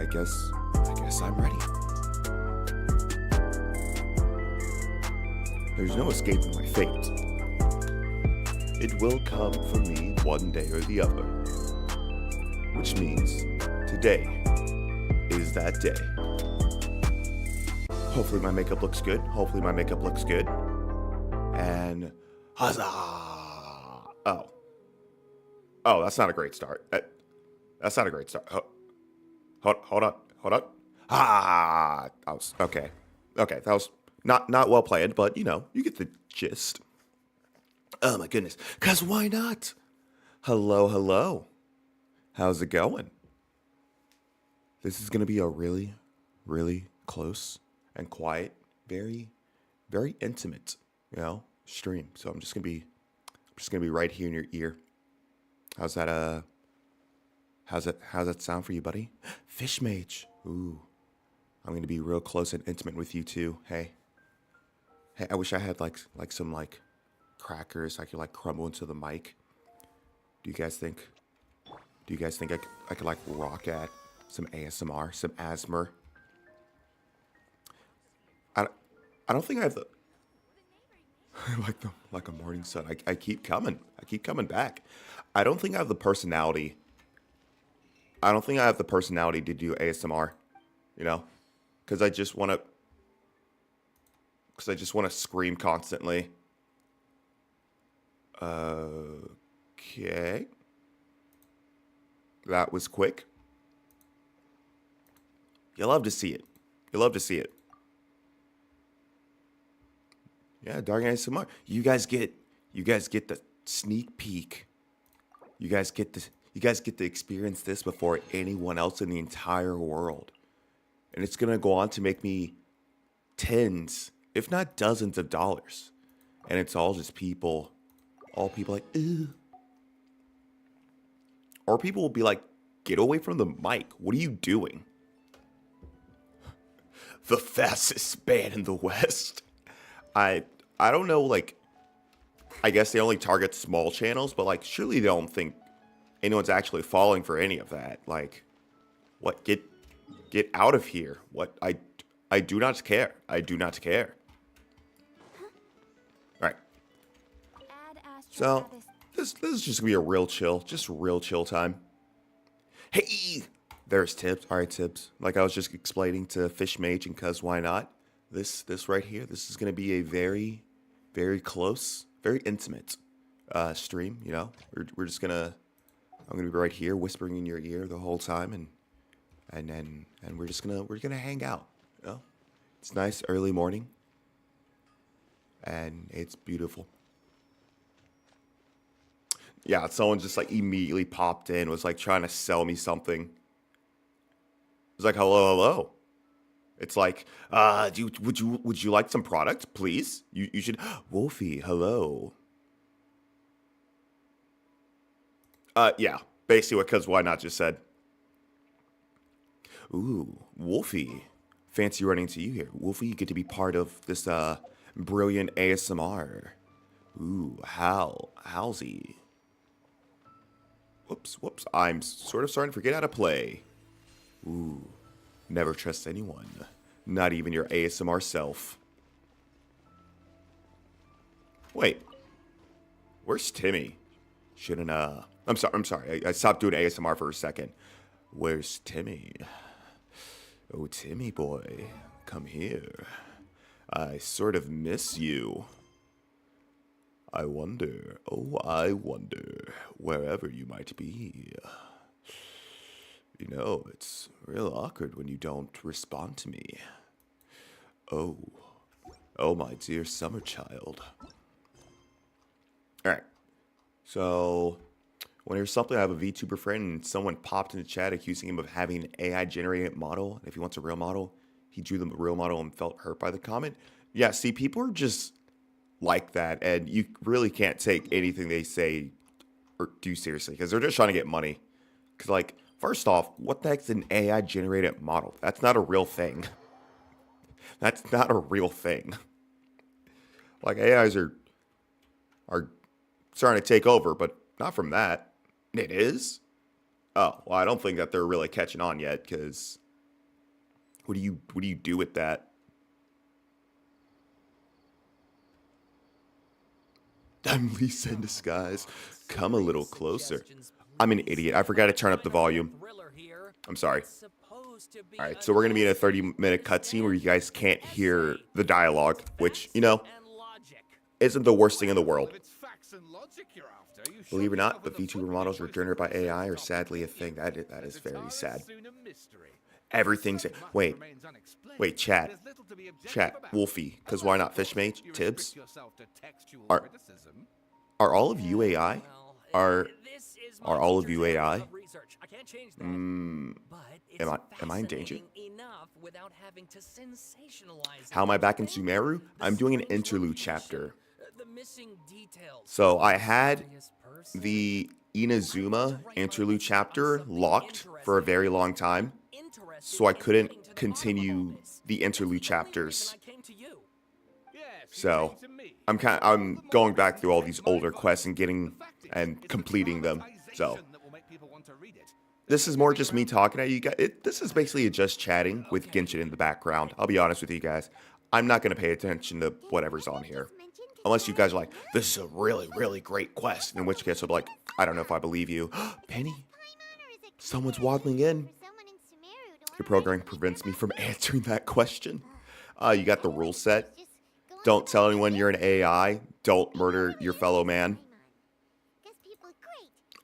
guess I'm ready. There's no escaping my fate. It will come for me one day or the other. Which means today is that day. Hopefully my makeup looks good. And huzzah! Oh, that's not a great start. That's not a great start. Hold on. That was okay. Okay, that was not well planned, but you get the gist. Oh my goodness. 'Cause why not? Hello. How's it going? This is gonna be a really, really close and quiet, very, very intimate, stream. So I'm just gonna be right here in your ear. How's that sound for you, buddy? Fish mage. Ooh. I'm gonna be real close and intimate with you too. Hey, I wish I had like some crackers I could crumble into the mic. Do you guys think I could rock at some ASMR, some ASMR? I don't think I have the like a morning sun. I keep coming back. I don't think I have the personality. I don't think I have the personality to do ASMR, because I just want to scream constantly. Okay. That was quick. You love to see it. Yeah, Dargasonf. You guys get the sneak peek. You guys get to experience this before anyone else in the entire world. And it's going to go on to make me tens, if not dozens of dollars. And it's all just people like, ooh. Or people will be like, get away from the mic. What are you doing? The fastest band in the West. I don't know, I guess they only target small channels, but surely they don't think anyone's actually falling for any of that. What? Get out of here. What? I do not care. All right. So this is just gonna be a real chill time. Hey, there's Tibbs. All right, Tibbs. Like I was just explaining to Fish Mage and Cuz Why Not. This right here. This is gonna be a very, very close, very intimate stream. We're just gonna. I'm gonna be right here, whispering in your ear the whole time, and we're gonna hang out. It's nice early morning, and it's beautiful. Yeah, someone just immediately popped in, was trying to sell me something. It was like, hello. It's like, would you like some product, please? You should. Wolfie, hello. Yeah, basically what Cuz Why Not just said. Ooh, Wolfie. Fancy running to you here. Wolfie, you get to be part of this brilliant ASMR. Ooh, howsy. Whoops. I'm sort of starting to forget how to play. Ooh, never trust anyone. Not even your ASMR self. Wait. Where's Timmy? Shouldn't, I'm sorry. I stopped doing ASMR for a second. Where's Timmy? Oh, Timmy boy. Come here. I sort of miss you. I wonder, wherever you might be. It's real awkward when you don't respond to me. Oh, my dear summer child. All right. So, when there's something, I have a VTuber friend, and someone popped in the chat accusing him of having an AI-generated model. And if he wants a real model, he drew the real model and felt hurt by the comment. Yeah, see, people are just like that, and you really can't take anything they say or do seriously, because they're just trying to get money. Because, first off, what the heck's an AI-generated model? That's not a real thing. AIs are starting to take over, but not from that. It is? Oh, well, I don't think that they're really catching on yet, because What do you do with that? I'm Lisa in disguise. Come a little closer. I'm an idiot. I forgot to turn up the volume. I'm sorry. All right, so we're going to be in a 30-minute cutscene where you guys can't hear the dialogue, which, you know, isn't the worst thing in the world. Believe it or not, the VTuber models were generated by AI are sadly a thing. That is very sad. Everything's... Wait, chat, Wolfie, because why not Fish Mage, Tibbs? Are all of you AI? Are all of you AI? Am I in danger? How am I back in Sumeru? I'm doing an interlude chapter. So I had the Inazuma interlude chapter locked for a very long time, so I couldn't continue the interlude chapters. So I'm going back through all these older quests and completing them. So this is more just me talking at you guys. This is basically just chatting with Genshin in the background. I'll be honest with you guys. I'm not going to pay attention to whatever's on here. Unless you guys are like, this is a really, really great quest. In which case I'll be like, I don't know if I believe you. Penny, someone's waddling in. Your programming prevents me from answering that question. You got the rule set. Don't tell anyone you're an AI. Don't murder your fellow man.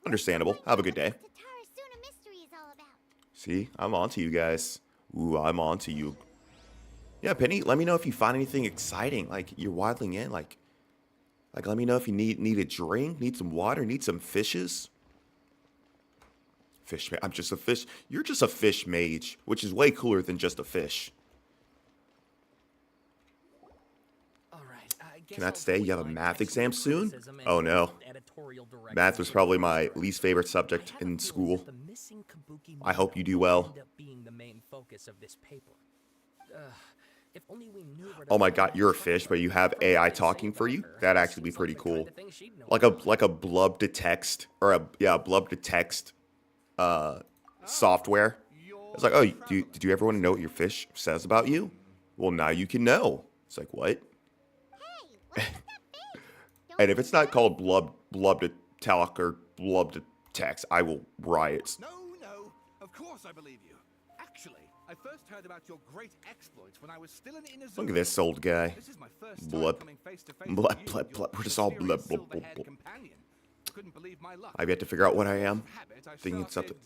Understandable. Have a good day. See, I'm on to you guys. Ooh, I'm on to you. Yeah, Penny, let me know if you find anything exciting. Like, you're waddling in. Like let me know if you need a drink, need some water, need some fishes. Fish, I'm just a fish. You're just a fish mage, which is way cooler than just a fish. Can that stay? You have a math exam soon? Oh no. Math was probably my least favorite subject in school. I hope you do well. Oh my god, you're a fish, but you have AI talking for you? That'd actually be pretty cool. Like a blub to text, or blub to text software. It's like, oh, did you ever want to know what your fish says about you? Well, now you can know. It's like, what? And if it's not called blub to talk or blub to text, I will riot. No, of course I believe you. Actually, I first heard about your great exploits when I was still in Inazuma. Look at this old guy. This is my first Blub. time coming face to face Blub, with you, blub, blub. We're just your all blub, mysterious blub, blub, silver-haired blub. companion. Couldn't believe my luck. I've yet to figure out what I am. Habit, I Thinking something.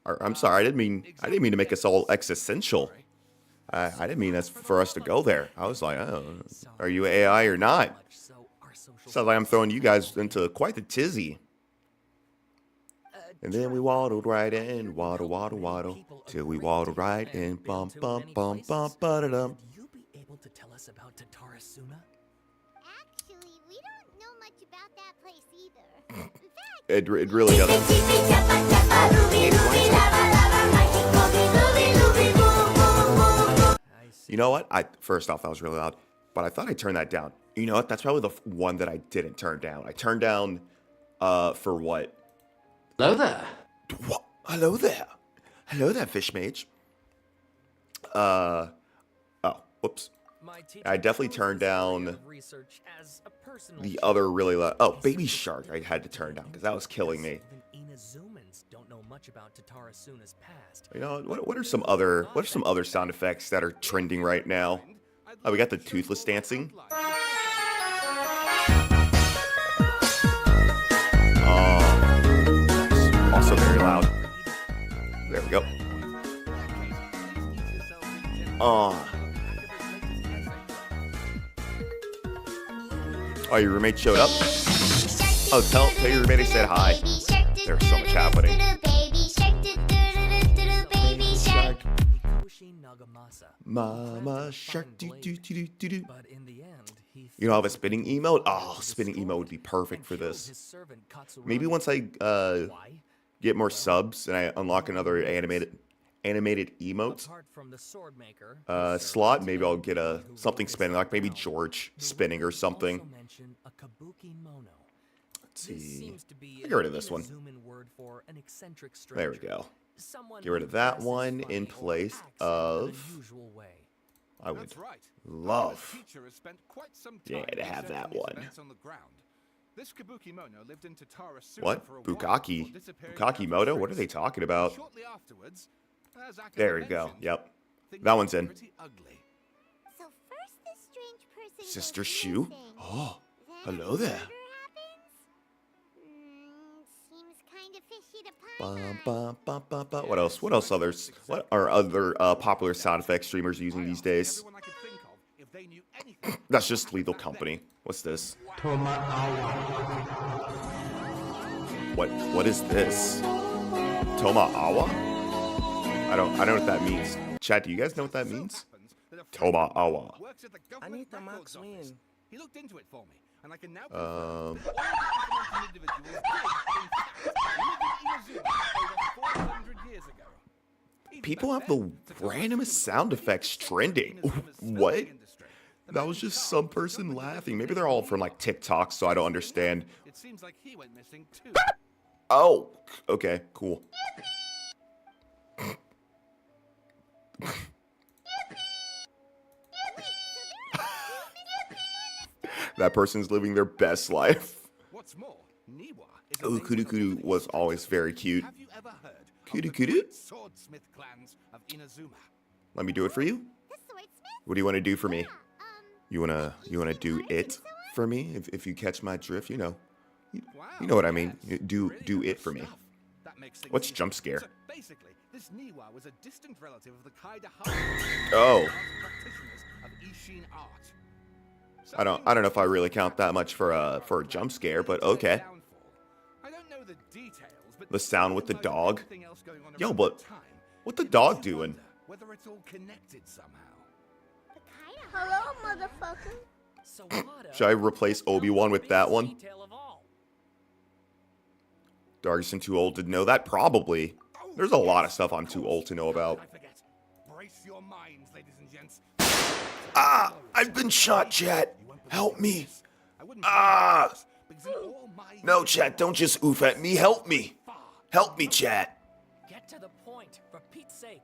started, I'm sorry, I didn't mean to make us all existential. I didn't mean for us to go there. I was like, oh, are you AI or not? Sounds like I'm throwing you guys into quite the tizzy. And then we waddled right in, waddle, till we waddled right in, bum, bum, bum, bum, ba-da-dum. Would you be able to tell us about Tatarasuna? Actually, we don't know much about that place either. In fact, It really doesn't. You know what? First off, that was really loud, but I thought I turned that down. You know what? That's probably the one that I didn't turn down. I turned down, for what? Hello there. What? Hello there. Hello there, fish mage. Oh, whoops. I definitely turned down the other really loud. Oh, Baby Shark. I had to turn down because that was killing me. You know, what are some other sound effects that are trending right now? Oh, we got the toothless dancing. Also very loud. There we go. Oh, your roommate showed up? Oh, tell your roommate I said hi. There's so much happening. Mama shark, do. You know, have a spinning emote? Oh, spinning emote would be perfect for this. Maybe once I get more subs and I unlock another animated emote slot, maybe I'll get something spinning, like maybe George spinning or something. Let's see. I'll get rid of this one. There we go. Someone Get rid of who that dresses one funny in or place acts in an of- unusual way. I would That's right. love. Our teacher has spent quite some Yeah, time to have researching that these one. events on the ground. This Kabukimono lived in Tatara Suma What? for a while Bukaki? before disappearing Bukakimoto? without a What are they trace. talking about? Shortly afterwards, as Akane There we go. mentioned, Yep. things That one's got in. pretty ugly. So first this strange person Sister goes Shu? missing. Oh, Then hello a there. murder happens? Seems kind of fishy to Bum, Paimon. bum, bum, bum, bum. What else? What else? What are other popular sound effect streamers using these days? Everyone I could think of, if they knew anything That's just Lethal Company. What's this? What is this? Toma Awa? I don't know what that means. Chat, do you guys know what that means? Toma Awa. works at the I government need the records Max office. win. He looked into it for me, and I can now Um, confirm that all of the information individuals did, in fact, live in Inazuma over 400 years ago. Even People back have the then, Tatara randomest Suma was sound already effects at the trending. center of Inazuma's What? filming industry. The That man was in just charge some of the person government laughing. Maybe investigation they're all from like TikTok, so I don't understand. It seems like he went missing too. Oh, okay, cool. That person's living their best life. What's more, Niwa is a Oh, native Kudu of Kudu the was district. always very cute. Have you ever heard Kudu of the Kudu? great swordsmith clans of Inazuma? Let me do it for you. The swordsmith? What do you want to do for me? Yeah, You wanna do it for me? If you catch my drift, you know Wow, what I mean. yes, Do really do good it for me. stuff. That makes things What's easier. jump scare? So basically, this Niwa was a distant relative of the Kaida Oh. practitioners of Ishin art. I don't know if I really count that much for a jump scare, but okay. I don't know the details, but The sound with the like dog. everything else going on Yo, around but that time, what the it dog makes you doing? wonder whether it's all connected somehow. Hello, motherfucker. So Wada Should I replace Obi-Wan with that one? detail of all. Dargason too old to know that? Probably. There's a lot of stuff I'm too old to know about. I forget. Brace your minds, ladies and gents. Ah! I've been shot, chat. You won't believe Help me. this. I wouldn't Ah! blame you, because in all my No, years chat, don't just oof at me. Help me. Help me, chat. Get to the point, for Pete's sake.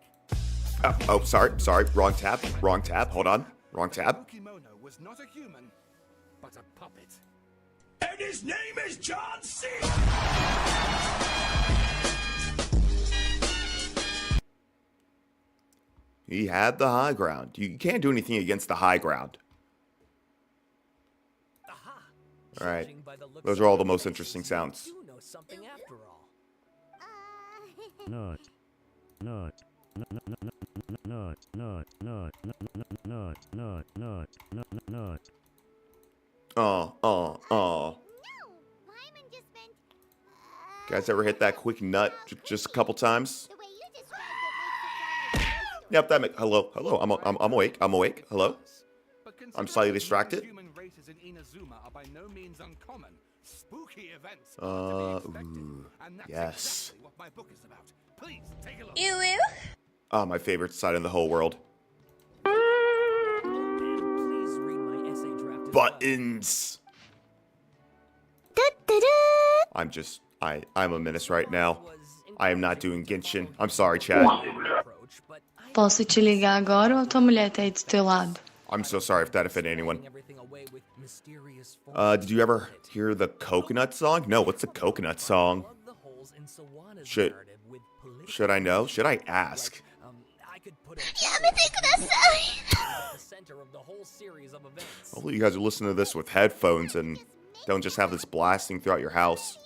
Oh, sorry. Wrong tab. Hold on. Wrong tab. Kimono was not a human, but a puppet. And his name is John C. He had the high ground. You can't do anything against the high ground. Aha! All right. Judging by the looks Those of are all the your most faces, interesting you sounds. do know something after all. Uh, Oh. no. Paimon just meant. Guys ever hit that quick nut just a couple times? The way you described it makes it sound like Yep, that make hello. I'm awake. Hello. But I'm slightly considering distracted. human races in Inazuma are by no means uncommon. Spooky events are to be expected, Ooh, and that's yes. exactly what my book is about. Please take a look. Oh, my favorite side in the whole world. And please read my essay draft as well. Buttons. I'm a menace right now. I am not doing Genshin. I'm sorry, chat. Approach, but I Posso te ligar agora ou a tua mulher tá aí do teu lado? I'm so sorry if that offended anyone. everything away with mysterious Did you ever hear the coconut song? No, what's the coconut song? Plug the holes in Sawana's Should- narrative with political Should I know? Should I ask? I could put it the center of the whole series of events. Hopefully you guys are listening to this with headphones and don't just have this blasting throughout your house.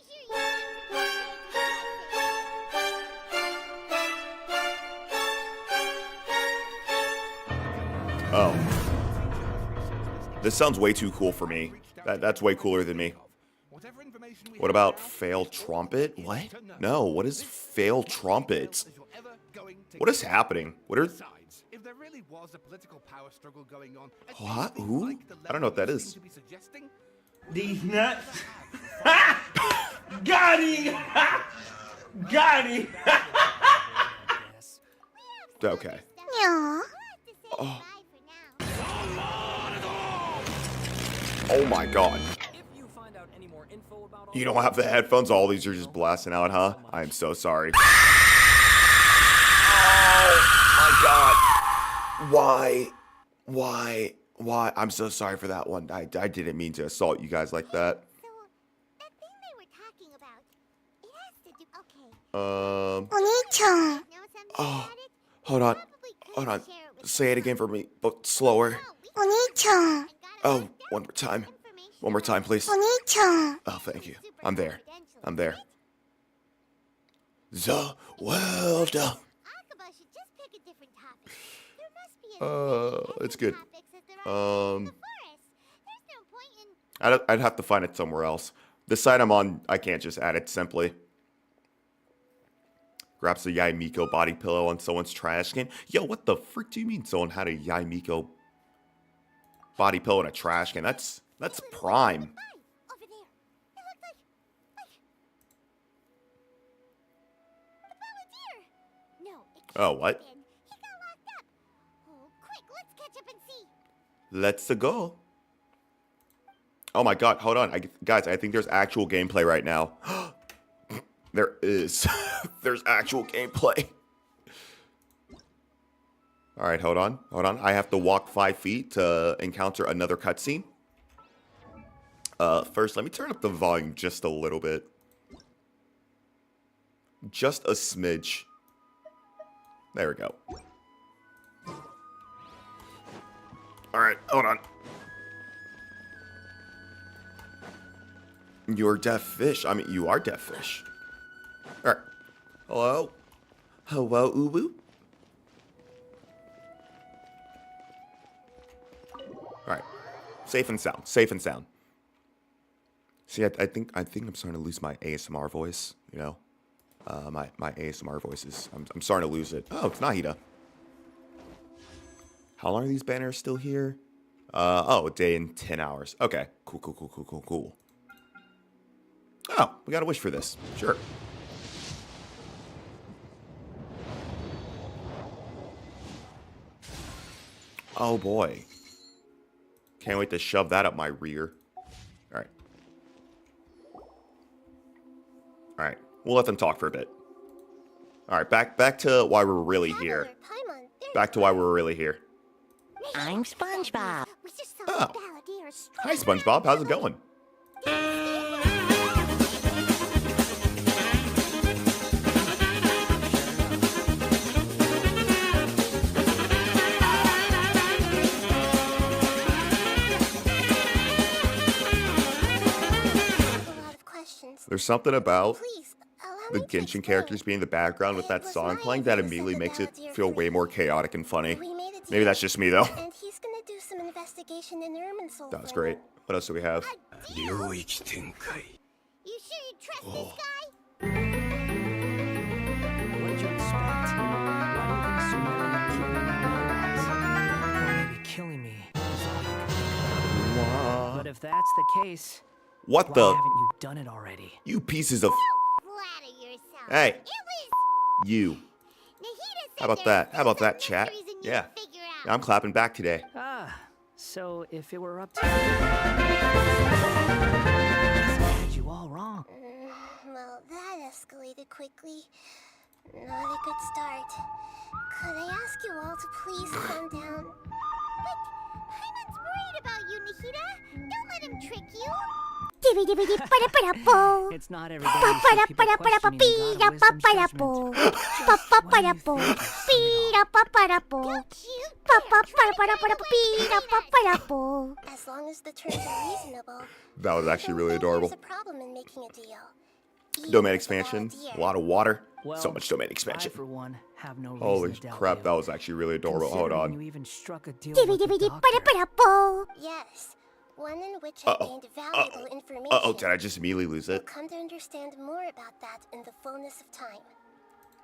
Oh. This sounds way too cool for me. That's way cooler than me. Whatever information we What have about now, fail it's trumpet? easy What? to know. No, what is fail trumpet? If you're ever going to What is get happening? What are... Besides, if there really was a political power struggle going on, at What? least Who? like the I don't know what that level you is. seem to be suggesting, These nuts. Got him. Got him. Yes. Okay. Yeah. Oh. Bye for now. Oh my god. If you find out any more info about all You don't have the headphones? All these are just blasting out, huh? I am so sorry. my god. Why? I'm so sorry for that one. I didn't mean to assault you guys like that. So, that thing they were talking about, it has to do... Okay. 언니짱. Know something Oh, about it? hold on. Probably couldn't Hold on. share it with Say it anyone. again for me, but slower. No, we 언니짱. got it Oh, locked one up. more time. Information One more time, about please. 언니짱. Oh, thank you. super I'm there. confidential, I'm there. right? The world. Akaba should just pick a different topic. There must be as It's many good. topics as there are in the forest. There's no point in... I'd have to find it somewhere else. The site I'm on, I can't just add it simply. Grabs the Yaimiko body pillow on someone's trash can. Yo, what the frick do you mean someone had a Yaimiko body pillow in a trash can? That's prime. Over there. It looked like the Palword. No, it can't Oh, what? have been. He got locked up. Oh, quick, let's catch up and see. Let's go. Oh my god, hold on. Guys, I think there's actual gameplay right now. There is. There's actual gameplay. Alright, hold on. I have to walk 5 feet to encounter another cutscene. First, let me turn up the volume just a little bit. Just a smidge. There we go. Alright, hold on. You're deaf fish. I mean, you are deaf fish. Alright. Hello? Hello, Ubu? Alright. Safe and sound. Safe and sound. See, I think I'm starting to lose my ASMR voice, you know? My ASMR voice is... I'm starting to lose it. Oh, it's Nahida. How long are these banners still here? Oh, a day and 10 hours. Okay. Cool. Oh, we got a wish for this. Sure. Oh boy. Can't wait to shove that up my rear. Alright. Alright. We'll let them talk for a bit. Alright, back to why we're really here. Paimon, there's Back to why we're really here. I'm SpongeBob. We just saw Oh. the Palword strike Hi, SpongeBob. How's it going? a lot of questions. There's something about Please, allow the me to Genshin explain. characters being in the background with that song playing that immediately makes it feel way more chaotic and funny. We made a Maybe deal, that's just me, though. and he's gonna do some investigation in Irminsul. That was for me. great. What else do we have? You sure you trust this guy? What did you expect? Why do you think Sumera might keep me alive? Or maybe killing me? But if that's the case, What why the? haven't you done it already? You pieces of... Flatter yourself. Hey. It was You. Nahida said How about there are that? How about that, some chat? mysteries and you Yeah. figure out. I'm clapping back today. Ah, so if it were up to you, I had you all wrong. Well, that escalated quickly. Not a good start. Could I ask you all to please calm down? But Paimon's worried about you, Nahida. Don't let him trick you. It's not every day you see people questioning God, wisdom, judgment. Why do you think I sum it all? Don't you? As long as the terms are reasonable. That was actually really I don't think adorable. There's a problem in making a deal. Domain expansion. A lot of water. Well, So much domain expansion. I, for one, have no reason Holy to doubt crap, you. that was actually really adorable. Hold Considering on. You even struck a deal with the doctor. Yes, one in which I Uh-oh. gained valuable information. Uh-oh, did I just immediately lose You'll it? come to understand more about that in the fullness of time.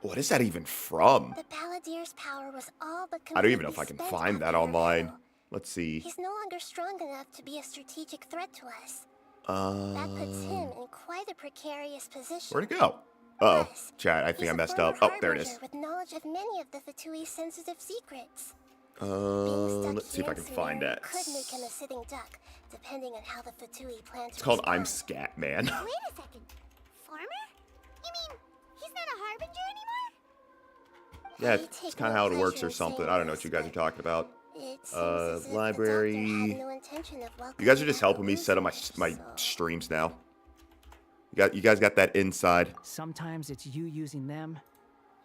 What is that even from? The Paladier's power was all but I don't even know if I completely can spent find on that Peter online. Vale. Let's see. He's no longer strong enough to be a strategic threat to us. That puts him in quite a precarious position. Where'd it go? Uh-oh. Plus, Chat, I think he's I a messed former up. Oh, there it is. harbinger with knowledge of many of the Ftui's sensitive secrets. Being stuck Let's see if here I can in find Sumera that. could make him a sitting duck, depending on how the Ftui plan to It's called I'm respond. Scat Man. Wait a second. Farmer? You mean he's not a harbinger anymore? Yeah, it's kind of how it works or something. I don't know what you guys are talking about. Library. You guys are just helping me set up my streams now. You guys got that inside. Sometimes it's you using them,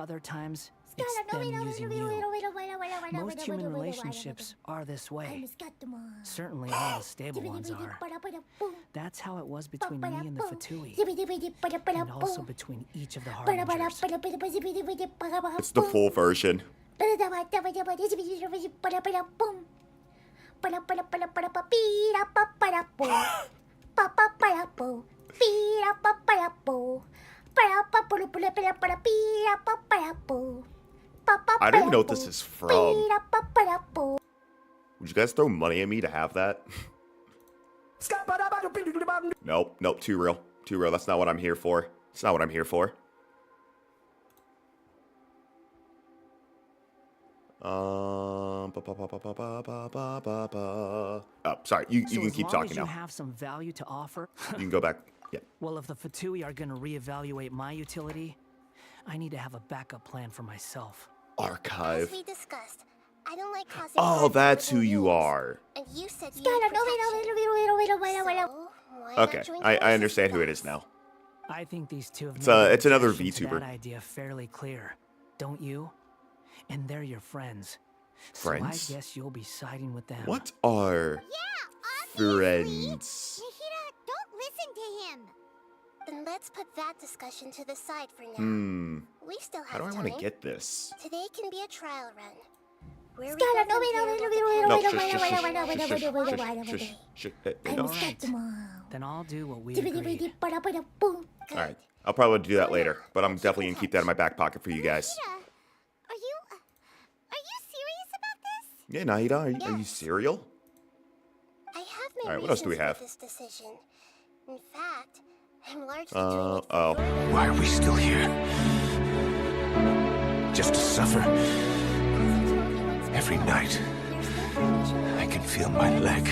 other times it's them using you. Most human relationships are this way. Certainly all the stable ones are. That's how it was between me and the Fatui, and also between each of the Harbingers. It's the full version. I don't even know what this is from. Would you guys throw money at me to have that? Nope, nope, too real. Too real. That's not what I'm here for. It's not what I'm here for. Oh, sorry. You can keep talking now. You have some value to offer. You can go back. Yeah. Well, if the Fatui are going to reevaluate my utility, I need to have a backup plan for myself. Archive. As we discussed, I don't like causing Oh, that's who you are. And you said you need protection. So, Okay, I understand who it is now. I think these two have It's another made the VTuber. that idea fairly clear, don't you? And they're your friends. Friends? So I guess you'll be siding with them. What are friends? Nahida, don't listen to him. Then let's put that discussion to the side for now. We still have How do I time. want to get this? Today can be a trial run. Where we No, Then I'll do what we agreed. Alright, I'll probably do that later, but I'm definitely going to keep that in my back pocket for you guys. Are you serious about this? Yeah, Nahida, are you serial? I have my Alright, what else do we reasons have? for this decision. In fact, I'm largely doing it for Oh. Why are we still here? Just to suffer? Every night, I can feel my leg.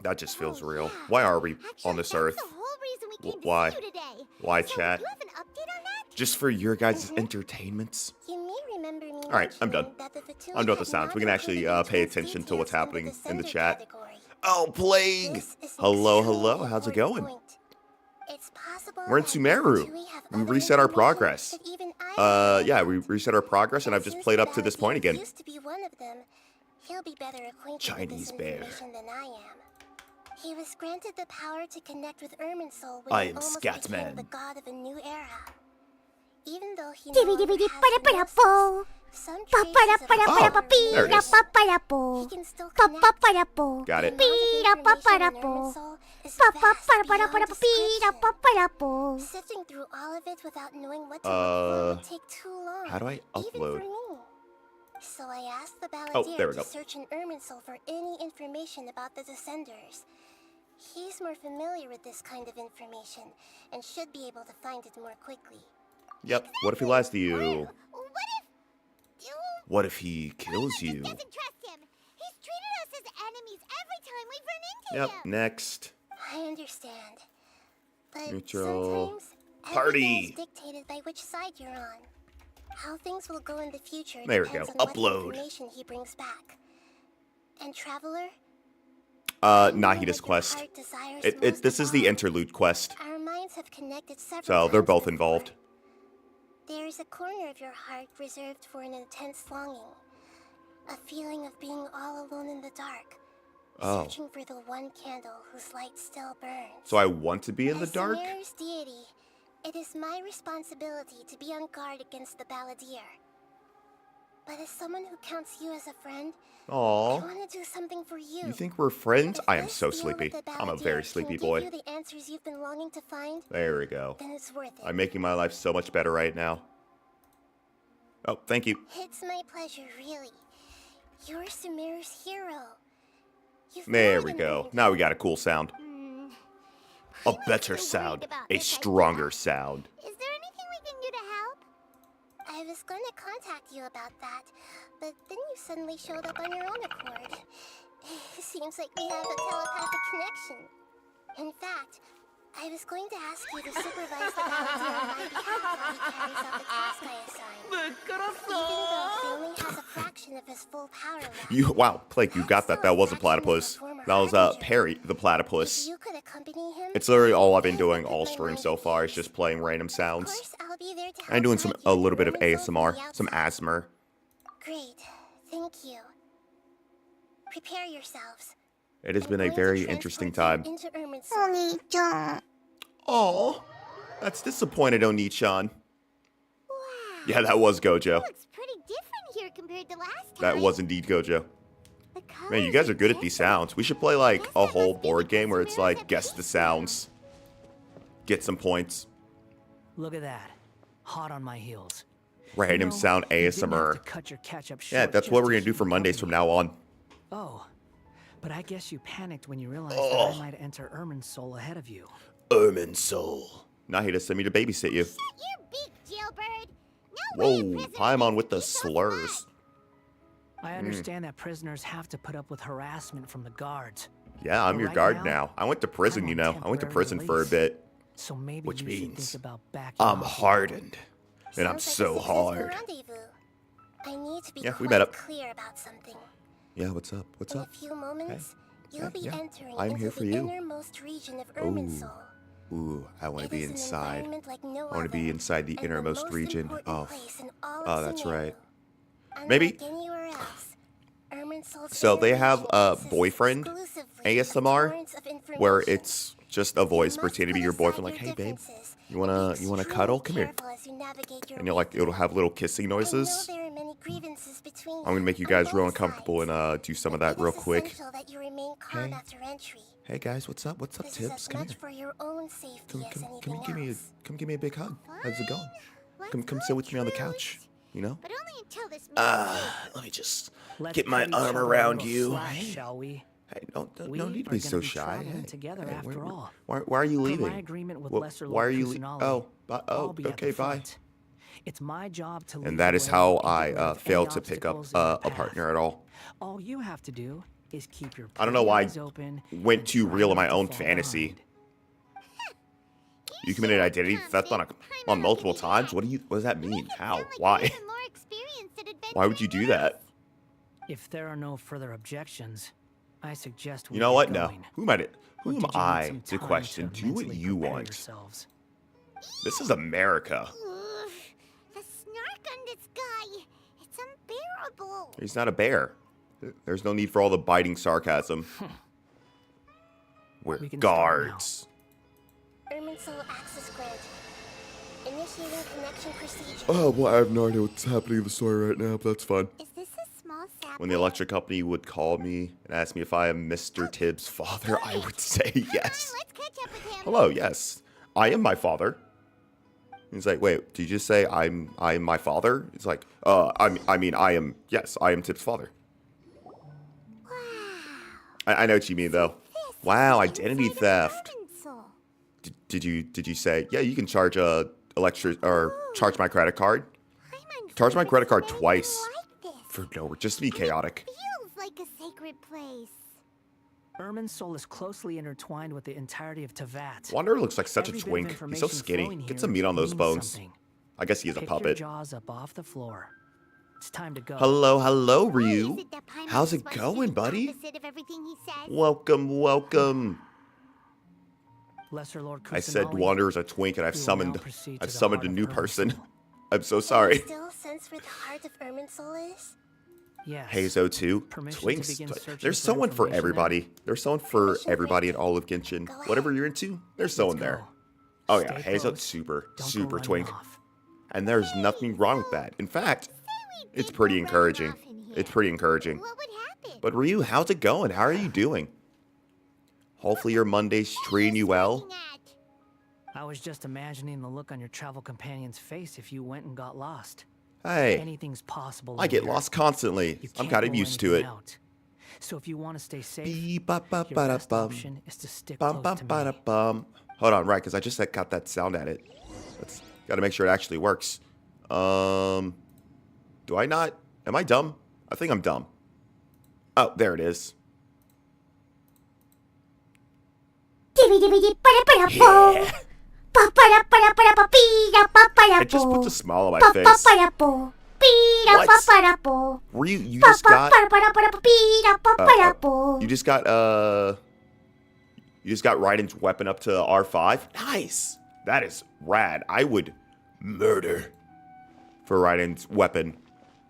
That just feels real. Why are we on this earth? That's the whole reason we came Why? to see you today. Why, So, chat? you have an update on that? Just for your guys' entertainments? You may remember me Alright, I'm done. mentioning that the Fatui I'm done with the had sounds. not We can actually included pay intense attention to what's details happening in the descender chat. category. Oh, Plague! This is an Hello, extremely hello, how's it important going? point. It's possible We're in that the Sumeru. Fatui have We other reset our information progress. that even I Yeah, we reset our progress and I've just Since played the up to this Balladeer point again. Used to be one of them. He'll be better acquainted Chinese with bear. this information than I am. He was granted the power to connect with Irminsul when I he am almost became Scatman. the god of a new era. Even though he Dibby no longer dibby dip has para para gnosis, po. some Pa traces para of para his para Oh, pa power pi there it ra is. pa para He po. can still Pa connect. pa para po. Got it. The amount of Pi ra pa information para in po. Irminsul is Pa pa vast para beyond pa pi ra pa description. para po. Sifting through all of it without knowing what to look for would take too long. How do I Even for upload? me. So I asked the there Balladeer we go. to search in Irminsul for any information about the Descenders. He's more familiar with this kind of information and should be able to find it more quickly. Yep, what if he lies to you? What if... What if he kills you? doesn't trust him. He's treated us as enemies every time we've run into Yep, him. next. I understand. But Neutral. sometimes Party. everything is dictated by which side you're on. How things will go in the future There we depends go. on what Upload. information he brings back. And Traveler, Nahida's quest. This is the interlude quest. our minds have connected several So they're times both before. involved. There's a corner of your heart reserved for an intense longing. A feeling of being all alone in the dark. Oh. Searching for the one candle whose light still burns. So I want to be in the As dark? Sumeru's deity, it is my responsibility to be on guard against the Balladeer. But as someone who counts you as a friend, I Aww. want to do something for you. You think we're friends? If I am this so deal sleepy. with the I'm a Balladeer very can sleepy give boy. you the answers you've been longing to find, There we go. then it's worth it. I'm making my life so much better right now. Oh, thank you. It's my pleasure, really. You're Sumeru's hero. You've There more we than go. earned Now it. we got a cool sound. A better sound. A stronger sound. Is there anything we can do to help? I was going to contact you about that, but then you suddenly showed up on your own accord. Seems like we have a telepathic connection. In fact, I was going to ask you to supervise the bartender on my behalf while he carries out the task I assigned. Even though he only has a fraction of his full power left. Wow, Blake, you got that. That was a platypus. That was Perry, the If platypus. you could accompany him, It's literally all I've been doing all stream so far. Is just playing random of sounds. course, I'll be there to I'm doing help a guide you little bit of through Irminsul ASMR, from the some outside. ASMR. Great, thank you. Prepare yourselves. It has been a I'm going to very transport interesting you time. into Irminsul. Oh, that's disappointed, Oni-chan. Wow. Yeah, that was Gojo. Looks pretty different here compared to last time. That was indeed Gojo. The Man, you colors guys are good at these different. sounds. We should play like Guess a that whole must be board because game where it's Ramirez like had guess the placed them. sounds. Get some points. Look at that. Hot on my heels. Random You know, sound you didn't have ASMR. to cut your catch-up Yeah, short that's just what we're to gonna do keep for me Mondays from company. now on. Oh, but I guess you panicked when you realized that I might enter Irminsul ahead of you. Irminsul. Now he just sent me to babysit you. Shut your beak, jailbird. No way a Whoa, prisoner Paimon gets with to the be so slurs. smart. I understand that prisoners have to put up with harassment from the guards. Yeah, I'm But your right guard now, now. I went to prison, I'm you on know. I went to temporary prison for a release. bit. So maybe Which you should means think about backing I'm off. hardened. And I'm Sounds like a so successful hard. rendezvous. I need to be Yeah, we quite met up. clear about something. Yeah, what's up? What's In up? a few moments, you'll Hey, be yeah. entering I'm into here for the you. innermost region of Irminsul. Ooh, I want to It be is an inside. environment like no I want to be other, inside the and innermost most region important of. place in all Oh, of that's Sumeru. right. Unlike Maybe- anywhere else, Irminsul's So they inner have region a consists boyfriend exclusively of ASMR torrents of where information. it's just a voice You must pretending to be put your aside boyfriend, like, your hey babe, differences you and wanna be cuddle? extremely Come here. careful as you navigate your And you're like, way it'll have little kissing through. I know noises. there are many grievances between I'm gonna you make you on guys real both uncomfortable sides, and do some of but that real it is quick. essential that you remain calm Hey. after entry. Hey guys, what's up? What's up, This is Tibbs? as Come much here. for your own safety Come, as come, anything come, else. give me a big hug. How's it going? Let's Come go, sit with me on the Truce. couch. You know? But only until this meeting's Let me just Let's get my cut each arm other a around little you. slack, Hey, shall we? We no need to are be gonna so be shy. traveling Hey, together hey, after all. why are you Per leaving? my agreement with Wh- Lesser why Lord are you leaving? Kusanali, Oh, I'll be at okay, the bye. front. It's my job to lead And that the is way how and get rid I of failed any to pick up obstacles in your a path. partner at all. All you have to do is keep your I don't know why eyes open Went and too try real in not my to own fall fantasy. behind. You committed identity theft on multiple times? What does that mean? How? Why? Why would you do that? If there are no further objections, I suggest we You know get what? No. going. Who am I Or to did you need I some to time question? Do what mentally you prepare want. yourselves? This is America. Ugh, the snark on this guy. It's unbearable. He's not a bear. There's no need for all the biting sarcasm. We're We can start now. guards. Irminsul access granted. Initiating connection procedure. Oh, well, I have no idea what's happening in the story right now, but that's fine. Is this a small sapling? When the electric company would call me and ask me if I am Mr. Tibbs' father, I would say yes. Let's catch up with him. Hello, yes. I am my father. He's like, wait, did you just say I'm my father? It's like, I am Tibbs' father. Wow. I know what you mean though. Wow, This is identity inside of theft. Irminsul. Did you say, yeah, you can charge charge my credit card? I'm Charge my unsure credit card there's anything twice. like this. For no, just to be chaotic. Feels like a sacred place. Irminsul is closely intertwined with the entirety of Tavat. Wanderer looks like such a Every bit of twink. He's so information skinny. flowing Get here some meat on those means bones. something. I guess he is a Pick your puppet. jaws up off the floor. It's time to go. Hello, Why Ryu. is it that Paimon How's it just wants to going, do buddy? opposite of everything he says? Welcome. Lesser Lord I said Kusanali, Wanderer's a twink, and we will now proceed to I've the summoned heart a of new person. Irminsul. I'm so Can you sorry. still sense where the heart of Irminsul is? Yes. Hazo too. Permission to Twinks. begin searching There's for someone for information then? everybody. There's someone for Permission everybody in granted. all of Genshin. Go ahead. Whatever you're into, there's someone Let's there. go. Oh yeah, Stay Hazo close. super Don't go super running twink. off. And there's nothing wrong with that. In fact, it's did pretty go running encouraging. off in here. It's pretty encouraging. What would happen? But Ryu, how's it going? How are you doing? Hopefully your Monday's treating you well. Looking at? I was just imagining the look on your travel companion's face if you went and got lost. Hey, Anything's possible. I in get here. lost constantly. You I'm can't kind of rule used to it. anything out. So if you want to stay safe, Bee, ba, ba, your ba, da, best bum. option is to stick Bum, close bum, to ba, da, me. bum. Hold on, right, because I just got that sound at it. Gotta make sure it actually works. Do I not? Am I dumb? I think I'm dumb. Oh, there it is. It just puts a smile on my face. What? You just got you just got Raiden's weapon up to R5. Nice. That is rad. I would murder for Raiden's weapon.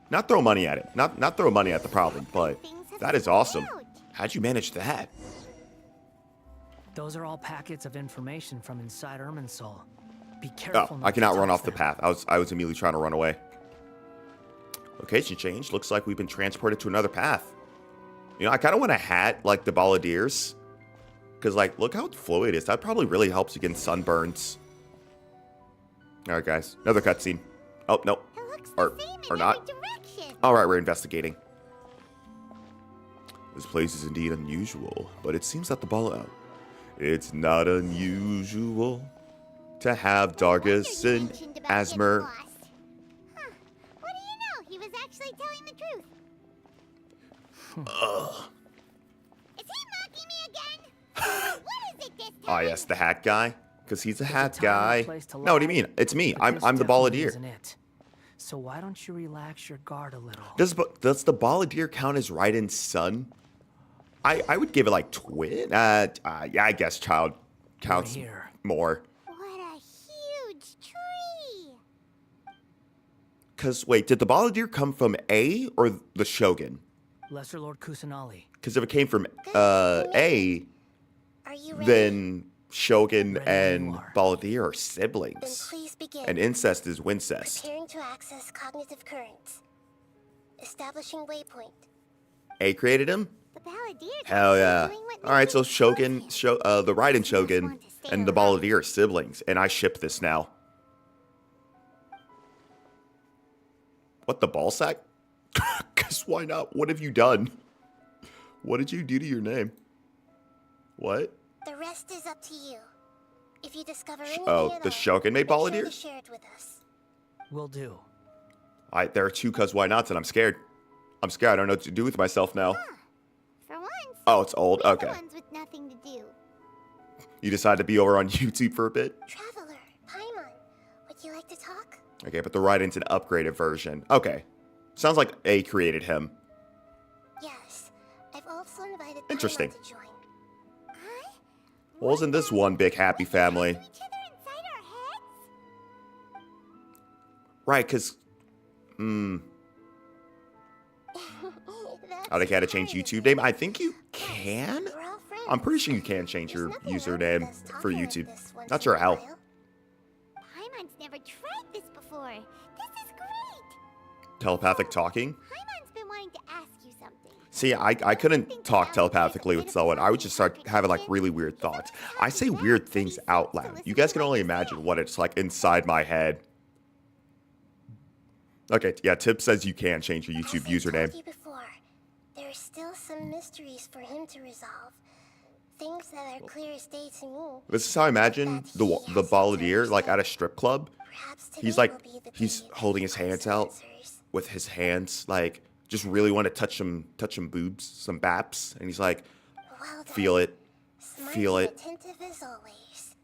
Not throw money at it. Not throw money at the problem, but that is awesome. How'd you manage that? Those are all packets of information from inside Irminsul. Be careful. Oh, I cannot run off the path. I was immediately trying to run away. Location change. Looks like we've been transported to another path. You know, I kind of want a hat like the Balladeers. Because, like, look how flowy it is. That probably really helps against sunburns. Alright, guys. Another cutscene. Oh, no. Or not. Alright, we're investigating. This place is indeed unusual. But it seems that the ball... It's not unusual to have Dargason as Mer. Huh. What do you know? He was actually telling the truth. Is he mocking me again? What is it this time? Ah, yes, the hat guy. Because he's a hat guy. Place to No, what do you lie, mean? It's me. but I'm this the definitely Balladeer. isn't it. So why don't you relax your guard a little? Does the Balladeer count as Raiden's son? I would give it like twin. Yeah, I guess child counts here. more. What a huge tree! Cause wait, did the Balladeer come from A or the Shogun? Lesser Lord Kusanali. Because if it came from A, Are you ready? then Shogun Ready and you are. Balladeer are Then siblings. please begin. And incest is wincest. Preparing to access cognitive currents. Establishing waypoint. A created him? The Balladeer. Hell yeah. Alright, so Shogun, the Raiden Shogun and the Balladeer are siblings, and I ship this now. What, the ball sack? Cause why not? What have you done? What did you do to your name? What? The rest is up to you. If you discover anything Oh, at the all, Shogun made make sure Balladeer? to share it with us. Will do. There are two cause why nots, and I'm scared. I'm scared. I don't know what to do with myself now. For once, Oh, it's old. we're Okay. the ones with nothing to do. You decided to be over on YouTube for a bit? Traveler, Paimon, would you like to talk? Okay, but the Raiden's an upgraded version. Okay. Sounds like A created him. Yes, I've also invited Interesting. Paimon to join. Well, isn't this one big happy family? Each other inside our heads? Right, because... Oh, they had to change YouTube name? I think you can? We're all friends. I'm pretty sure you can change your There's nothing wrong with username us for talking like YouTube. this once Not in sure a how. while. Paimon's never tried this before. This is great. Telepathic talking? Paimon's been wanting to ask you something. See, I couldn't talk telepathically with someone. I would just start having like really weird thoughts. I say weird things out loud. You guys can only imagine what it's like inside my head. Okay, yeah, Tip says you can change your YouTube As I username. told you before, there are still some mysteries for him to resolve. Things that are clear as day to me. This is how I imagine the Balladeer, like at a strip club. Perhaps He's today like, will be the he's day that holding he his finds hands some out answers. with his hands, like, just really want to touch some boobs, some baps. And he's like, Well done. feel it, Smart feel and it. attentive as always.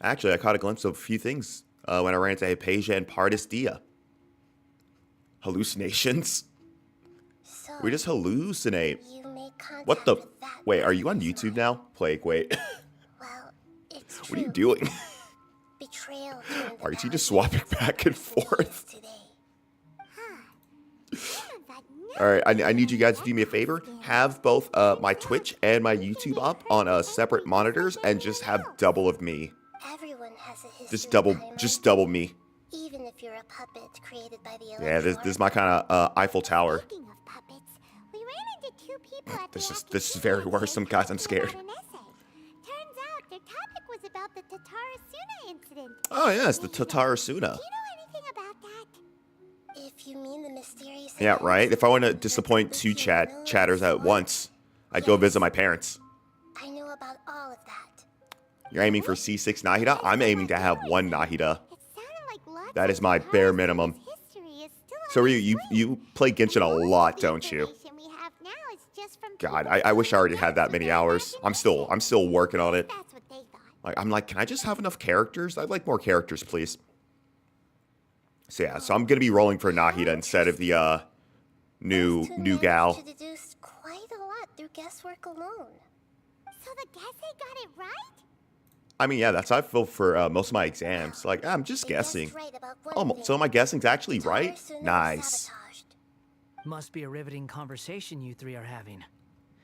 Actually, I caught a glimpse of a few things when I ran into Hypatia and Pardis Dia. Hallucinations? So, We just hallucinate. you make contact What the? with that Wait, are you on person. YouTube now? Plague, wait. Well, it's true. What are you doing? Betrayal turned the Are you just Balladeer swapping into back and the person he forth? is today. All right, I need you guys to do me a favor. Have both my Twitch and my YouTube up on separate monitors, and just have double of me. Everyone has a history. Just double me. Even if you're a puppet created by the Yeah, this is my kind of Eiffel Tower. Speaking of puppets, we ran into two people at This is very worrisome, guys. I'm scared. Turns out their topic was about the Tatarasuna incident. Oh yes, the Tatarasuna. Do you know anything about that? If you mean the mysterious. Yeah, events right. If I want to that disappoint two Lucy Miller chatters at saw, once, I'd go visit my parents. I know about all of that. You're aiming for C6 Nahida? I'm aiming to have one Nahida. It sounded like lots That of is my bare Tatarasuna's minimum. history is still So on you display. you play Genshin a lot, The don't you? information we have now is just from God, I wish I already had that many hours. I'm still working on it. That's what they thought. Like, I'm like, can I just have enough characters? I'd like more characters, please. So yeah, so I'm gonna be rolling for Nahida instead of the new Those two gal. managed to deduce quite a lot through guesswork alone. So the guessing got it right? I mean, yeah, that's how I feel for most of my exams. Like, I'm just They guessed guessing. right about Oh, one so thing. my guessing's actually Tara right? Suna was Nice. sabotaged. Must be a riveting conversation you three are having.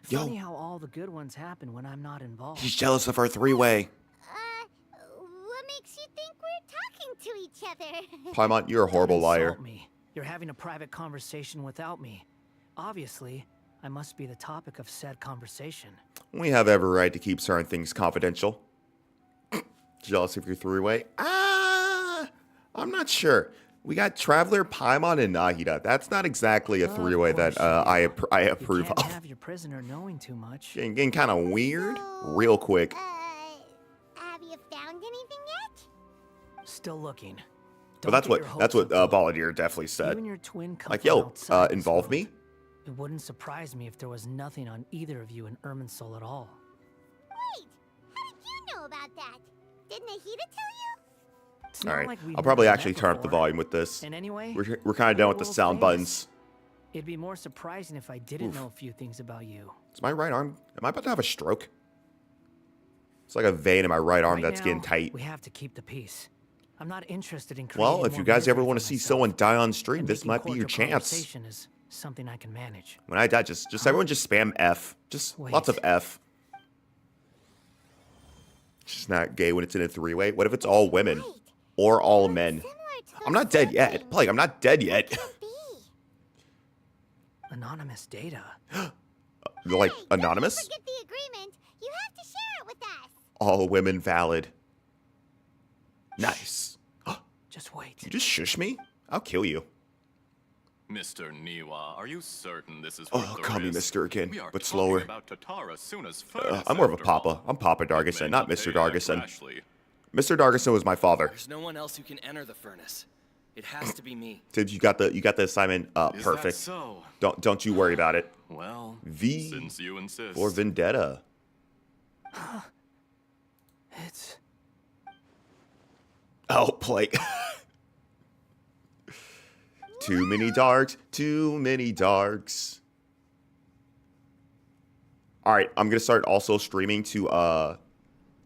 Yo. Funny how all the good ones happen when I'm not involved. He's jealous of our three-way. What makes you think we're talking to each other? Paimon, you're a horrible Don't liar. insult me. You're having a private conversation without me. Obviously, I must be the topic of said conversation. We have every right to keep certain things confidential. Jealous of your three-way? I'm not sure. We got Traveler, Paimon, and Nahida. That's not exactly a three-way that I approve You can't of. have your prisoner knowing too much. Getting kind of weird real quick. Have you found anything yet? Still looking. But Don't that's get your what hopes up, though. Balladeer definitely You said. and your twin come Like, from yo, outside this involve world. me? It wouldn't surprise me if there was nothing on either of you in Irminsul at all. Wait, how did you know about that? Did Nahida tell you? It's All not right, like we've I'll probably never actually met turn up the before. volume with this. And anyway, We're kind of done with the world sound famous. buttons. It'd be more surprising if I didn't Oof. know a few things about you. Is my right arm? Am I about to have a stroke? It's like a vein in my right arm Right that's getting now, tight. We have to keep the peace. I'm not interested in Well, creating if more you guys ever misery want to for see myself, someone die on stream, and this making might be your cordial chance. conversation is something I can manage. When I die, just everyone just spam F. Just lots of Wait. F. It's just not gay when it's in a three-way. What if it's all women? Or all men? Similar to I'm those not dead yet. siblings. Like, I'm not dead yet. Could be. Anonymous data. Like, Hey, anonymous? Don't forget the agreement. You have to share it with us. All women valid. Nice. Just wait. You just shush me? I'll kill you. Mr. Niwa, are you certain this is Oh, worth the call me risk? Mr. again, We are but talking slower. about Tatara Suna's furnace, I'm more of a after papa. all. I'm Papa It may Dargason, not Mr. pay Dargason. rashly. Mr. Dargason was my father. There's no one else who can enter the furnace. It has to be me. Dude, you got the assignment Is that perfect. so? Don't you worry about it. Well, V since you insist. for Vendetta. It's Oh, play. Too many darks. Too many darks. All right, I'm gonna start also streaming to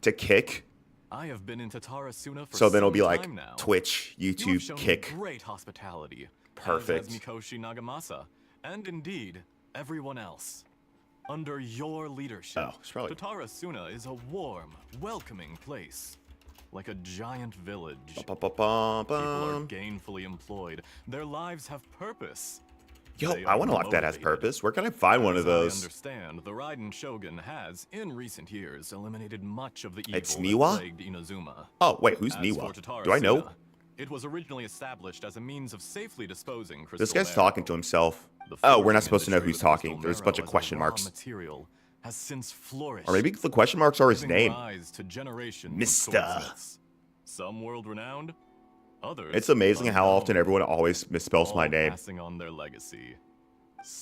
Kick. I have been in Tatara Suna for So then it'll some be like time now. Twitch, You have YouTube, shown me Kick. great hospitality. Perfect. As has Mikoshi Nagamasa, and indeed everyone else. Under your leadership, Oh, it's probably- Tatara Suna is a warm, welcoming place, like a giant village. People are Ba-ba-ba-bum. gainfully employed. Their lives have purpose. Yo, They I are want to lock that as motivated. purpose. Where can I find one of As I those? understand, the Raiden Shogun has, in recent years, eliminated much of the evil It's that Niwa? plagued Inazuma. Oh, wait, who's As Niwa? for Tatara Do I know? Suna, it was originally established as a means of safely disposing crystal This guy's marrow. talking to himself. The Oh, we're forging not supposed to know industry who's with talking. crystal There's a bunch marrow of as question raw marks. material has since flourished. Or maybe the question marks are his giving name. rise to generations of Mister. swordsmiths. Some world-renowned, others It's amazing how often unknown, everyone always misspells my all name. passing on their legacy.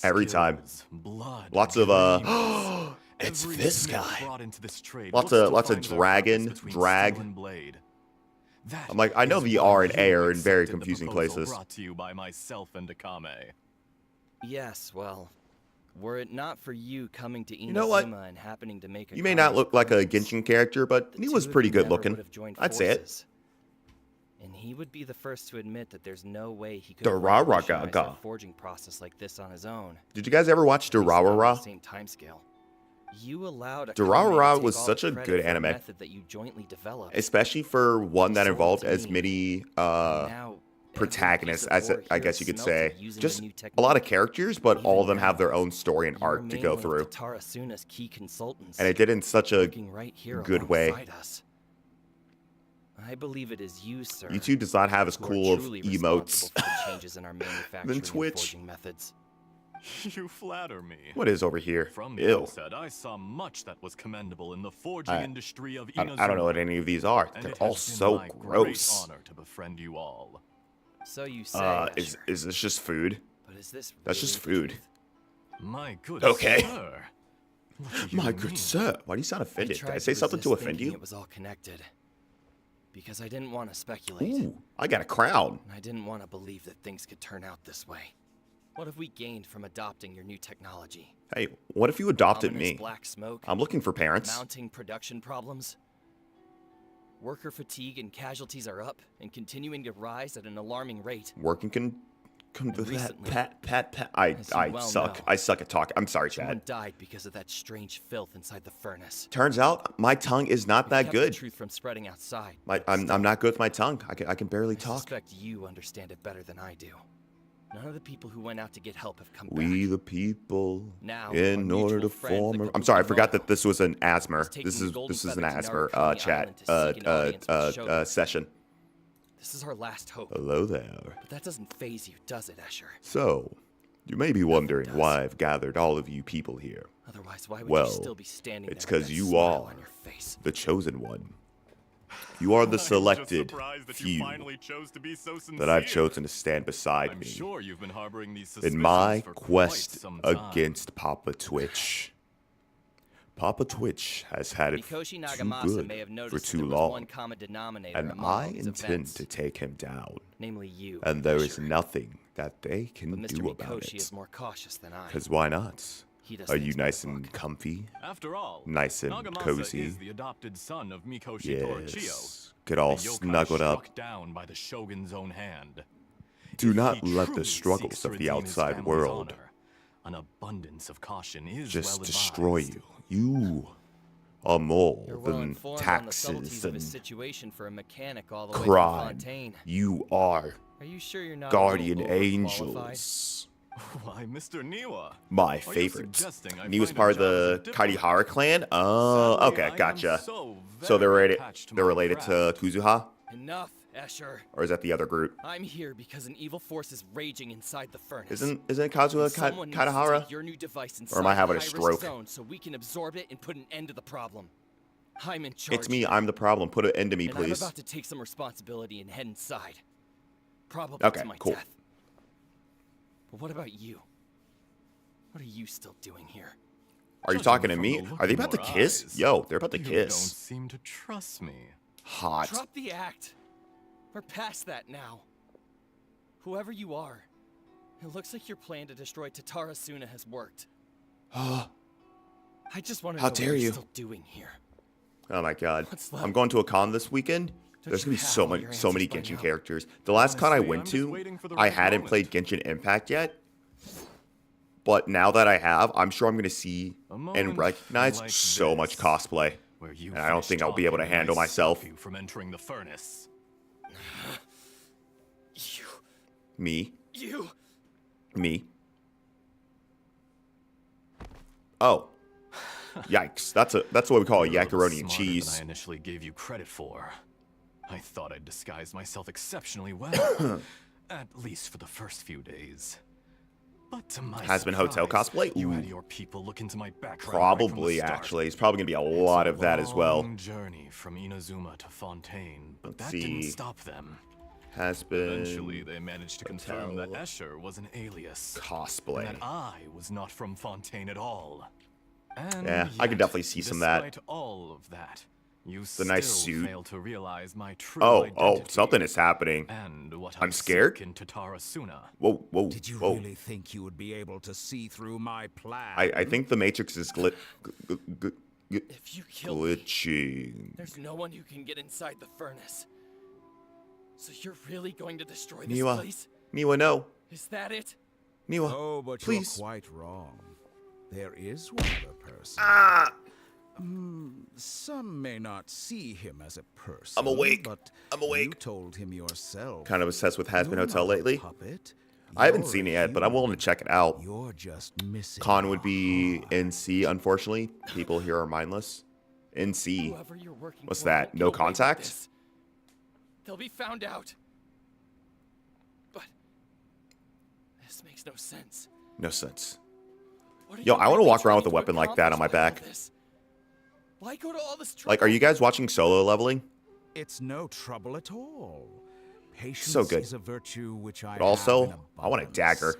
Every time. Skills, blood, Lots of dreams. it's Every this smith guy. brought into this trade Lots looks of- to lots of find their dragon, purpose between drag. steel and blade. That I'm like, I know is the why R and A you are in very accepted the confusing proposal places. Brought to you by myself and Akame. Yes, well, were it not for you coming to Inazuma know what? and happening to make a You may not common look like a acquaintance, Genshin character, but the he two was of pretty you good never looking. would have joined I'd say it. forces. And he would be the first to admit that there's no way he could Daragaga. revolutionize a forging process like this on his own. Did you guys ever watch At least not on the Durarara? same timescale. You allowed Akame Durarara to take was all such the a credit good for a anime. method that you jointly developed. Especially for one that Sold it involved to as me. many Now, every protagonists, piece of as ore I here guess is you could smelted say. using the Just new a lot of technique. characters, but all Even of them have now, their own story and you arc to remain go one of through. Tatara Suna's key consultants, And it did in such a working right here good way. alongside us. I believe it is you, sir. YouTube does not have as who are cool of truly emotes. responsible for the changes in our manufacturing and Twitch. forging methods. You flatter me. What is over here? From the Ew. outset, I saw much that was commendable in the forging industry of I Inazuma. don't know what any of these are. and They're it all has been so my great gross. honor to befriend you all. So you say, Is this just food? but is this That's just really the food. truth? My good Okay. sir, What do My you good mean? sir, why do you sound offended? Did tried I say something to resist offend thinking you? It was all connected. Because I didn't want to speculate. Ooh, I got a crown. And I didn't want to believe that things could turn out this way. What have we gained from adopting your new technology? Hey, what if you adopted Ominous me? black smoke, I'm looking for parents. mounting production problems. Worker fatigue and casualties are up and continuing to rise at an alarming rate. Working can recently, pat. as you I well suck. know, I suck at talking. I'm sorry, Someone Chad. died because of that strange filth inside the furnace. Turns out my tongue is not It that kept good. The truth from spreading outside. I'm not good with my tongue. I can barely I talk. suspect you understand it better than I do. None of the people who went out to get help have come We back. the people, Now, in our order mutual to friend, the form. I'm Kabuki sorry, I forgot Mono, that this was an asthma. is taking the golden This is an feather to asthma Narukami chat Island to seek an audience with Shogun. session. This is our last hope. Hello there. But that doesn't faze you, does it, Escher? So, you may be wondering does. why I've gathered all of you people here. Otherwise, why would Well, you still be standing it's there with 'cause that you smile are on your face? The chosen one. You are the selected that few you finally chose to be so that I've sincere. chosen to stand beside I'm me sure you've been harboring these suspicions in my for quite quest some time. against Papa Twitch. Papa Twitch has had it Mikoshi too Nagamasa may good have for noticed that too there was long, one common denominator and among I all these intend events, to take him down. namely you, And there is Escher. nothing that they can But Mr. do about Mikoshi it. is more cautious than I. Because why not? He does Are things you by nice the and book. comfy? After all, Nice and Nagamasa cozy? is the adopted son of Mikoshi Torchio. Yes. Get all the yokai snuggled up. struck down by the shogun's own hand. Do If not he let the truly struggles seeks to of the redeem his outside family's world honor, an abundance of caution is just well destroy advised. you. You are more You're well than informed on the taxes subtleties of his and situation for a mechanic all the way from crime. Fontaine. You are Are you sure you're not guardian a little overqualified? angels. Why, Mr. Niwa? My Are you favorites. suggesting I Niwa's find a part of job as a the diplomat? Kaihara clan? Oh, Sadly, okay, I am gotcha. so So they're very related. attached to They're my related to craft. Kuzuha, Enough, Escher. or is that the other group? I'm here because an evil force is raging inside the furnace. Isn't Kazuha And someone needs to Kaihara? take your new device Or am I inside having the a high-risk stroke? zone so we can absorb it and put an end to the problem. I'm in charge. It's me. I'm the problem. Put an end to me, and please. I'm about to take some responsibility and head inside. Probably Okay, to my cool. death. But what about you? What are you still doing here? Are you Judging talking to from me? the look Are they in about to your kiss? eyes, Yo, they're about to you kiss. don't seem to trust me. Hot. Drop the act. We're past that now. Whoever you are, it looks like your plan to destroy Tatarasuna has worked. I just want to How know dare what you. you're still doing here. Oh my god. What's left? I'm going to a con this weekend. There's you gonna be have so all many your so many answers by Genshin now? characters. The last con I Honestly, went I'm just to, waiting for the I right hadn't moment. played Genshin Impact yet. But now that I have, I'm sure I'm gonna see A and moment recognize like so much this, cosplay. Where you And I don't finish think I'll be able to talking and handle I myself. stop you from entering the furnace. Me. You. Me. Oh. Yikes. That's what we call a You're a little yakaroni and smarter than cheese. I initially gave you credit for. I thought I'd disguised myself exceptionally well, at least for the first few days. But to my Has been hotel surprise, cosplay? You Ooh. had your people look into my background right from the Probably, start. actually. It's probably gonna be a lot of that as well. Long journey from Inazuma to Fontaine, but Let's that didn't see. stop them. Has been Eventually, they managed to confirm that hotel Escher was an alias, and cosplay. that I was not from Fontaine at all. And Yeah, I could yet, definitely see some of that. Despite all of that, you The nice still suit. fail to realize my true Oh, identity something is happening. and what I'm I scared. seek in Tatarasuna. Whoa. Did you Whoa. really think you would be able to see through my plan? I think the Matrix is If you kill me, glitching. there's no one who can get inside the furnace. So you're really going to destroy this Niwa. place? Niwa, no. Is that it? Niwa, Oh, but please. you're quite wrong. There is one other person. Ah! Some may not see him as a person. I'm awake. But I'm awake. You told him yourself. Kind of obsessed with Has Been You're Hotel not a lately. puppet. I haven't You're seen a it yet, but I'm willing to human. check it out. You're just missing. Con would a be heart. NC, unfortunately. People here are mindless. NC. Whoever you're working What's for that? won't No get away with contact? this. They'll be found out. But this makes no sense. No sense. What are Yo, you I wanna really walk around with a trying to weapon like that on my accomplish by all back. this? Why go to all this trouble? Like, are you guys watching Solo Leveling? It's no trouble at all. Patience So good. is a virtue which I But also, have in I want a abundance. dagger.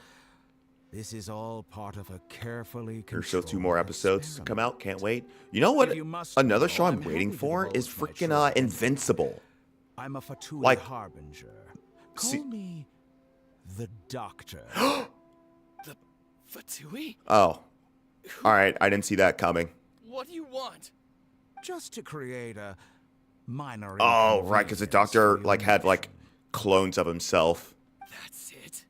This is all part of a carefully There's still 2 more controlled episodes to come experiment. out. Can't wait. You know what? If you must Another know, show I'm I'm waiting happy to for is divulge my freaking true identity. Invincible. I'm a Vtuber Like- harbinger. See- Call me the Doctor. The Fatui? Oh. All right, I didn't see that coming. What do you want? Just to create a minor. Oh, right, because the inconvenience doctor for your like had like mission. clones of himself. That's it.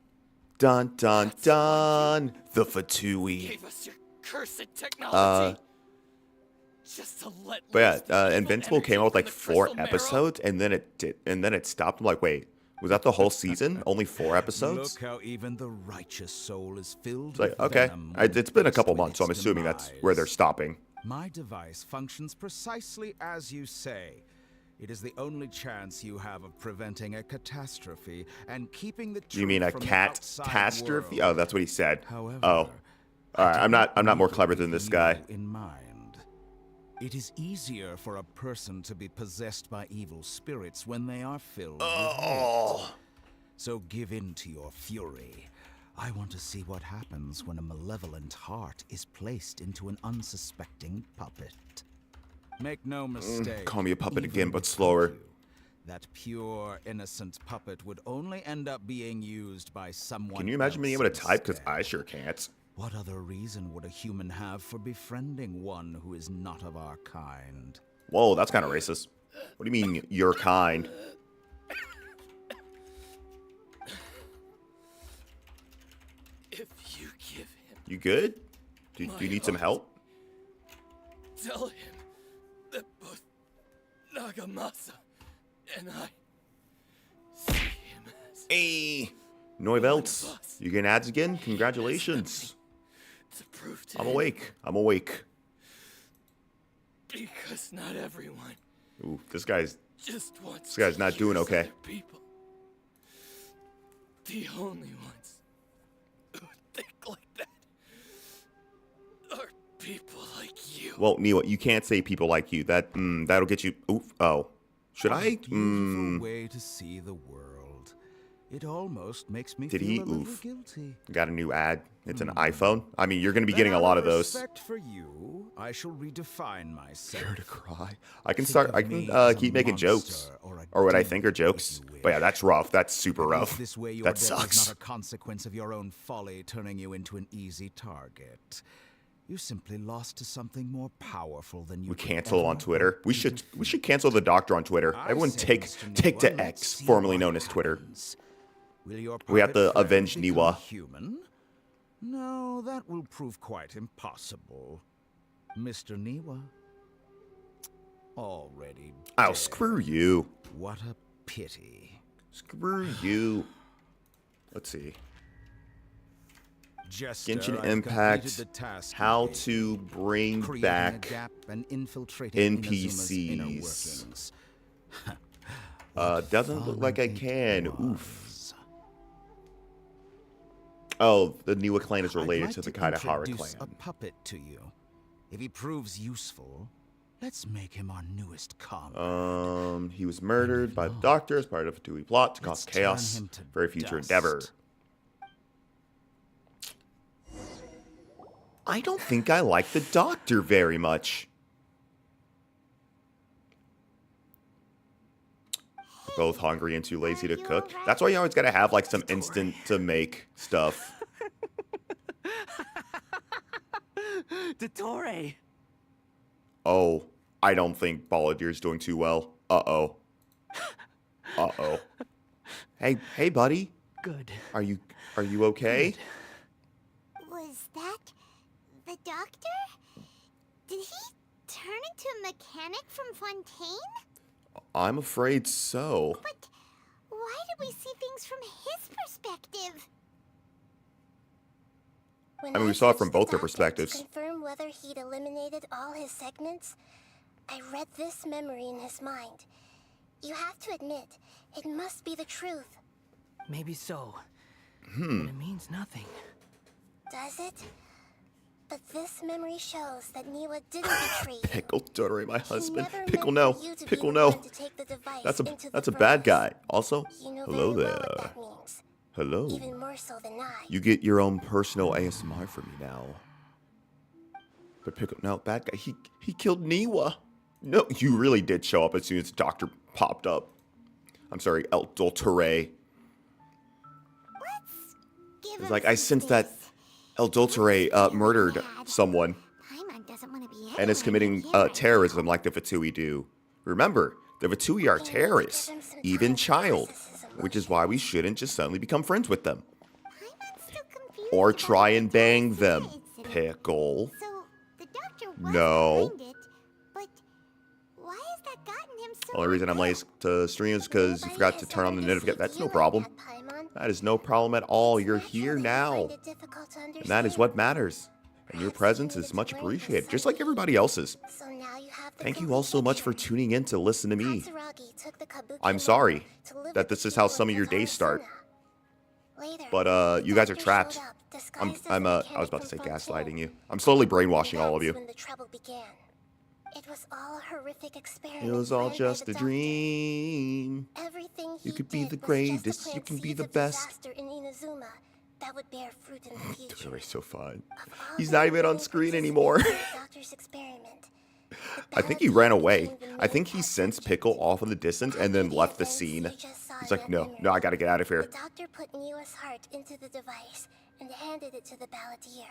Dun dun dun. The Fatui. Gave us your cursed technology. Just to let But loose the yeah, evil Invincible came energy out with from like the 4 crystal marrow. episodes, and then it stopped. I'm like, wait, was that the whole season? Only 4 episodes? Look how even the righteous soul is filled It's like, with okay, venom when it's been a faced couple with months, so I'm its assuming that's where they're demise. stopping. My device functions precisely as you say. It is the only chance you have of preventing a catastrophe and keeping the truth You mean a from the outside catastrophe? world. Oh, that's what he said. However, Oh, all right. I I'm do not more lead clever with than this you guy. in mind. It is easier for a person to be possessed by evil spirits when they are filled with hate. So give in to your fury. I want to see what happens when a malevolent heart is placed into an unsuspecting puppet. Make no mistake. Call me a puppet even again, but if slower. you- That pure, innocent puppet would only end up being used by someone. Can you imagine being else able to type? Because instead. I sure can't. What other reason would a human have for befriending one who is not of our kind? Whoa, that's kind of racist. What do you mean, your kind? If you give him, You good? Do you need some help? tell him that both Nagamasa and I see him as Hey, Neuvelts, you getting ads again? Congratulations. to prove to I'm him, awake. I'm awake. because not everyone Ooh, this guy's just wants This guy's to not doing use okay. other people. The only ones who think like that are people like you. well, Neil. You can't say people like you. That'll get you. Oof. Oh, should I? Beautiful way to see the world. It almost makes me Did feel he? a little Oof. guilty. Got a new ad. It's an iPhone. I mean, you're gonna be getting a lot of those. Respect for you, I shall redefine myself. Scared to cry. I can Think start. of I me can as a keep making jokes, monster or a or what I demon, think are if jokes. you But yeah, wish. that's rough. That's super At least rough. This way your That death sucks. is not a consequence of your own folly turning you into an easy target. You simply lost to something more powerful than you. We could cancel him on ever Twitter. hope We to should cancel the doctor on Twitter. I Everyone say, take Mr. take Niwa, to let's X, see formerly what known as Twitter. happens. Will your We have puppet to friend avenge become Niwa. Human? No, that will prove quite impossible. Mr. Niwa. Already Oh, dead. screw you. What a pity. Screw you. Let's see. Jester, Genshin I've Impact. completed the task you How gave to bring creating back a gap and infiltrating Inazuma's inner NPCs. workings. Doesn't look like I Fun it can. was. Oof. Oh, the Niwa clan is I'd related like to the to Kaidahara introduce clan. a puppet to you. If he proves useful, let's make him our newest comrade. He was murdered by the doctor as part of a Dewey plot to cause Let's turn chaos him to for a future dust. endeavor. I don't think I like the doctor very much. Both hungry and too lazy to cook. That's why you always gotta have like some instant to make stuff. Dottore! Oh, I don't think Balladeer's doing too well. Uh-oh. Uh-oh. Hey, buddy. Good. Are you okay? Was that the doctor? Did he turn into a mechanic from Fontaine? I'm afraid so. But why did we see things from his perspective? When I mean, we saw it from searched the both their doctor perspectives. To confirm whether he'd eliminated all his segments, I read this memory in his mind. You have to admit, it must be the truth. Maybe so. But it means nothing. Does it? But this memory shows that Niwa didn't betray you. Pickle, Dottori, my He husband. never Pickle, meant no. for you to be Pickle, the no. one to take the device into That's the a bad furnace. guy. Also, You know hello very well there. what that means. Hello. Even more so than I. You get your own personal ASMR from me now. But Pickle, no, bad guy. He killed Niwa. No, you really did show up as soon as the doctor popped up. I'm sorry, Eldoltare. It's like I sensed that Eldoltare murdered someone and is committing terrorism like the Vtuber do. Remember, the Vtuber are terrorists, even child, which is why we shouldn't just suddenly become friends with them. Or try and bang them, Pickle. No. The only reason I'm late to stream is because you forgot to turn on the notification. That's no problem. That is no problem at all. You're here now. And that is what matters. And your presence is much appreciated, just like everybody else's. Thank you all so much for tuning in to listen to me. I'm sorry that this is how some of your days start. But you guys are trapped. I was about to say gaslighting you. I'm slowly brainwashing all of you. It was all a horrific experiment. It was all just a dream. You could be the greatest. You can be the best. That would bear fruit in the future. Totoro's so fun. He's not even on screen anymore. I think he ran away. I think he sensed Pickle off in the distance and then left the scene. He's like, no, I gotta get out of here. The doctor put Niwa's heart into the device and handed it to the balladeer.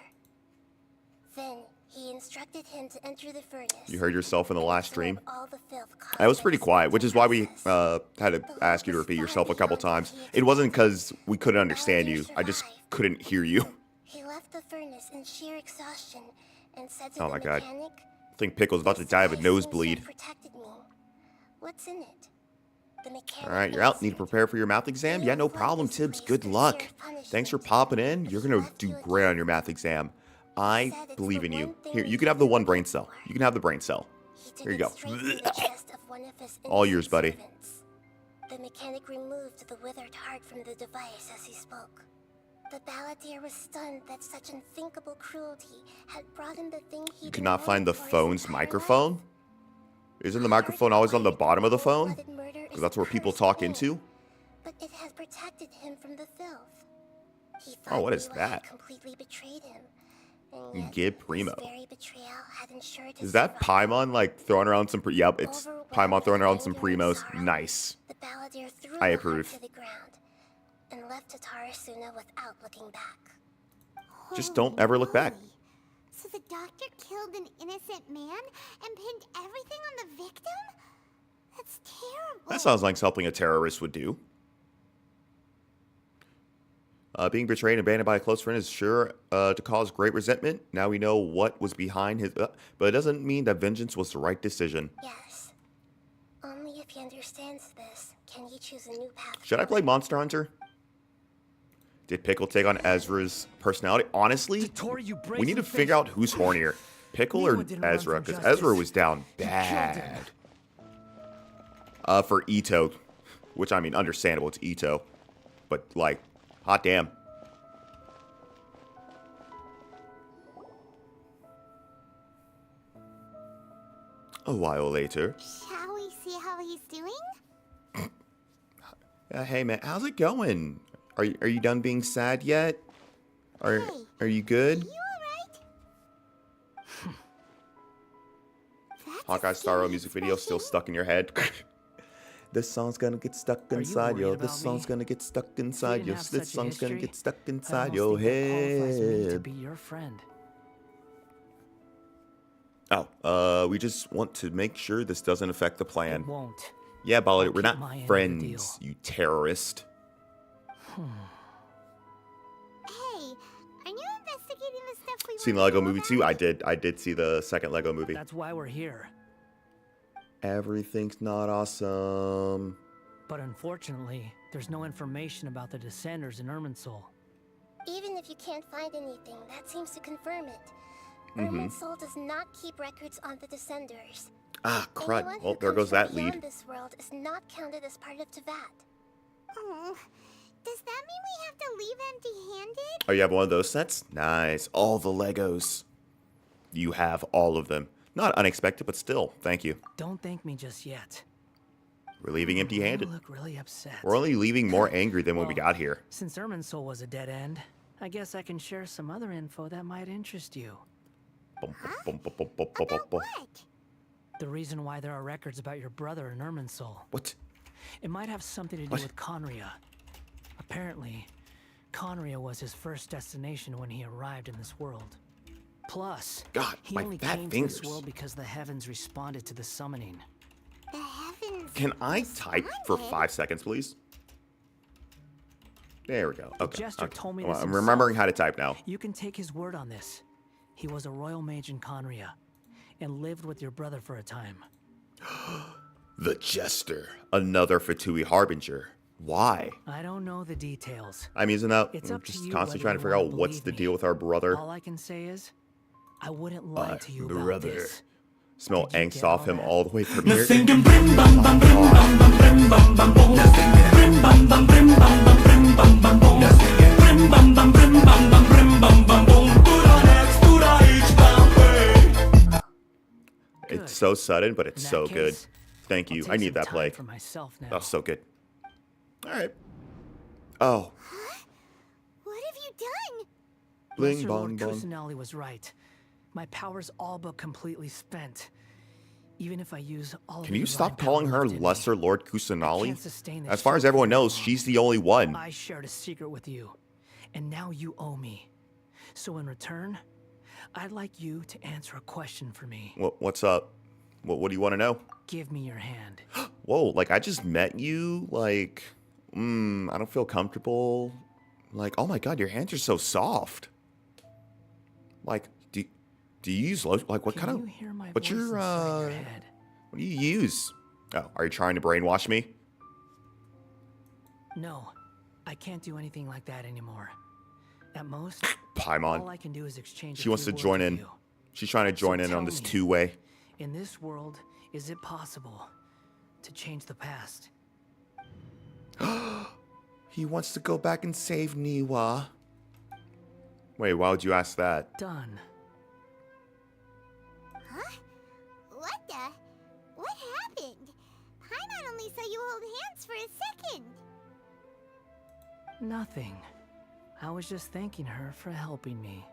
Then he instructed him to enter the furnace. You heard yourself in the last stream. I was pretty quiet, which is why we had to ask you to repeat yourself a couple times. It wasn't because we couldn't understand you. I just couldn't hear you. He left the furnace in sheer exhaustion and said to Oh the my god. mechanic, I think Pickle's about to die of a nosebleed. What's in it? The mechanic Alright, you're out. Need to prepare for your math exam? Yeah, no problem, Tibbs. Good luck. Thanks for popping in. You're gonna do great on your math exam. I believe in you. Here, you can have the one brain cell. You can have the brain cell. Here you go. All yours, buddy. The mechanic removed the withered heart from the device as he spoke. The balladeer was stunned that such unthinkable cruelty had brought him the thing he You cannot find the phone's microphone? Isn't the microphone always on the bottom of the phone? Because that's where people talk into? But it has protected him from the filth. He Oh, what is Niwa that? had completely betrayed him. Gib Primo. Is Is that Paimon like throwing around some? Yep, it's Paimon throwing around some primos. Nice. I approve. And left to Tarasuna without looking back. Just don't ever look back. So the doctor killed an innocent man and pinned everything on the victim? That's terrible. That sounds like something a terrorist would do. Being betrayed and abandoned by a close friend is sure to cause great resentment. Now we know what was behind his... but it doesn't mean that vengeance was the right decision. Yes. Only if he understands this can he choose a new path. Should I play Monster Hunter? Did Pickle take on Ezra's personality? Honestly, we need to figure out who's hornier. Pickle or Ezra? Because Ezra was down bad. For Ito. Which, I mean, understandable. It's Ito. But, like... hot damn. A while later. Shall we see how he's doing? Hey man, how's it going? Are you done being sad yet? Are you good? You alright? Hawkeye Starro music video still stuck in your head. This song's gonna get stuck inside yo. This song's gonna get stuck inside yo. This song's gonna get stuck inside your head. To be your friend. Oh, we just want to make sure this doesn't affect the plan. It won't. Yeah, Ballad, I'll we're keep my not end of the friends, you terrorist. Hey, are you investigating the stuff we Seen the Lego movie too? I did see the second Lego movie. That's why we're here. Everything's not awesome. But unfortunately, there's no information about the Descenders in Irminsul. Even if you can't find anything, that seems to confirm it. Irminsul does not keep records on the Descenders. Ah, crud. Anyone Well, who there comes goes that from lead. beyond this world is not counted as part of Teyvat. Oh, does that mean we have to leave empty-handed? Oh, you have one of those sets? Nice. All the Legos. You have all of them. Not unexpected, but still, thank you. Don't thank me just yet. We're leaving empty-handed. You look really upset. We're only leaving more angry than when we Well, got here. Since Irminsul was a dead end, I guess I can share some other info that might interest you. The reason why there are records about your brother in Irminsul. What? It might have something to do with Conria. Apparently, Conria was his first destination when he arrived in this world. Plus, God, he my only fat came fingers. to this world because the heavens responded to the summoning. The heavens. Can I type for 5 seconds, please? There we go. Okay. Jester Okay. told me Well, this I'm remembering how to type now. You can take his word on this. He was a royal mage in Conria and lived with your brother for a time. The Jester. Another Fatui Harbinger. Why? I don't know the details. I'm using that. It's We're up to just you constantly whether trying to you figure out wanna what's the believe deal me. with our brother. All I can say is, I wouldn't lie to you about Brother. this. Smell Did you angst get off all him that? all the way from here. It's so sudden, but it's In that so good. case, Thank I'll you. take I some need that time play. for myself now. Oh, so good. All right. Oh, What have you done? bling Lesser bong Lord bong. Kusanali was right. My power's all but completely spent. Even if I use all Can of you the stop divine calling power her left in me, Lesser Lord I Kusanali? can't sustain this As far as shit everyone very knows, long. she's the only one. I shared a secret with you, and now you owe me. So in return, I'd like you to answer a question for me. What's up? What do you want to know? Give me your hand. Whoa, like I just met you. Like, I don't feel comfortable. Like, oh my God, your hands are so soft. Like, do you use lotion? Like, what Can kind you of? hear my What's voice your inside your head? What do you use? Oh, are you trying to brainwash me? No, I can't do anything like that anymore. At most, Paimon. all I can do is exchange. She a wants few to words join with in. you. She's trying to join So in on tell this me. two-way. In this world, is it possible to change the past? He wants to go back and save Niwa. Wait, why would you ask that? Done. Huh? What the? What happened? Paimon only saw you hold hands for a second. Nothing. I was just thanking her for helping me.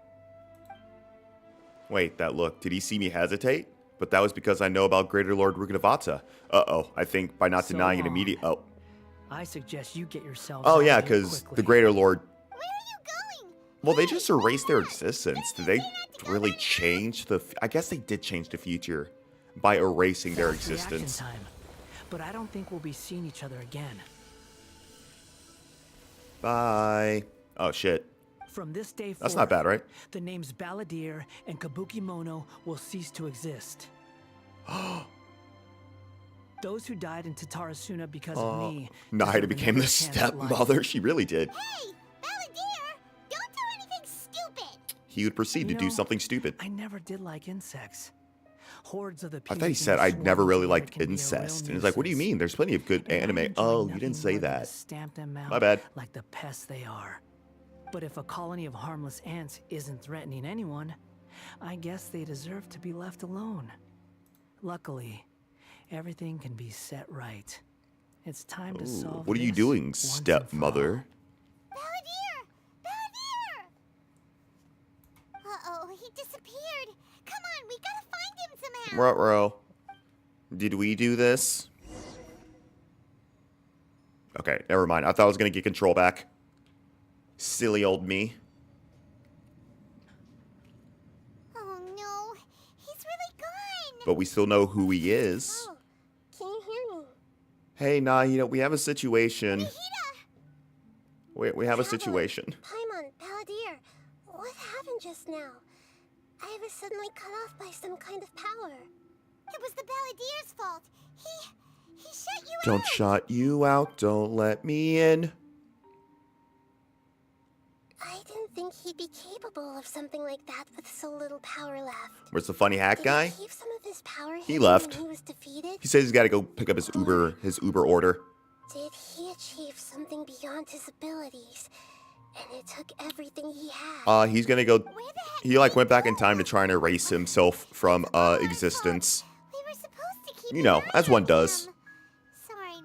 Wait, that look. Did he see me hesitate? But that was because I know about Greater Lord Rugnavata. Uh-oh. I think by not So denying it long. immediately. Oh. I suggest you get yourselves Oh out yeah, of here because the quickly. Greater Lord. Where are you going? Well, they just erased their existence. Did they really change the? I guess they did change the future by erasing their Fast reaction existence. time. But I don't think we'll be seeing each other again. Bye. Oh shit. From this day forward, That's not bad, right? the names Balladeer and Kabukimono will cease to exist. Those who died in Tatarasuna because of me. Nahida deserve became the another chance at life. stepmother. She really did. Hey, Balladeer! Don't do anything stupid! He would proceed to You do know, something stupid. I never did like insects. Hordes of the I thought he peas said and the I'd never swarms really together liked can be a real incest. And he's like, what do you nuisance. mean? There's plenty of good And I anime. enjoy Oh, you nothing didn't say more than to that. Stamp them out My bad. like the pests they are. But if a colony of harmless ants isn't threatening anyone, I guess they deserve to be left alone. Luckily, everything can be set right. It's time to Ooh, solve what are you this doing, once and for stepmother? Balladeer! Balladeer! Uh-oh, he disappeared. Come on, we gotta find him somehow. Ruh-roh. Did we do this? Okay, never mind. I thought I was going to get control back. Silly old me. Oh no, he's really gone. But we still know who he is. Oh, can you hear me? Hey, Nahida, we have a situation. Nahida! We have a situation. Paimon, Balladeer, what happened just now? I was suddenly cut off by some kind of power. It was the Balladeer's fault. He shut you out. Don't shut you out. Don't let me in. I didn't think he'd be capable of something like that with so little power left. Where's the funny hat Did guy? he keep some of his power He hidden left. when he was defeated? He says he's got to go pick up his Uber order. Did he achieve something beyond his abilities? And it took everything he had. He's gonna go. Where the heck He like did went back in go? time to try and erase himself from existence. We were supposed to keep You an know, eye as one on does. him. Sorry,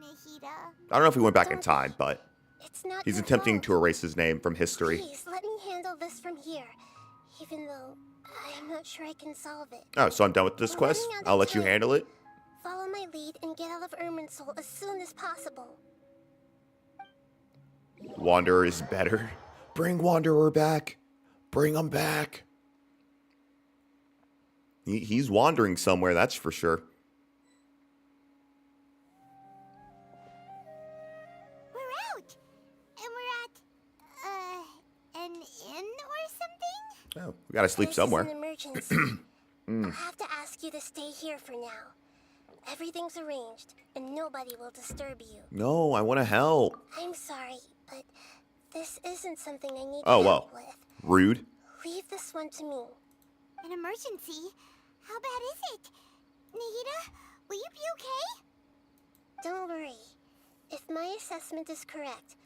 I don't know if he went back in Don't- time, but It's not he's your attempting fault. to erase his name from history. Please, let me handle this from here. Even though I'm not sure I can solve it. Oh, so I'm done with this We're quest. running out I'll of let you time. handle it. Follow my lead and get out of Irminsul as soon as possible. Wanderer is better. Bring Wanderer back. Bring him back. He's wandering somewhere, that's for sure. We're out! And we're at, an inn or something? Oh, we gotta sleep This somewhere. is an emergency. I'll have to ask you to stay here for now. Everything's arranged, and nobody will disturb you. No, I want to help. I'm sorry, but this isn't something I need Oh, help well. with. Rude. Leave this one to me. An emergency? How bad is it? Nahida, will you be okay? Don't worry. If my assessment is correct,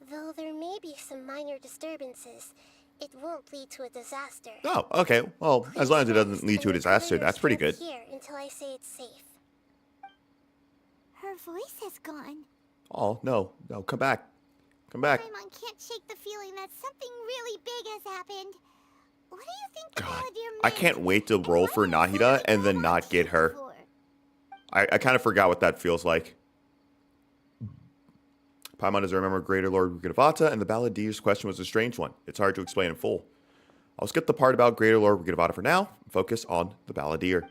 though there may be some minor disturbances, it won't lead to a disaster. Oh, okay. Well, as long as it doesn't lead to a disaster, that's pretty good. Here until I say it's safe. Her voice has gone. Oh, no. No, come back. Come back. Paimon can't shake the feeling that something really big has happened. What do you think the God, Balladeer I meant? can't wait to roll for Nahida and then not get her. I kind of forgot what that feels like. Paimon doesn't remember Greater Lord Rukadavata, and the Balladeer's question was a strange one. It's hard to explain in full. I'll skip the part about Greater Lord Rukadavata for now, and focus on the Balladeer.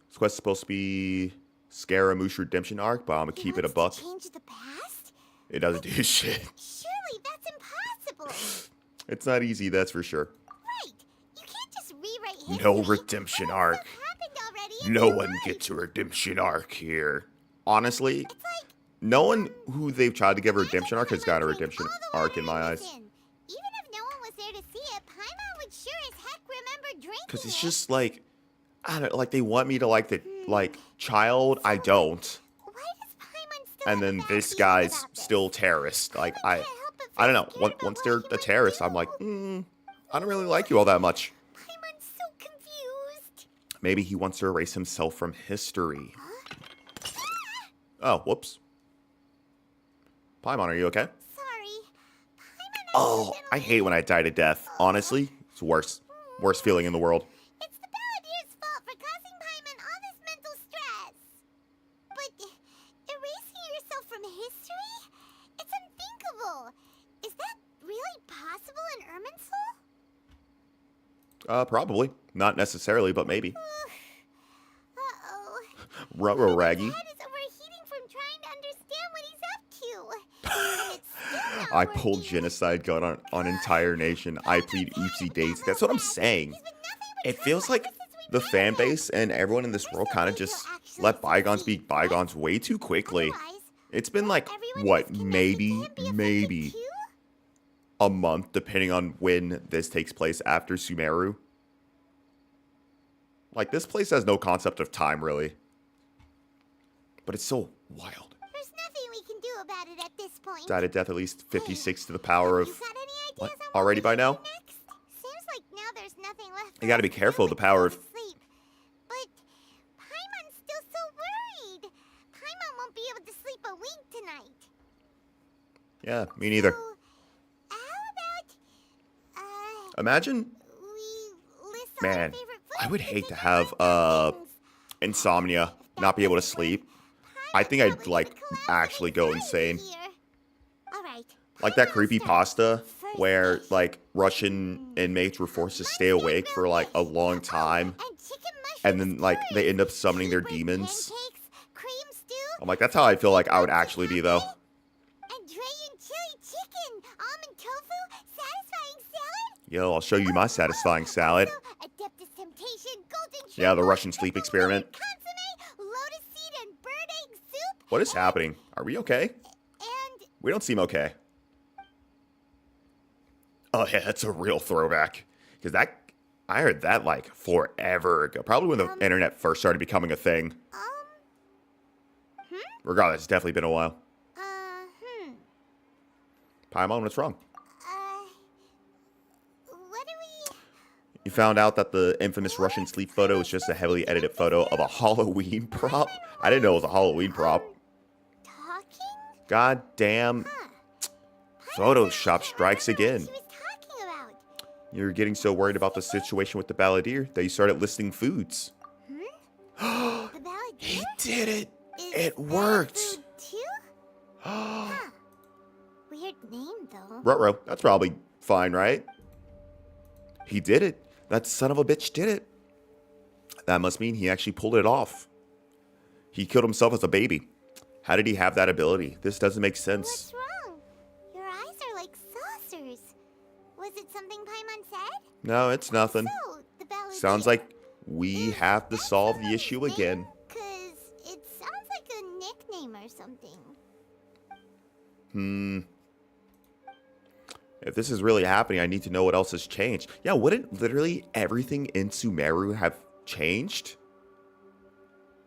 This quest is supposed to be Scaramouche Redemption Arc, but I'm going to keep it a buck. Change the past? It doesn't do shit. Surely that's impossible. It's not easy, that's for sure. Right. You can't just rewrite history. No redemption arc. Stuff happened already. No It's one life. gets a redemption arc here. Honestly, It's like no one who they've tried to give a redemption arc has got a redemption arc in my eyes. Even if no one was there to see it, Paimon would sure as heck remember drinking Because it's it. just like, I don't like they want me to like the child. I don't. Why does Paimon still And have a then bad this feeling guy's about this? still terrorist. Like Paimon I can't help but don't know. feel scared about Once what they're he a might terrorist, I'm do. like, I don't really like you all that much. Paimon's so confused. Maybe he wants to erase himself from history. Oh, whoops. Paimon, are you okay? Sorry. Paimon Oh, I hate when I die to death. Honestly, it's worst. Worst feeling in the world. It's the Balladeer's fault for causing Paimon all this mental stress. But erasing yourself from history? It's unthinkable. Is that really possible in Irminsul? Probably. Not necessarily, but maybe. Uh-oh. Ruh-roh, Raggy. My head is overheating from trying to understand what he's up to. And it's still not I pulled working. genocide gun on entire nation. I plead oopsie daisy. That's what I'm saying. He's been nothing but It feels like trouble ever since we the met fan him. base and everyone in this There's world no kind way of just he'll actually let bygones be succeed, bygones way too quickly. Otherwise, It's been like, everyone what, who's connected to maybe, him be affected maybe too? a month, depending on when this takes place after Sumeru. Like, this place has no concept of time, really. But it's so wild. There's nothing we can do about it at this point. Died at death at least 56 to the power of... You got any ideas What, on what already we by should now? do next? Seems like now there's nothing left. You gotta be careful of the power of... Sleep. But Paimon's still so worried. Paimon won't be able to sleep a wink tonight. Yeah, me neither. So, how about Imagine, we list all man, our favorite I foods would and hate to take have, our things? insomnia, not be able to sleep. I think I'd, like, actually go insane. Like that creepypasta where, like, Russian inmates were forced to stay awake for, like, a long time. And then, like, they end up summoning their demons. I'm like, that's how I feel like I would actually be, though. Yo, I'll show you my satisfying salad. Yeah, the Russian sleep experiment. What is happening? Are we okay? We don't seem okay. Oh yeah, that's a real throwback. Because I heard that like forever ago. Probably when the internet first started becoming a thing. Regardless, it's definitely been a while. Paimon, what's wrong? What do we... You found out that the infamous Russian sleep photo is just a heavily edited photo of a Halloween prop? I didn't know it was a Halloween prop. Talking? God damn. Photoshop strikes again. She was talking about. You're getting so worried about the situation with the balladeer that you started listing foods. The balladeer? He did it. Is It that worked. food too? Huh. Weird name though. Ruh-roh, that's probably fine, right? He did it. That son of a bitch did it. That must mean he actually pulled it off. He killed himself as a baby. How did he have that ability? This doesn't make sense. What's wrong? Your eyes are like saucers. Was it something Paimon said? No, it's nothing. So, the balladeer. Sounds like we have to solve the issue again. Cause it sounds like a nickname or something. If this is really happening, I need to know what else has changed. Yeah, wouldn't literally everything in Sumeru have changed?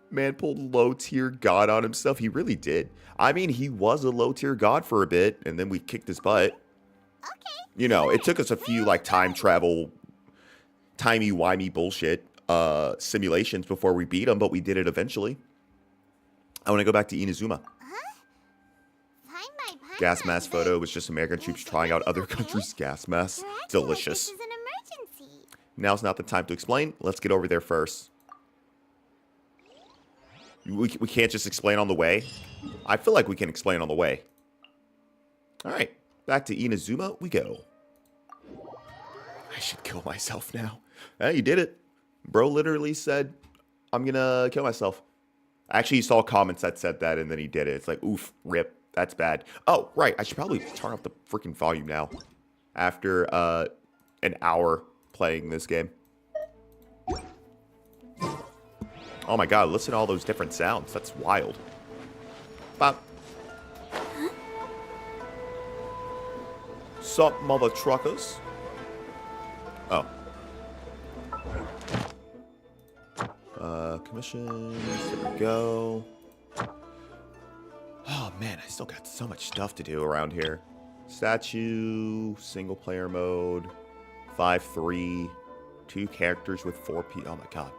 Man pulled low-tier god on himself. He really did. I mean, he was a low-tier god for a bit, and then we kicked his butt. Okay. You know, it took us a few, like, time travel, timey-wimey bullshit simulations before we beat him, but we did it eventually. I want to go back to Inazuma. Fine by Paimon, Gas mask but photo was just American troops trying out other countries' gas masks. Dracula, Delicious. This is an emergency. Now's not the time to explain. Let's get over there first. We can't just explain on the way. I feel like we can explain on the way. Alright, back to Inazuma we go. I should kill myself now. Hey, you did it. Bro literally said, I'm gonna kill myself. Actually, you saw comments that said that, and then he did it. It's like, oof, rip. That's bad. Oh, right. I should probably turn off the freaking volume now. After an hour playing this game. Oh my god, listen to all those different sounds. That's wild. Bop. Sup, mother truckers? Oh. Commissions. There we go. Oh man, I still got so much stuff to do around here. Statue, single player mode, 5-3, 2 characters with 4 P. Oh my god.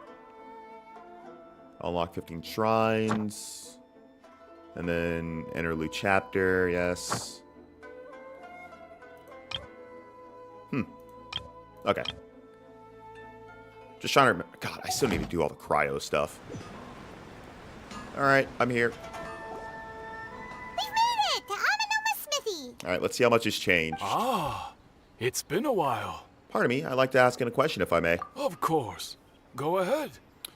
Unlock 15 shrines. And then interlude chapter, yes. Okay. Just trying to remember. God, I still need to do all the cryo stuff. Alright, I'm here. We made it to Amanoma Smithy. Alright, let's see how much has changed. Ah, it's been a while. Pardon me, I'd like to ask in a question if I may. Of course. Go ahead.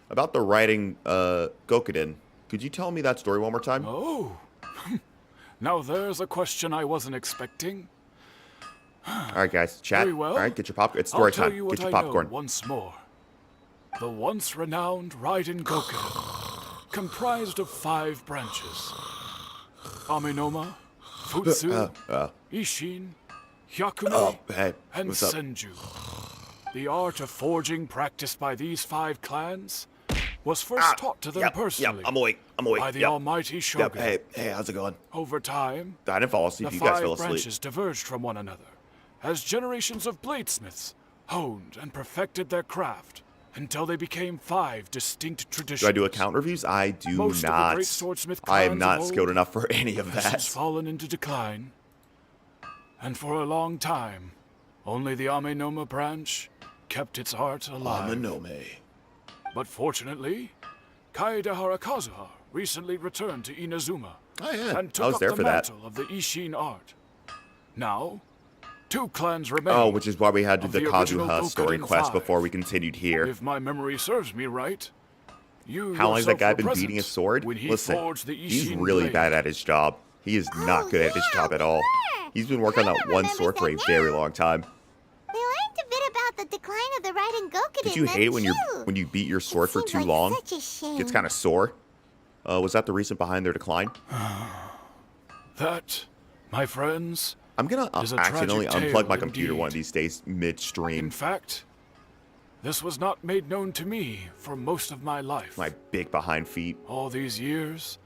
About the writing, Gokuden. Could you tell me that story one more time? Oh. Now there's a question I wasn't expecting. Alright, guys, chat. Very well. Alright, get your popcorn. It's story I'll tell time. you what Get your I popcorn. know once more. The once renowned Raiden Gokuden, comprised of 5 branches. Aminoma, Futsu, Ishin, Hyakume, Hey, and what's up? Senju. The art of forging practiced by these 5 clans was first taught to them personally I'm awake. I'm awake. by the almighty Shogun. Hey, how's it going? Over time, I didn't fall asleep. the You guys 5 fell asleep. branches diverged from one another as generations of bladesmiths honed and perfected their craft until they became 5 distinct traditions. Do I do account reviews? I do Most not. Of the great swordsmith I am clans not of skilled old enough for any of have since that. fallen into decline. And for a long time, only the Amenoma branch kept its art alive. Amanome. But fortunately, Kaede Harakazuha recently returned to Inazuma Oh yeah, and I took was up there the for that. mantle of the Ishin art. Now, 2 clans remain. Oh, which is why we had to of do the original Kazuha story Gokuden quest 5. before we continued here. If my memory serves me right, you How long has that yourself guy were been beating present his sword? when he Listen, forged the he's Ishin really blade. bad at his job. He is not good at his job at all. He's been working on that one sword for a very long time. We learned a bit about the decline of the Raiden Gokuden. Did you then, hate when too. you beat your sword for Seems too like long? Such a shame. Gets kind of sore. Was that the reason behind their decline? That, my friends, I'm gonna is a accidentally tragic unplug my tale computer one of indeed. these days midstream. in fact, this was not made known to me for most of my life. My big behind feet. All these years,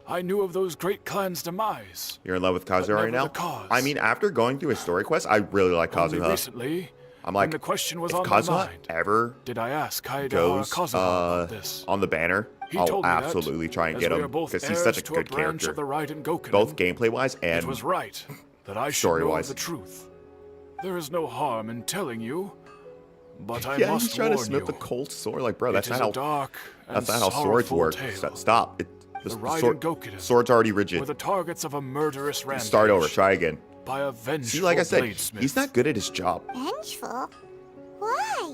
I knew of those great clans' demise. You're in love with Kazuha never right now? the cause. I mean, after going through his story quest, I really like Only Kazuha. recently, I'm when like, the question was if on my Kazuha mind, ever did I ask Kaede goes Harakazuha about this? on the banner, He I'll told me absolutely that, try and as get we him are both because he's heirs such a to good branch character, of the Raiden Gokunin, both gameplay-wise and it was right that I should know story-wise. the truth. There is no harm in telling you, but I Yeah, must he's trying to warn smith you. the cold sword. Like, bro, that's It not is a how dark that's and not how swords sorrowful work. tale. Stop. The The Raiden Gokunin sword's already rigid. were the targets of a murderous rampage. Start over. Try again. By a vengeful See, like I said, bladesmith. he's not good at his job. Vengeful? Why?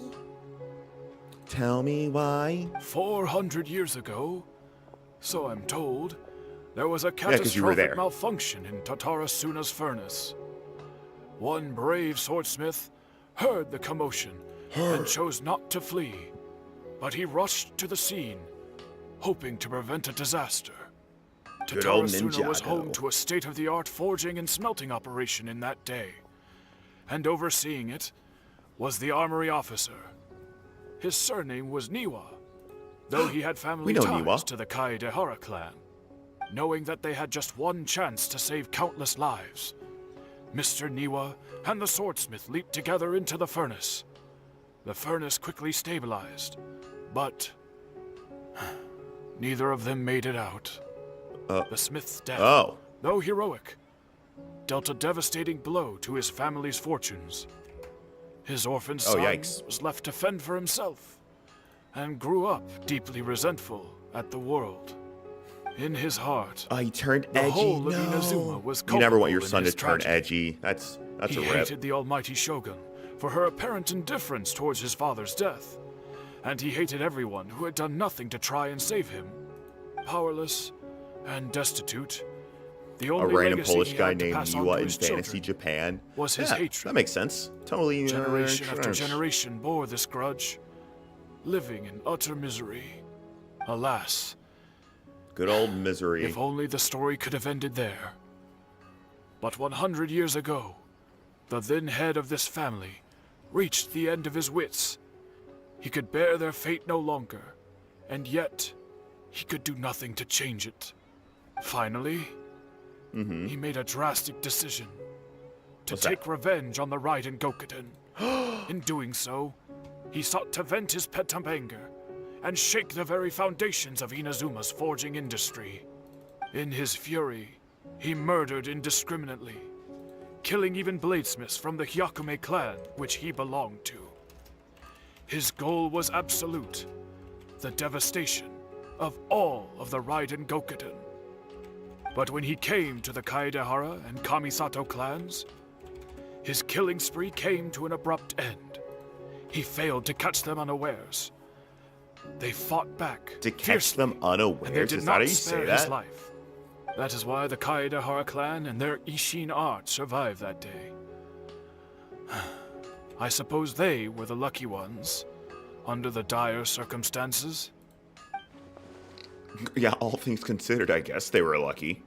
Tell me why. 400 years ago, so I'm told, there was a 'cause you were there. catastrophic malfunction in Tatara Suna's furnace. One brave swordsmith heard the commotion and chose not to flee, but he rushed to the scene, hoping to prevent a disaster. Good old Tatara Suna was Ninjago. home to a state-of-the-art forging and smelting operation in that day, and overseeing it was the armory officer. His surname was Niwa, though he had family know ties Niwa. to the Kaedehara clan. Knowing that they had just one chance to save countless lives, Mr. Niwa and the swordsmith leaped together into the furnace. The furnace quickly stabilized, but neither of them made it out. The smith's death, though heroic, dealt a devastating blow to his family's fortunes. His orphan son yikes. was left to fend for himself, and grew up deeply resentful at the world. In his heart, he turned the edgy. whole of Inazuma was You never want your culpable in son to his turn tragedy. edgy. That's He a rip. hated the almighty Shogun for her apparent indifference towards his father's death, and he hated everyone who had done nothing to try and save him. Powerless and destitute, the A only random legacy Polish he guy had to named pass on Niwa to in his fantasy children Japan. was his Yeah, hatred. That makes sense. Totally. Generation after makes sense. generation bore this grudge, living in utter misery. Alas, Good old misery. if only the story could have ended there. But 100 years ago, the then head of this family reached the end of his wits. He could bear their fate no longer, and yet he could do nothing to change it. Finally, he made a drastic decision to What's that? take revenge on the Raiden Gokunin. In doing so, he sought to vent his pent-up anger and shake the very foundations of Inazuma's forging industry. In his fury, he murdered indiscriminately, killing even bladesmiths from the Hyakume clan which he belonged to. His goal was absolute, the devastation of all of the Raiden Gokunin. But when he came to the Kaedehara and Kamisato clans, his killing spree came to an abrupt end. He failed to catch them unawares. They fought back To catch fiercely, them and they unawares? did Is that not how you spare say his that? life. That is why the Kaedehara clan and their Ishin art survived that day. I suppose they were the lucky ones, under the dire circumstances. Yeah, all things considered, I guess they were lucky.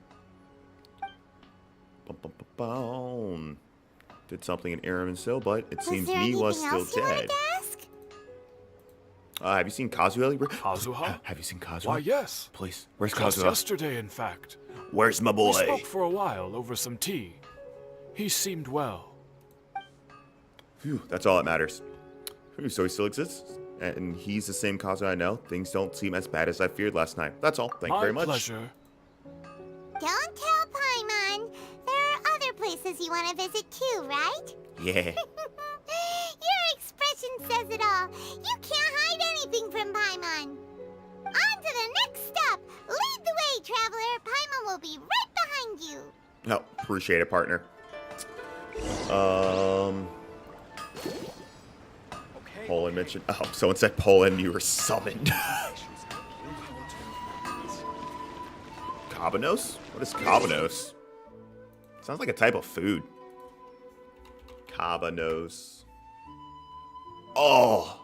Bum, bum, bum, bum. Did something in Aram and Sil, but it seems there Niwa's anything still else you wanted dead. to ask? Have you seen Kazuha? Kazuha? Have you seen Kazuha? Why, yes. Please, where's Just Kazuha? yesterday, in fact. Where's my We boy? spoke for a while over some tea. He seemed well. Phew, that's all that matters. Phew, so he still exists? And he's the same Kazuha I know? Things don't seem as bad as I feared last night. That's all. Thank you very much. My pleasure. Don't tell Paimon. There are other places you want to visit too, right? Yeah. Your expression says it all. You can't hide anything from Paimon. On to the next stop. Lead the way, traveler. Paimon will be right behind you. Oh, appreciate it, partner. Poland mentioned. Oh, someone said Poland, you were summoned. Cabanos? What is Cabanos? Sounds like a type of food. Cabanos. Oh,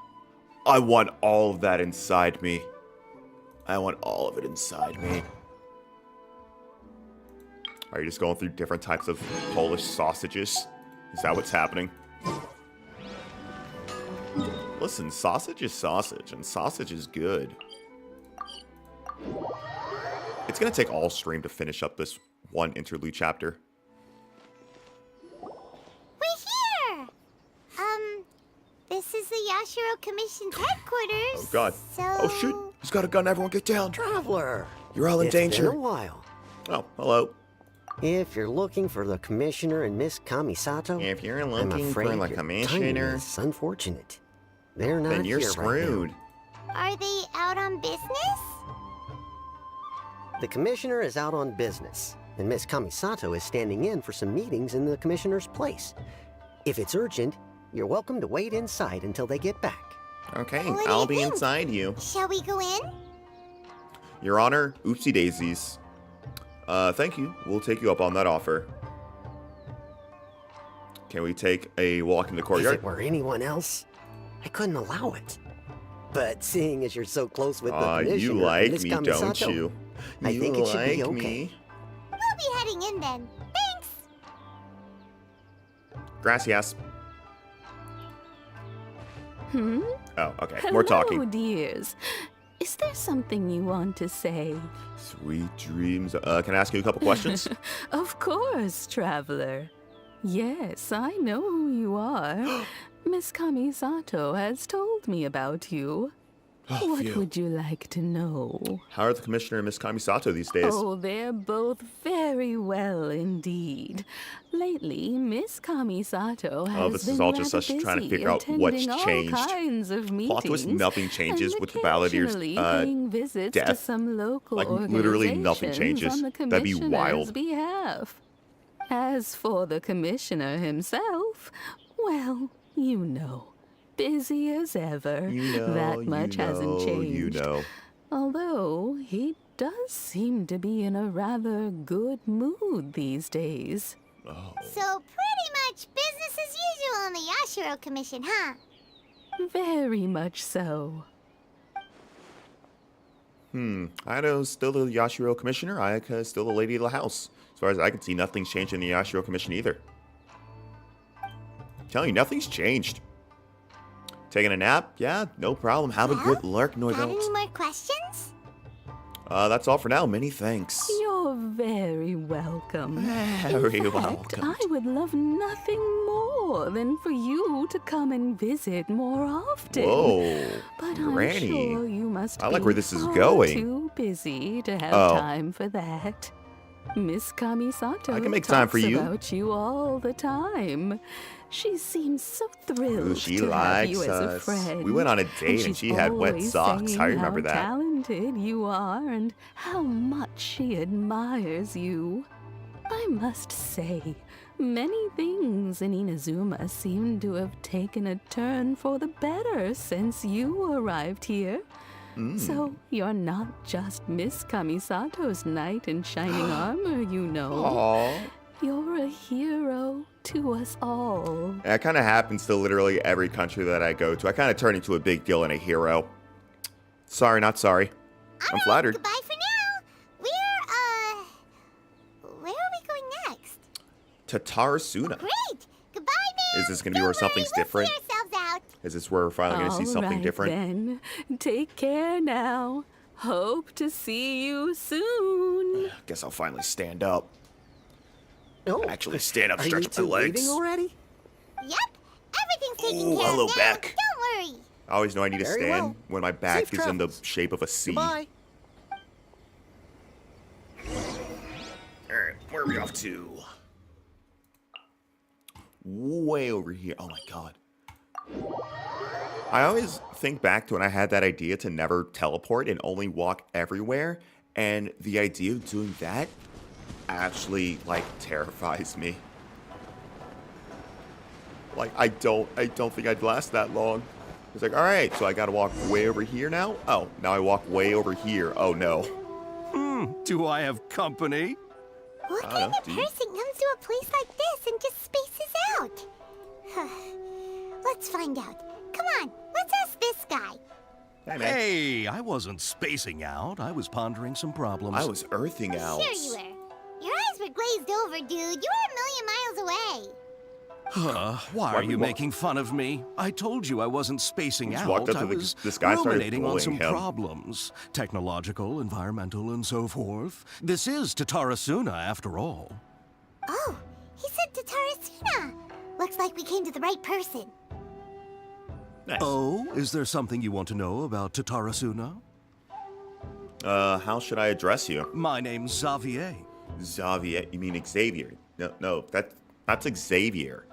I want all of that inside me. I want all of it inside me. Are you just going through different types of Polish sausages? Is that what's happening? Listen, sausage is sausage, and sausage is good. It's gonna take all stream to finish up this one interlude chapter. We're here. This is the Yashiro Commission's headquarters. Oh god. So... Oh shoot. He's got a gun. Everyone get down. Traveler! You're all in It's danger. been a while. Oh, hello. If you're looking for the commissioner and Miss Kamisato, If you're I'm looking afraid for the your commissioner, timing is unfortunate. They're not then you're here screwed. right Are they out on business? now. The commissioner is out on business, and Miss Kamisato is standing in for some meetings in the commissioner's place. If it's urgent, you're welcome to wait inside until they get back. Okay, What do I'll you be think? inside you. Shall we go in? Your Honor, oopsie daisies. Thank you. We'll take you up on that offer. Can we take a walk in the If courtyard? it were anyone else, I couldn't allow it. But seeing as you're so close with the commissioner You and like Miss me, Kamisato, don't you? I think it should be like okay. me? We'll be heading in then. Thanks. Gracias. Hmm? Oh, okay. Hello, More talking. dears. Is there something you want to say? Sweet dreams. Can I ask you a couple questions? Of course, traveler. Yes, I know who you are. Miss Kamisato has told me about you. Oh, What phew. would you like to know? How are the commissioner and Miss Kamisato these days? Oh, they're both very well indeed. Lately, Miss Kamisato has this been is all just rather us trying to busy figure out what's attending all changed. kinds of meetings, Plot twist, nothing changes and with the Balladeer's occasionally paying visits to death. some local Like, literally nothing organizations changes. on the That'd be commissioner's wild. behalf. As for the commissioner himself, well, you know, busy as ever. You know, that much hasn't changed. You know. Although he does seem to be in a rather good mood these days. Oh. So pretty much business as usual on the Yashiro Commission, huh? Very much so. Aya's still the Yashiro commissioner. Ayaka is still the lady of the house. As far as I can see, nothing's changed in the Yashiro commission either. I'm telling you, nothing's changed. Taking a nap? Yeah, no problem. Have a good lurk, Got Norvelt. any more questions? That's all for now. Many thanks. You're very welcome. Very In fact, welcome. I would love nothing more than for you to come and visit more often. Whoa, But Granny. I'm sure you must I like be where this is far going. too busy to have Oh. time for that. Miss Kamisato I can make time for talks you. about you all the time. She seems so thrilled Ooh, she to have you likes as a us. friend. We went on a date and she's she had wet always socks. saying I remember how that. talented you are and how much she admires you. I must say, many things in Inazuma seem to have taken a turn for the better since you arrived here. So you're not just Miss Kamisato's knight in shining armor, you know. Aww. You're a hero to us all. That kind of happens to literally every country that I go to. I kind of turn into a big deal and a hero. Sorry, not sorry. I'm flattered. Goodbye for now. Where are we going next? To Tarasuna. Great. Goodbye now. Is this going to be where something's different? We'll see ourselves out. Is this where we're finally going to see something All right, different? Then. Take care now. Hope to see you soon. Guess I'll finally stand up. Oh, Actually stand up, are you stretch two my legs. leaving already? Yep. Everything's taken Ooh, care hello, of now. Beck. Don't worry. I always know I need to Very stand well. when my back Safe is in the travels. shape of a C. Bye. Alright, where are we off to? Way over here. Oh my god. I always think back to when I had that idea to never teleport and only walk everywhere, and the idea of doing that actually, like, terrifies me. Like, I don't think I'd last that long. It's like, alright, so I gotta walk way over here now? Oh, now I walk way over here. Oh no. Do I have company? What I kind don't of know, person comes to a place like this and just spaces out? Let's find out. Come on, let's ask this guy. Hey, man. Hey, I wasn't spacing out. I was pondering some problems. I was earthing out. Sure you were. Your eyes were glazed over, dude. You were a million miles away. Why Why are you we wa- making fun of me? I told you I wasn't spacing Just out. walked up I to was this guy, started ruminating on some bullying him. problems. Technological, environmental, and so forth. This is Tatarasuna, after all. Oh, he said Tatarasuna. Looks like we came to the right person. Nice. Oh, is there something you want to know about Tatarasuna? How should I address you? My name's Xavier. Xavier? You mean Xavier? No, that's Xavier.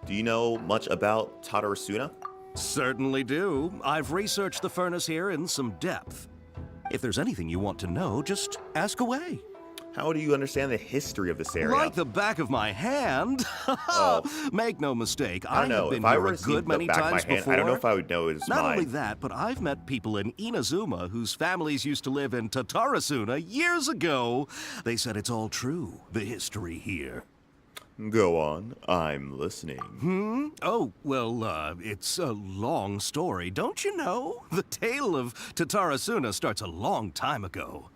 Do you know much about Tadarasuna? Certainly do. I've researched the furnace here in some depth. If there's anything you want to know, just ask away. How do you understand the history of this area? Like the back of my hand. Make no mistake, I don't know. have been If I here were a to see good the many back of my times hand, before. I don't know if I would know it was Not mine. only that, but I've met people in Inazuma whose families used to live in Tatarasuna years ago. They said it's all true, the history here. Go on, I'm listening. Oh, well, it's a long story, don't you know? The tale of Tatarasuna starts a long time ago.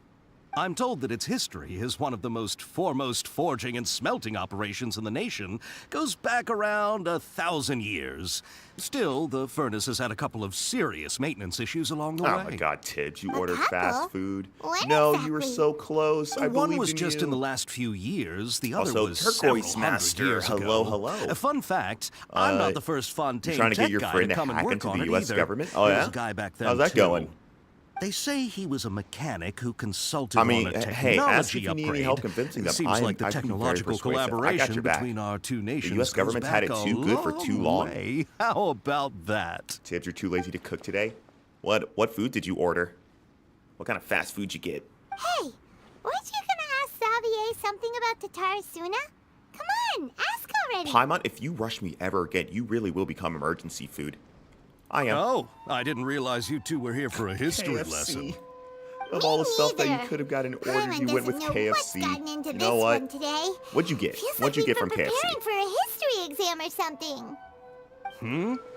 I'm told that its history is one of the most foremost forging and smelting operations in the nation, goes back around 1,000 years. Still, the furnace has had a couple of serious maintenance issues along the way. Oh my god, Tibbs, you ordered couple? fast food. When No, exactly? you were so close. I One believed was in just you. in the last few years, the other Also, was Turquoise several hundred Master, years hello, ago. hello. A fun fact, I'm not the first Fontaine trying to get tech your guy friend to to come and hack work into on the it US either. government? Oh, There yeah? was a guy back then, How's that too. going? They say he was a mechanic who consulted I mean, on a technology hey, ask if you upgrade. need any help convincing them. Seems I like the can be very technological persuasive. I got collaboration your back. between our two nations The U.S. government's goes had it back too a good for too long. way. How about that? Tibbs, you're too lazy to cook today? What food did you order? What kind of fast food you get? Hey, weren't you gonna ask Xavier something about Tatarasuna? Come on, ask already. Paimon, if you rush me ever again, you really will become emergency food. I am. Oh, I didn't realize you two were here for a history KFC. lesson. Of all the stuff that you neither. could have gotten ordered, Paimon you went with doesn't know what's KFC. gotten into You know this what? one today. What'd you get? Feels What'd like you get we've from been KFC? preparing for a history exam or something.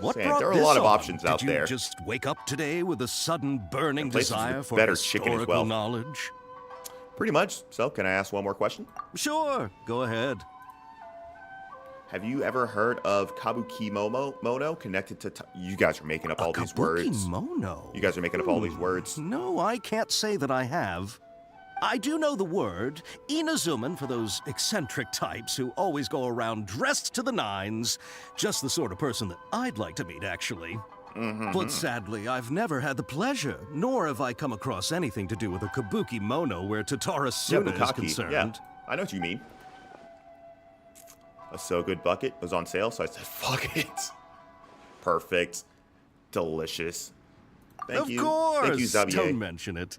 What Sam, brought there are a this lot of on? options out Did there. you just wake up today with a sudden burning That place is desire for better chicken as historical well. knowledge? Pretty much. So, can I ask one more question? Sure, go ahead. Have you ever heard of Kabuki Mono connected to... You guys are making up all these words. Mono. You guys are making up all these words. No, I can't say that I have. I do know the word, Inazuman, for those eccentric types who always go around dressed to the nines. Just the sort of person that I'd like to meet, actually. But sadly, I've never had the pleasure, nor have I come across anything to do with a Kabuki Mono where Tatarasuna is concerned. Yeah, I know what you mean. A So Good bucket was on sale, so I said, fuck it. Perfect. Delicious. Thank you. Of course! Thank you, Xavier. Don't mention it.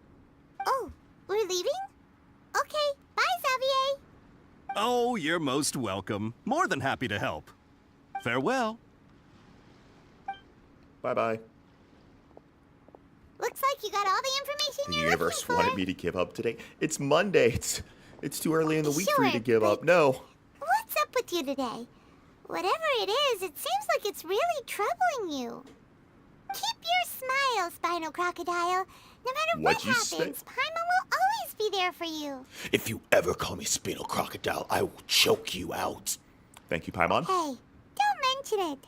Oh, we're leaving? Okay, bye, Xavier. Oh, you're most welcome. More than happy to help. Farewell. Bye-bye. Looks like you got all the information The you're universe looking for. wanted me to give up today. It's Monday. It's too early in the week for you to Sure, give up. but- No. What's up with you today? Whatever it is, it seems like it's really troubling you. Keep your smile, Spinal Crocodile. No matter what What'd you say? happens, Paimon will always be there for you. If you ever call me Spinal Crocodile, I will choke you out. Thank you, Paimon. Hey, don't mention it.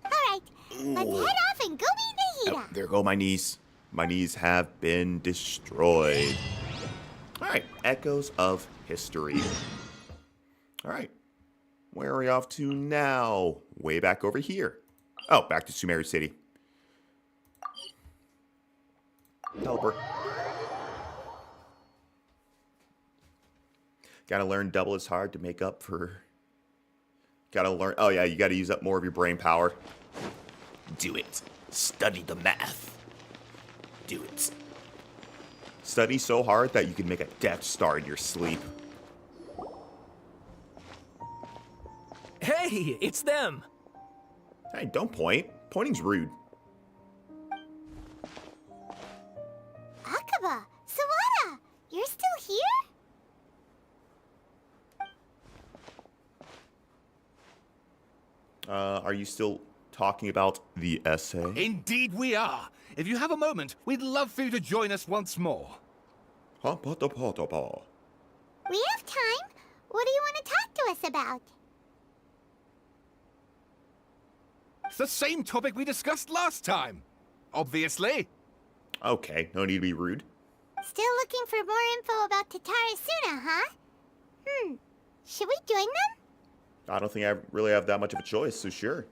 Alright, let's Ooh. head off and go meet Nahida. Oh, there go my knees. My knees have been destroyed. All right, Echoes of History. All right, where are we off to now? Way back over here. Oh, back to Sumeru City. Teleport. Gotta learn double as hard to make up for... Gotta learn... Oh yeah, you gotta use up more of your brain power. Do it. Study the math. Do it. Study so hard that you can make a Death Star in your sleep. Hey, it's them. Hey, don't point. Pointing's rude. Akaba, Sawada, you're still here? Are you still talking about the essay? Indeed we are. If you have a moment, we'd love for you to join us once more. We have time. What do you want to talk to us about? It's the same topic we discussed last time. Obviously. Okay, no need to be rude. Still looking for more info about Tatarasuna, huh? Should we join them? I don't think I really have that much of a choice, so sure.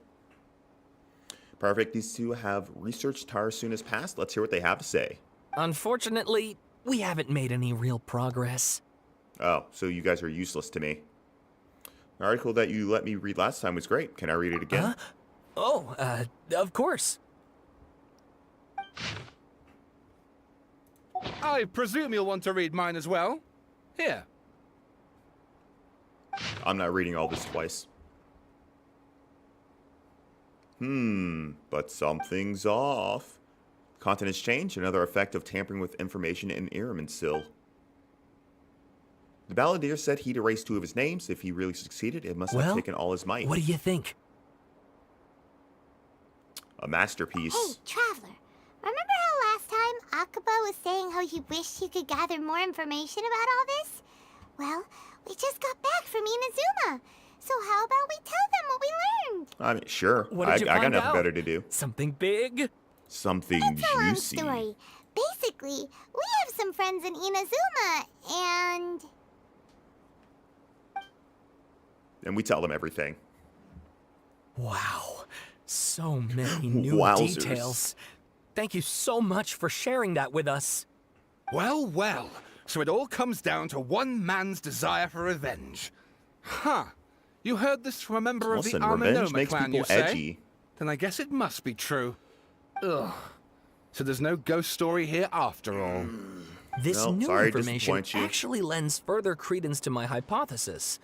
Perfect. These two have researched Tarasuna's past. Let's hear what they have to say. Unfortunately, we haven't made any real progress. Oh, so you guys are useless to me. The article that you let me read last time was great. Can I read it again? Oh, of course. I presume you'll want to read mine as well. Here. I'm not reading all this twice. But something's off. Content has changed, another effect of tampering with information in Irminsul. The balladeer said he'd erase 2 of his names. If he really succeeded, it must have taken all his might. What do you think? A masterpiece. Hey, Traveler. Remember how last time Akaba was saying how he wished he could gather more information about all this? Well, we just got back from Inazuma. So how about we tell them what we learned? I mean, sure. What did you I got find nothing out? better to do. Something big? Something It's a long juicy. story. Basically, we have some friends in Inazuma, And we tell them everything. Wow. So many new Wowzers. details. Thank you so much for sharing that with us. Well, well. So it all comes down to one man's desire for revenge. Huh. You heard this from a member Listen, of the revenge Armanoma makes clan, people you say? edgy. Then I guess it must be true. Ugh. So there's no ghost story here after all. This No, new sorry to information disappoint you. actually lends further credence to my hypothesis.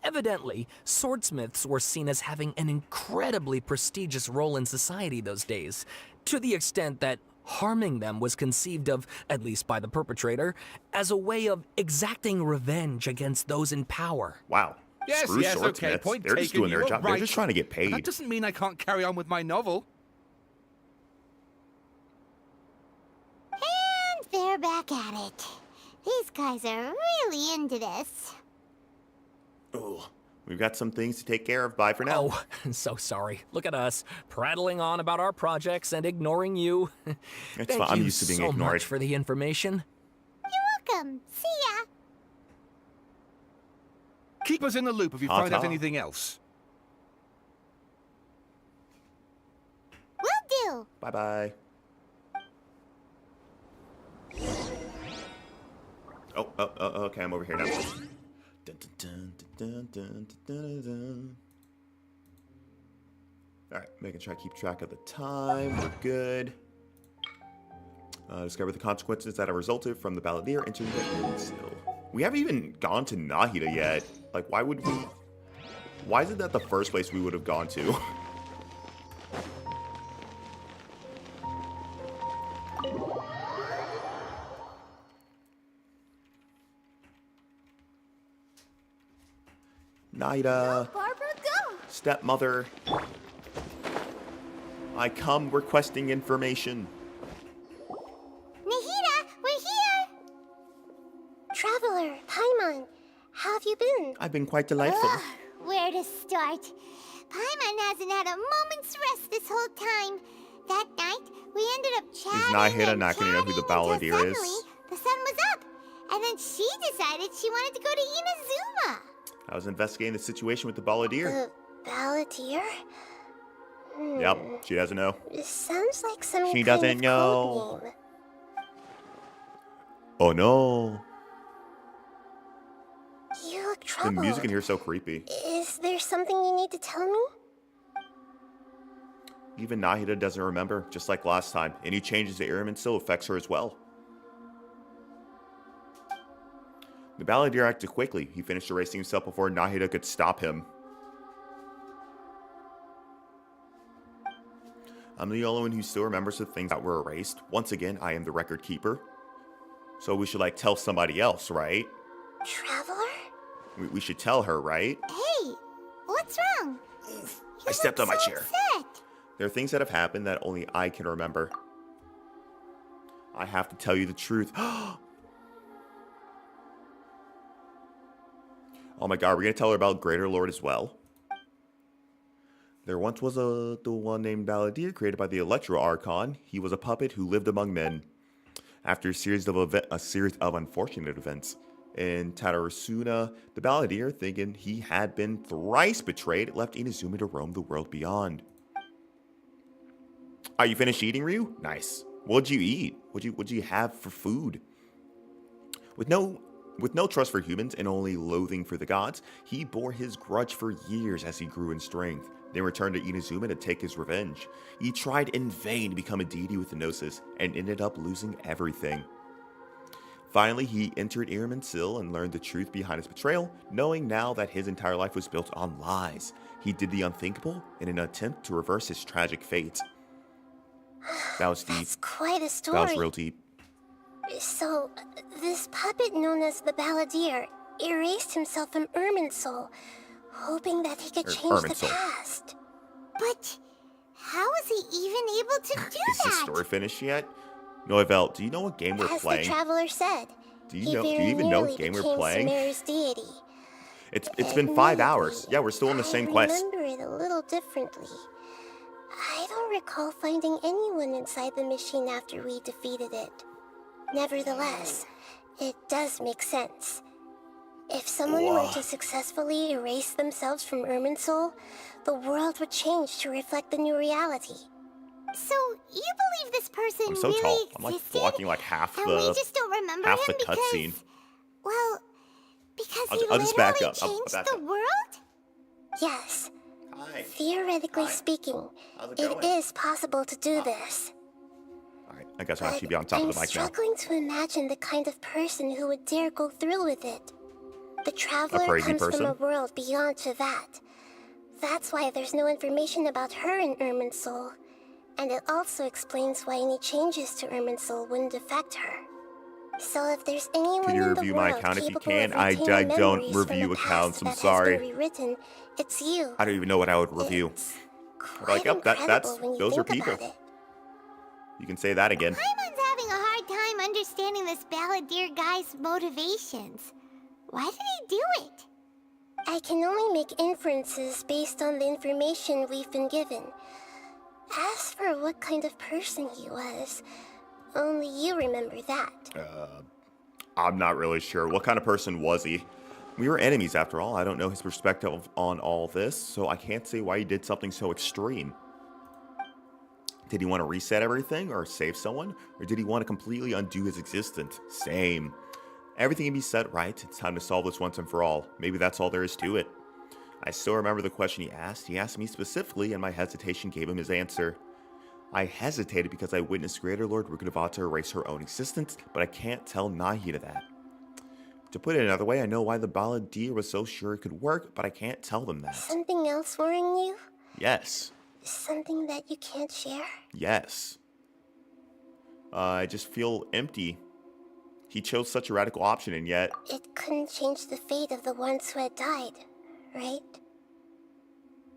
Evidently, swordsmiths were seen as having an incredibly prestigious role in society those days, to the extent that harming them was conceived of, at least by the perpetrator, as a way of exacting revenge against those in power. Wow. Yes, Screw yes, okay, swordsmiths. point They're taken. just doing You their were job. right. They're just trying to get But paid. that doesn't mean I can't carry on with my novel. and they're back at it. These guys are really into this. Oh, we've got some things to take care of. Bye for now. Oh, so sorry. Look at us, prattling on about our projects and ignoring you. It's Thank fine. I'm you used to being so ignored. much for the information. You're welcome. See ya. Keep us in the loop if you find out anything else. Will do. Bye-bye. Oh, okay, I'm over here now. Dun, dun, dun, dun, dun, dun, dun, dun. Alright, making sure I keep track of the time. We're good. Discover the consequences that have resulted from the balladeer entering the Irminsul. We haven't even gone to Nahida yet. Like, why would we... Why isn't that the first place we would have gone to? Nahida. Barbara, go. Stepmother. I come requesting information. Nahida, we're here. Traveler, Paimon, how have you been? I've been quite delightful. Ugh, where to start? Paimon hasn't had a moment's rest this whole time. That night, we ended up chatting Nahida and not gonna know who the balladeer until is? suddenly, the sun was up, and then she decided she wanted to go to Inazuma. I was investigating the situation with the balladeer. The balladeer? Yep, she doesn't know. It sounds like some She kind doesn't of know. code name. Oh no. You look The troubled. music in here is so creepy. Is there something you need to tell me? Even Nahida doesn't remember, just like last time. Any changes to Irminsul affects her as well. The balladeer acted quickly. He finished erasing himself before Nahida could stop him. I'm the only one who still remembers the things that were erased. Once again, I am the record keeper. So we should, like, tell somebody else, right? Traveler? We should tell her, right? Hey, what's wrong? I stepped on my chair. Upset. There are things that have happened that only I can remember. I have to tell you the truth. Oh my god, we're gonna tell her about Greater Lord as well. There once was the one named Balladeer created by the Electro Archon. He was a puppet who lived among men. After a series of unfortunate events in Tatarasuna, the Balladeer, thinking he had been thrice betrayed, left Inazuma to roam the world beyond. Are you finished eating, Ryu? Nice. What'd you eat? What'd you have for food? With no trust for humans and only loathing for the gods, he bore his grudge for years as he grew in strength, then returned to Inazuma to take his revenge. He tried in vain to become a deity with the Gnosis, and ended up losing everything. Finally, he entered Irminsul and learned the truth behind his betrayal, knowing now that his entire life was built on lies. He did the unthinkable in an attempt to reverse his tragic fate. That was deep. That's quite a story. That was real deep. So, this puppet known as the Balladeer erased himself from Irminsul, hoping that he could change the past. But how was he even able to do that? Is the story finished yet? Noivelle, do you know what game we're playing? As the Traveler said, do you even know what game we're playing? Deity. It's been 5 hours. Yeah, we're still in the same quest. I remember it a little differently. I don't recall finding anyone inside the machine after we defeated it. Nevertheless, it does make sense. If someone were to successfully erase themselves from Irminsul, the world would change to reflect the new reality. So, you believe this person I'm so really tall. existed? I'm like blocking like half and the we just don't remember half him the cutscene. Well, because he I'll just back literally up. changed Back the up. world? Yes. Hi. Theoretically speaking, How's it it going? is possible to do this. Alright, I guess I'll actually be on top of the I'm mic now. struggling to imagine the kind of person who would dare go through with it. The Traveler crazy comes person? from a world beyond to that. That's why there's no information about her in Irminsul. And it also explains why any changes to Irminsul wouldn't affect her. So if there's anyone Can you in the review my world account if you capable can? of I retaining don't memories from review the accounts, past I'm that sorry. has been rewritten, it's you. I don't even know what I would review. We're like, yep, those are people. You can say that again. Paimon's having a hard time understanding this Balladeer guy's motivations. Why did he do it? I can only make inferences based on the information we've been given. As for what kind of person he was, only you remember that. I'm not really sure. What kind of person was he? We were enemies after all. I don't know his perspective on all this, so I can't say why he did something so extreme. Did he want to reset everything or save someone? Or did he want to completely undo his existence? Same. Everything can be set right. It's time to solve this once and for all. Maybe that's all there is to it. I still remember the question he asked. He asked me specifically, and my hesitation gave him his answer. I hesitated because I witnessed Greater Lord Rukkhadevata erase her own existence, but I can't tell Nahida that. To put it another way, I know why the Balladeer was so sure it could work, but I can't tell them that. Something else worrying you? Yes. Something that you can't share? Yes. I just feel empty. He chose such a radical option, and yet... It couldn't change the fate of the ones who had died, right?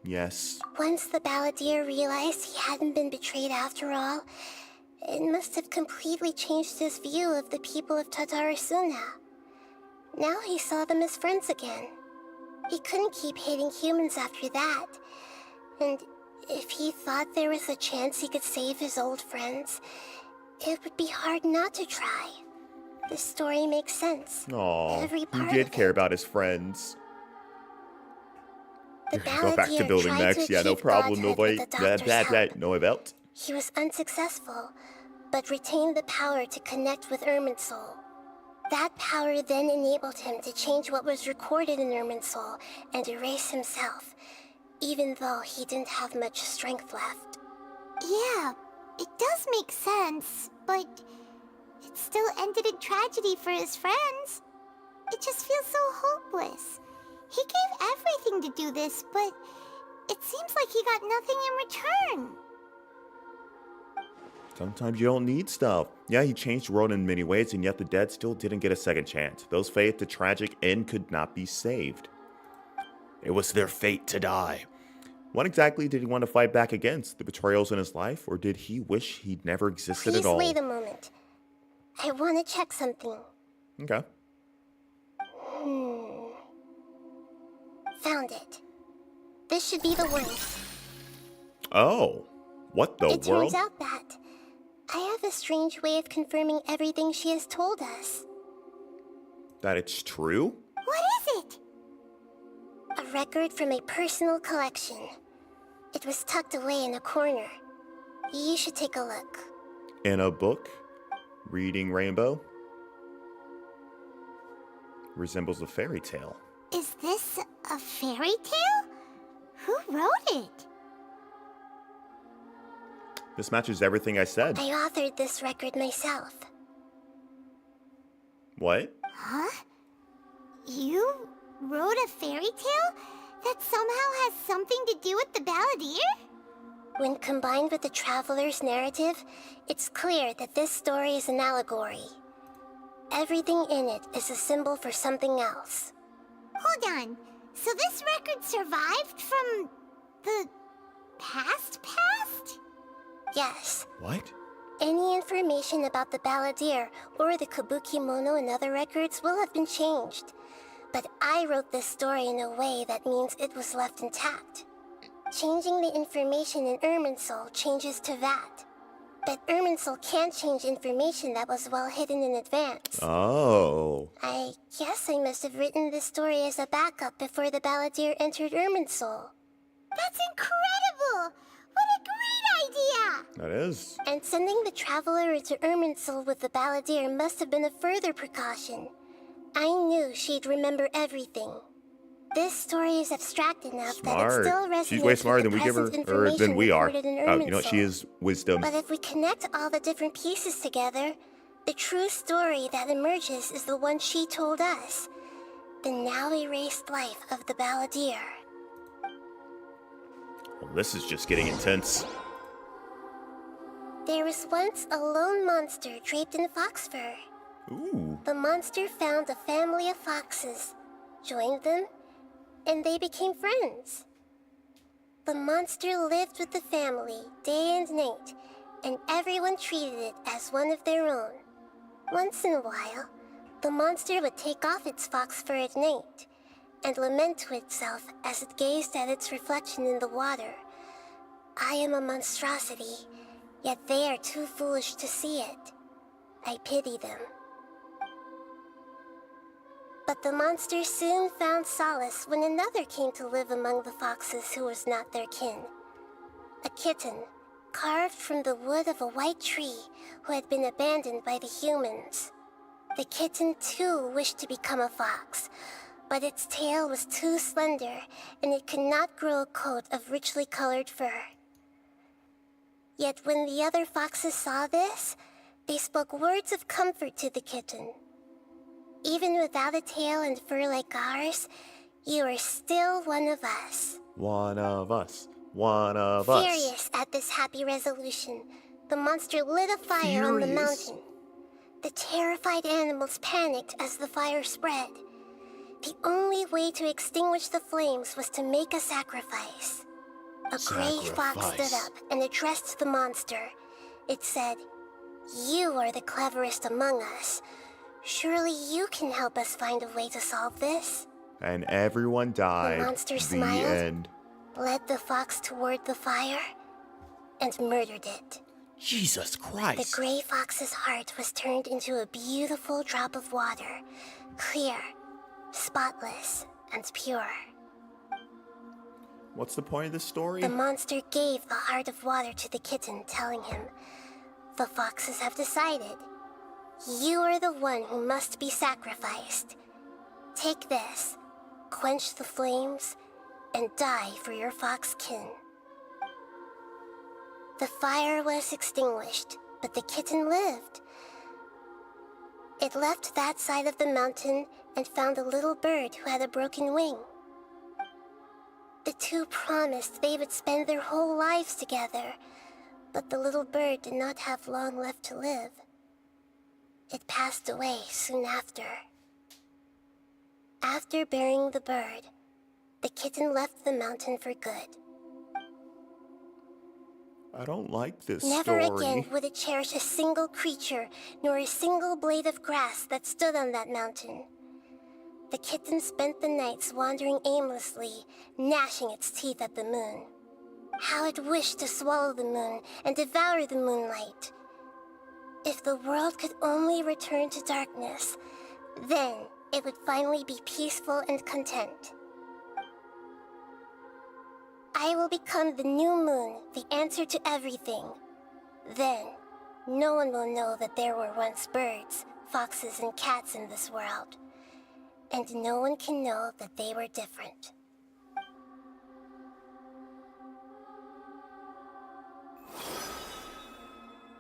Yes. Once the Balladeer realized he hadn't been betrayed after all, it must have completely changed his view of the people of Tatarasuna. Now he saw them as friends again. He couldn't keep hating humans after that. And if he thought there was a chance he could save his old friends, it would be hard not to try. This story makes sense. Aww, he did care about his friends. The Go back to Balladeer building tried next. to Yeah, no achieve problem. godhood Nobody. with the doctor's help. No about. He was unsuccessful, but retained the power to connect with Irminsul. That power then enabled him to change what was recorded in Irminsul and erase himself, even though he didn't have much strength left. Yeah, it does make sense, but it still ended in tragedy for his friends. It just feels so hopeless. He gave everything to do this, but it seems like he got nothing in return. Sometimes you don't need stuff. Yeah, he changed the world in many ways, and yet the dead still didn't get a second chance. Those fated to tragic end could not be saved. It was their fate to die. What exactly did he want to fight back against? The betrayals in his life, or did he wish he'd never existed at all? Please wait a moment. I want to check something. Okay. Found it. This should be the one. Oh, what the It world? turns out that I have a strange way of confirming everything she has told us. That it's true? What is it? A record from a personal collection. It was tucked away in a corner. You should take a look. in a book, reading Rainbow. Resembles a fairy tale. Is this a fairy tale? Who wrote it? This matches everything I said. I authored this record myself. What? Huh? You wrote a fairy tale that somehow has something to do with the Balladeer? When combined with the Traveler's narrative, it's clear that this story is an allegory. Everything in it is a symbol for something else. Hold on. So this record survived from the past? Yes. What? Any information about the Balladeer or the Kabuki Mono in other records will have been changed. But I wrote this story in a way that means it was left intact. Changing the information in Irminsul changes to that. But Irminsul can't change information that was well hidden in advance. Oh. I guess I must have written this story as a backup before the Balladeer entered Irminsul. That's incredible! What a great idea! That is. And sending the Traveler into Irminsul with the Balladeer must have been a further precaution. I knew she'd remember everything. This story is abstract enough that it still resonates. She's way smarter than we give her, or than we are. You know, she is wisdom. But if we connect all the different pieces together, the true story that emerges is the one she told us. The now erased life of the Balladeer. Well, this is just getting intense. There was once a lone monster draped in fox fur. Ooh. The monster found a family of foxes, joined them, and they became friends. The monster lived with the family day and night, and everyone treated it as one of their own. Once in a while, the monster would take off its fox fur at night and lament to itself as it gazed at its reflection in the water. I am a monstrosity, yet they are too foolish to see it. I pity them. But the monster soon found solace when another came to live among the foxes who was not their kin. A kitten, carved from the wood of a white tree who had been abandoned by the humans. The kitten too wished to become a fox, but its tail was too slender and it could not grow a coat of richly colored fur. Yet when the other foxes saw this, they spoke words of comfort to the kitten. Even without a tail and fur like ours, you are still one of us. One of us. One of us. Furious at this happy resolution, the monster lit a fire on the mountain. The terrified animals panicked as the fire spread. The only way to extinguish the flames was to make a sacrifice. A gray fox stood up and addressed the monster. It said, "You are the cleverest among us. Surely you can help us find a way to solve this." And everyone died. The monster The smiled, end. led the fox toward the fire, and murdered it. Jesus Christ. The gray fox's heart was turned into a beautiful drop of water, clear, spotless, and pure. What's the point of this story? The monster gave the heart of water to the kitten, telling him, "The foxes have decided. You are the one who must be sacrificed. Take this, quench the flames, and die for your fox kin." The fire was extinguished, but the kitten lived. It left that side of the mountain and found a little bird who had a broken wing. The two promised they would spend their whole lives together, but the little bird did not have long left to live. It passed away soon after. After burying the bird, the kitten left the mountain for good. I don't like this Never story. again would it cherish a single creature, nor a single blade of grass that stood on that mountain. The kitten spent the nights wandering aimlessly, gnashing its teeth at the moon. How it wished to swallow the moon and devour the moonlight. If the world could only return to darkness, then it would finally be peaceful and content. I will become the new moon, the answer to everything. Then, no one will know that there were once birds, foxes, and cats in this world. And no one can know that they were different.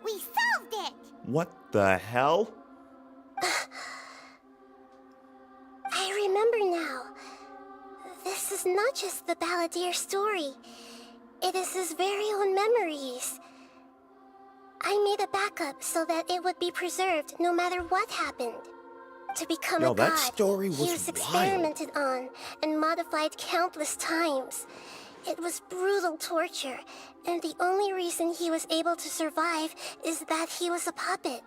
We solved it! What the hell? I remember now. This is not just the Balladeer story. It is his very own memories. I made a backup so that it would be preserved no matter what happened. To become a god, that story he was experimented on and modified countless times. It was brutal torture, and the only reason he was able to survive is that he was a puppet.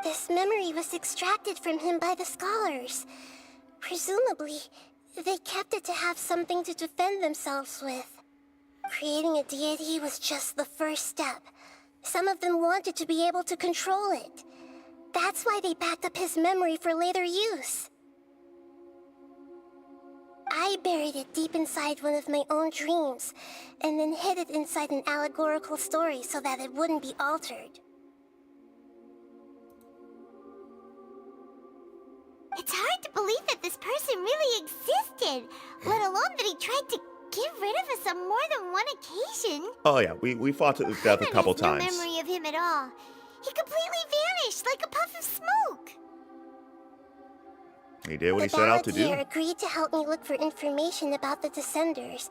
This memory was extracted from him by the scholars. Presumably, they kept it to have something to defend themselves with. Creating a deity was just the first step. Some of them wanted to be able to control it. That's why they backed up his memory for later use. I buried it deep inside one of my own dreams, and then hid it inside an allegorical story so that it wouldn't be altered. It's hard to believe that this person really existed, let alone that he tried to get rid of us on more than one occasion. Oh yeah, we fought to death a couple times. No memory of him at all. He completely vanished like a puff of smoke. He did what he set out to do. The Balladeer agreed to help me look for information about the Descenders,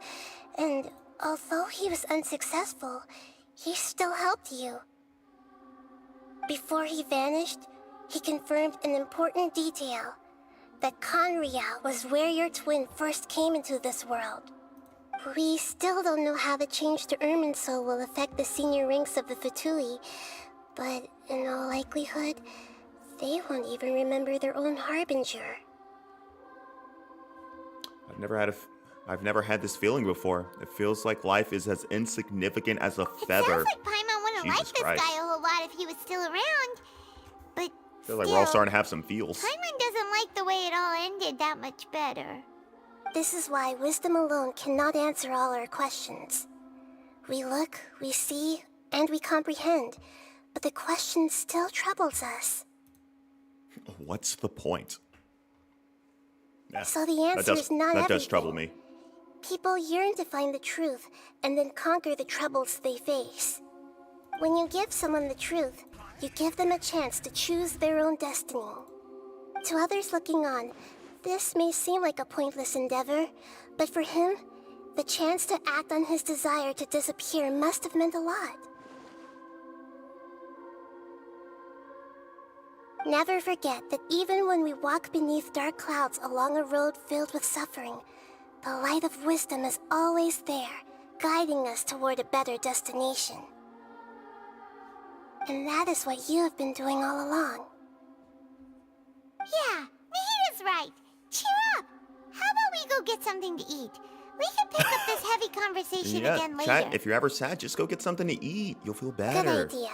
and although he was unsuccessful, he still helped you. Before he vanished, he confirmed an important detail, that Conria was where your twin first came into this world. We still don't know how the change to Irminsul will affect the senior ranks of the Fatui, but in all likelihood, they won't even remember their own Harbinger. I've never had this feeling before. It feels like life is as insignificant as a feather. It sounds like Paimon wouldn't like this guy a whole lot if he was still around. But I feel like we're all starting to have some feels. Paimon doesn't like the way it all ended that much better. This is why wisdom alone cannot answer all our questions. We look, we see, and we comprehend, but the question still troubles us. What's the point? Yeah, so the answer is not everything. That does trouble me. People yearn to find the truth and then conquer the troubles they face. When you give someone the truth, you give them a chance to choose their own destiny. To others looking on, this may seem like a pointless endeavor, but for him, the chance to act on his desire to disappear must have meant a lot. Never forget that even when we walk beneath dark clouds along a road filled with suffering, the light of wisdom is always there, guiding us toward a better destination. And that is what you have been doing all along. Yeah, Nahita's right. Cheer up! How about we go get something to eat? We can pick up this heavy conversation again later. Chat, if you're ever sad, just go get something to eat. You'll feel better. Good idea.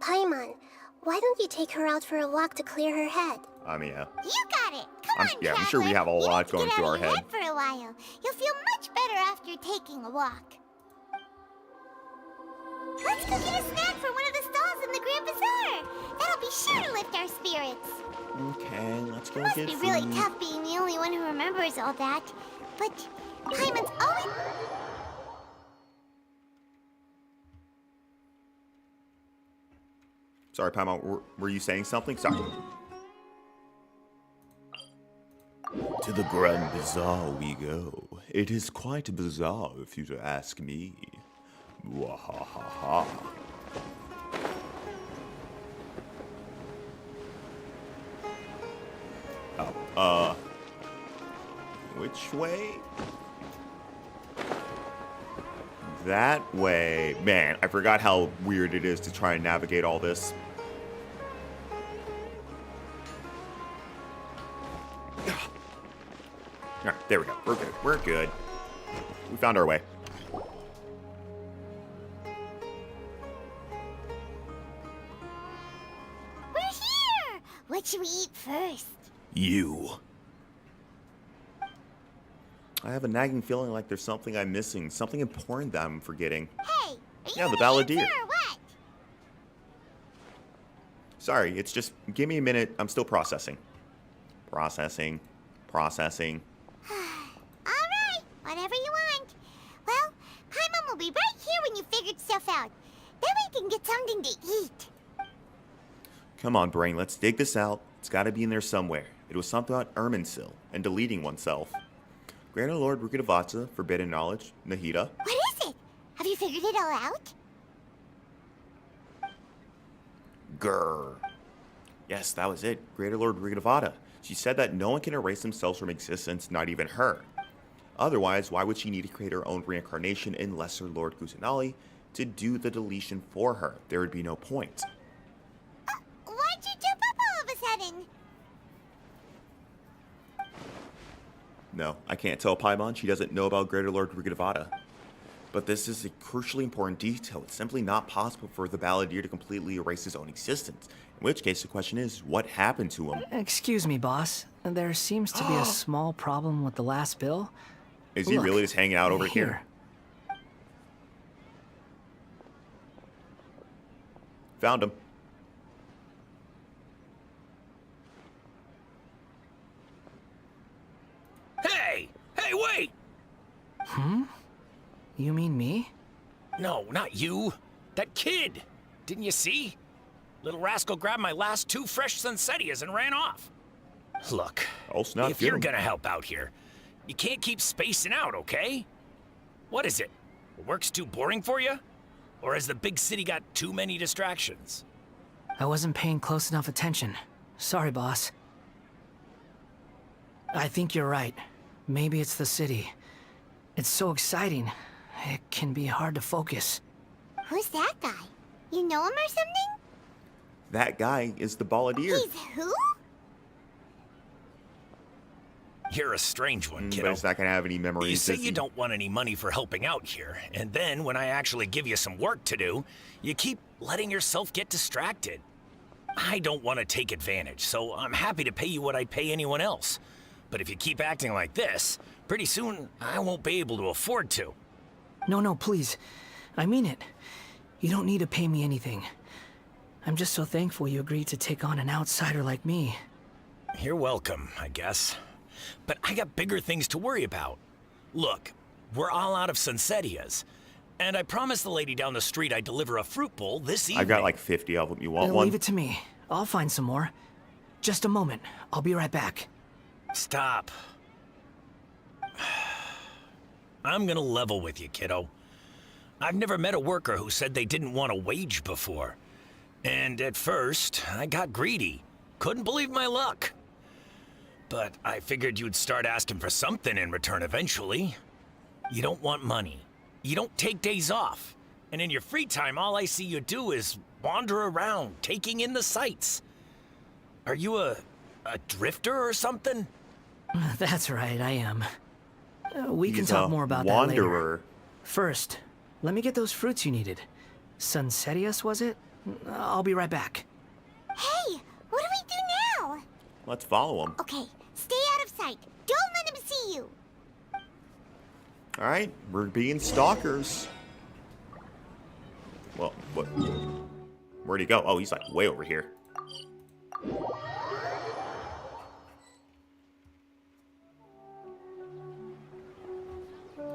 Paimon, why don't you take her out for a walk to clear her head? Yeah. You got it. Come on, yeah, I'm sure we have a lot going through our head. For a while. You'll feel much better after taking a walk. Let's go get a snack from one of the stalls in the Grand Bazaar. That'll be sure to lift our spirits. Okay, let's go it get must be really tough being the only one who remembers all that. But Paimon's always... Sorry, Paimon, were you saying something? Sorry. To the Grand Bazaar we go. It is quite bizarre if you to ask me. Wahahaha. Oh, which way? That way. Man, I forgot how weird it is to try and navigate all this. Alright, there we go. We're good. We're good. We found our way. We're here! What should we eat first? You. I have a nagging feeling like there's something I'm missing. Something important that I'm forgetting. Hey! Yeah, the Balladeer. Sorry, it's just, give me a minute. I'm still processing. Processing. Alright, whatever you want. Well, Paimon will be right here when you figured stuff out. Then we can get something to eat. Come on, Brain, let's dig this out. It's gotta be in there somewhere. It was something about Erminsil and deleting oneself. Grand Lord Rukadavata, Forbidden Knowledge, Nahida. What is it? Have you figured it all out? Grr. Yes, that was it. Greater Lord Rukadavata. She said that no one can erase themselves from existence, not even her. Otherwise, why would she need to create her own reincarnation in Lesser Lord Kusanali to do the deletion for her? There would be no point. Why'd you jump up all of a sudden? No, I can't tell Paimon. She doesn't know about Greater Lord Rukadavata. But this is a crucially important detail. It's simply not possible for the Balladeer to completely erase his own existence. In which case, the question is, what happened to him? Excuse me, boss. There seems to be a small problem with the last bill. Is he really just hanging out over here? Found him. Hey! Hey, wait! Hmm? You mean me? No, not you. That kid! Didn't you see? Little rascal grabbed my last 2 fresh Sunsettias and ran off. Look, if you're gonna help out here, you can't keep spacing out, okay? What is it? Work's too boring for you? Or has the big city got too many distractions? I wasn't paying close enough attention. Sorry, boss. I think you're right. Maybe it's the city. It's so exciting. It can be hard to focus. Who's that guy? You know him or something? That guy is the Balladeer. He's who? You're a strange one, kiddo. But he's not gonna have any memories. You say you don't want any money for helping out here, and then when I actually give you some work to do, you keep letting yourself get distracted. I don't want to take advantage, so I'm happy to pay you what I'd pay anyone else. But if you keep acting like this, pretty soon I won't be able to afford to. No, please. I mean it. You don't need to pay me anything. I'm just so thankful you agreed to take on an outsider like me. You're welcome, I guess. But I got bigger things to worry about. Look, we're all out of Sunsettias. And I promised the lady down the street I'd deliver a fruit bowl this evening. I got like 50 of them. You want one? Leave it to me. I'll find some more. Just a moment. I'll be right back. Stop. I'm gonna level with you, kiddo. I've never met a worker who said they didn't want a wage before. And at first, I got greedy. Couldn't believe my luck. But I figured you'd start asking for something in return eventually. You don't want money. You don't take days off. And in your free time, all I see you do is wander around, taking in the sights. Are you a drifter or something? That's right, I am. We can He's talk a more about that wanderer. later. First, let me get those fruits you needed. Sunsettias, was it? I'll be right back. Hey, what do we do now? Let's follow him. Okay, stay out of sight. Don't let him see you. All right, we're being stalkers. Well, what? Where'd he go? Oh, he's like way over here.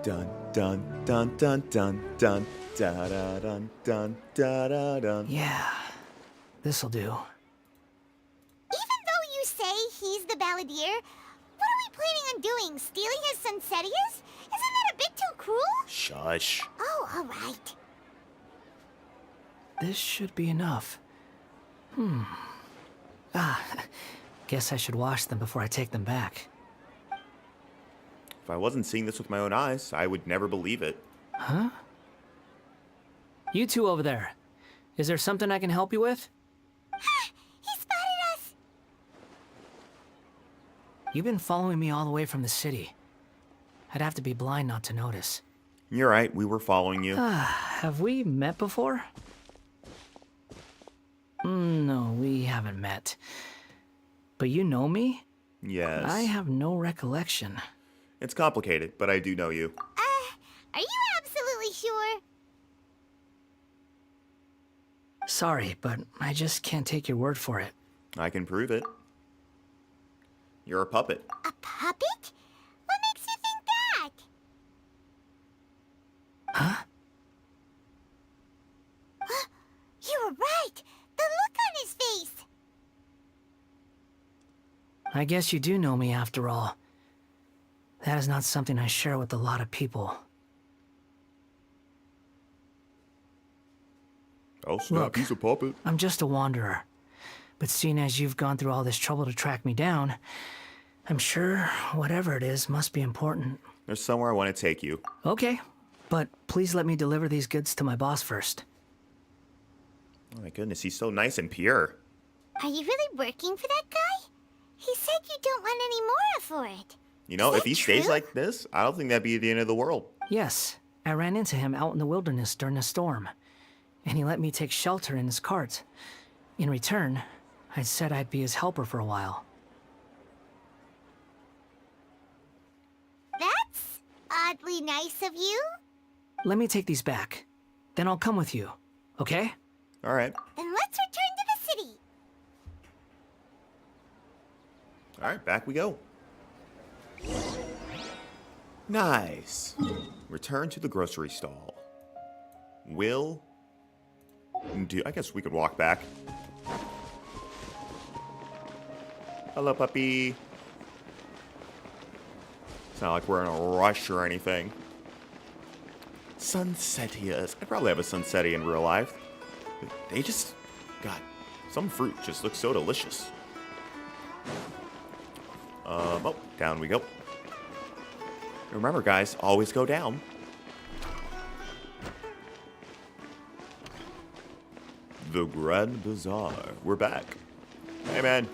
Dun dun dun dun dun dun da da dun dun da da dun. Yeah, this'll do. Even though you say he's the Balladeer, what are we planning on doing? Stealing his Sunsettias? Isn't that a bit too cruel? Shush. Oh, all right. This should be enough. Guess I should wash them before I take them back. If I wasn't seeing this with my own eyes, I would never believe it. Huh? You two over there. Is there something I can help you with? He spotted us! You've been following me all the way from the city. I'd have to be blind not to notice. You're right, we were following you. Have we met before? No, we haven't met. But you know me? Yes. I have no recollection. It's complicated, but I do know you. Are you absolutely sure? Sorry, but I just can't take your word for it. I can prove it. You're a puppet. A puppet? What makes you think that? Huh? You were right. The look on his face. I guess you do know me after all. That is not something I share with a lot of people. Oh snap, Look, he's a puppet. I'm just a wanderer. But seeing as you've gone through all this trouble to track me down, I'm sure whatever it is must be important. There's somewhere I want to take you. Okay, but please let me deliver these goods to my boss first. Oh my goodness, he's so nice and pure. Are you really working for that guy? He said you don't want any more for it. You know, Is if that he stays true? like this, I don't think that'd be the end of the world. Yes, I ran into him out in the wilderness during a storm, and he let me take shelter in his cart. In return, I said I'd be his helper for a while. That's oddly nice of you. Let me take these back. Then I'll come with you, okay? All right. Then let's return to the city. All right, back we go. Nice. Return to the grocery stall. I guess we could walk back. Hello, puppy. It's not like we're in a rush or anything. Sunsetias. I'd probably have a sunsetia in real life. They just... God, some fruit just looks so delicious. Oh, down we go. Remember, guys, always go down. The Grand Bazaar. We're back. Hey, man.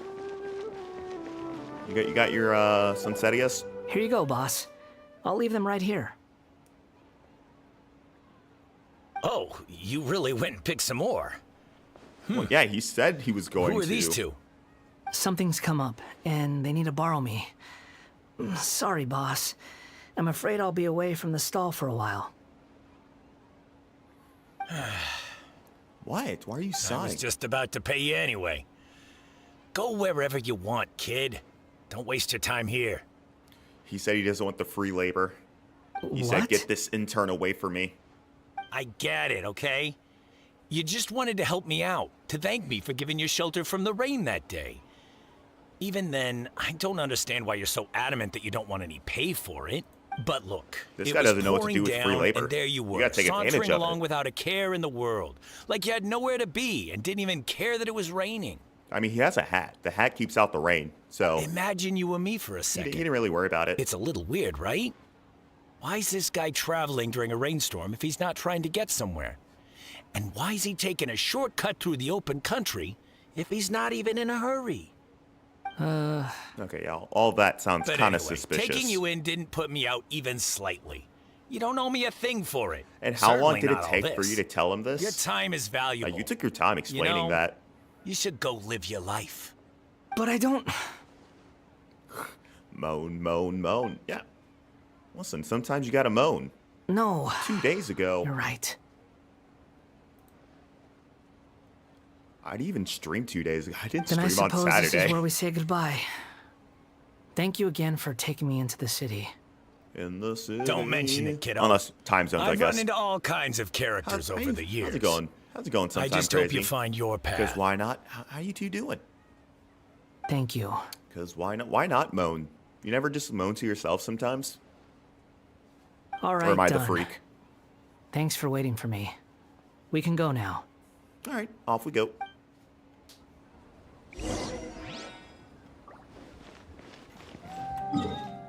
You got your sunsetias? Here you go, boss. I'll leave them right here. Oh, you really went and picked some more. Well, yeah, he said he was going to. Who are these two? Something's come up, and they need to borrow me. Sorry, boss. I'm afraid I'll be away from the stall for a while. What? Why are you I sighing? was just about to pay you anyway. Go wherever you want, kid. Don't waste your time here. He said he doesn't want the free labor. He said, get this intern away from me. I get it, okay? You just wanted to help me out, to thank me for giving you shelter from the rain that day. Even then, I don't understand why you're so adamant that you don't want any pay for it. But look, This guy doesn't know what to do with free labor. And there you were, gotta take advantage sauntering of along it. without a care in the world, like you had nowhere to be and didn't even care that it was raining. I mean, he has a hat. The hat keeps out the rain, so... Imagine you and me for a second. He didn't really worry about it. It's a little weird, right? Why is this guy traveling during a rainstorm if he's not trying to get somewhere? And why is he taking a shortcut through the open country if he's not even in a hurry? Okay, yeah, all that sounds But kind of anyway, suspicious. taking you in didn't put me out even slightly. You don't owe me a thing for it. And how long Certainly did it not all take for this. you to tell him this? Your time is valuable. You took your time explaining know, that. You should go live your life. But I don't... Moan, moan, moan. Yeah. Listen, sometimes you gotta moan. No. 2 days ago. You're right. I'd even stream 2 days ago. I didn't Then I stream on suppose this is Saturday. where we say goodbye. Thank you again for taking me into the city. In the city. Don't mention it, kiddo. Unless time zones, I I've guess. run into all kinds of characters over the years. How's it going? How's it going I sometime just crazy? hope you find your path. Because why not? How you two doing? Thank you. Because why not? Why not moan? You never just moan to yourself sometimes? All right, Or am I the done. freak? Thanks for waiting for me. We can go now. All right, off we go.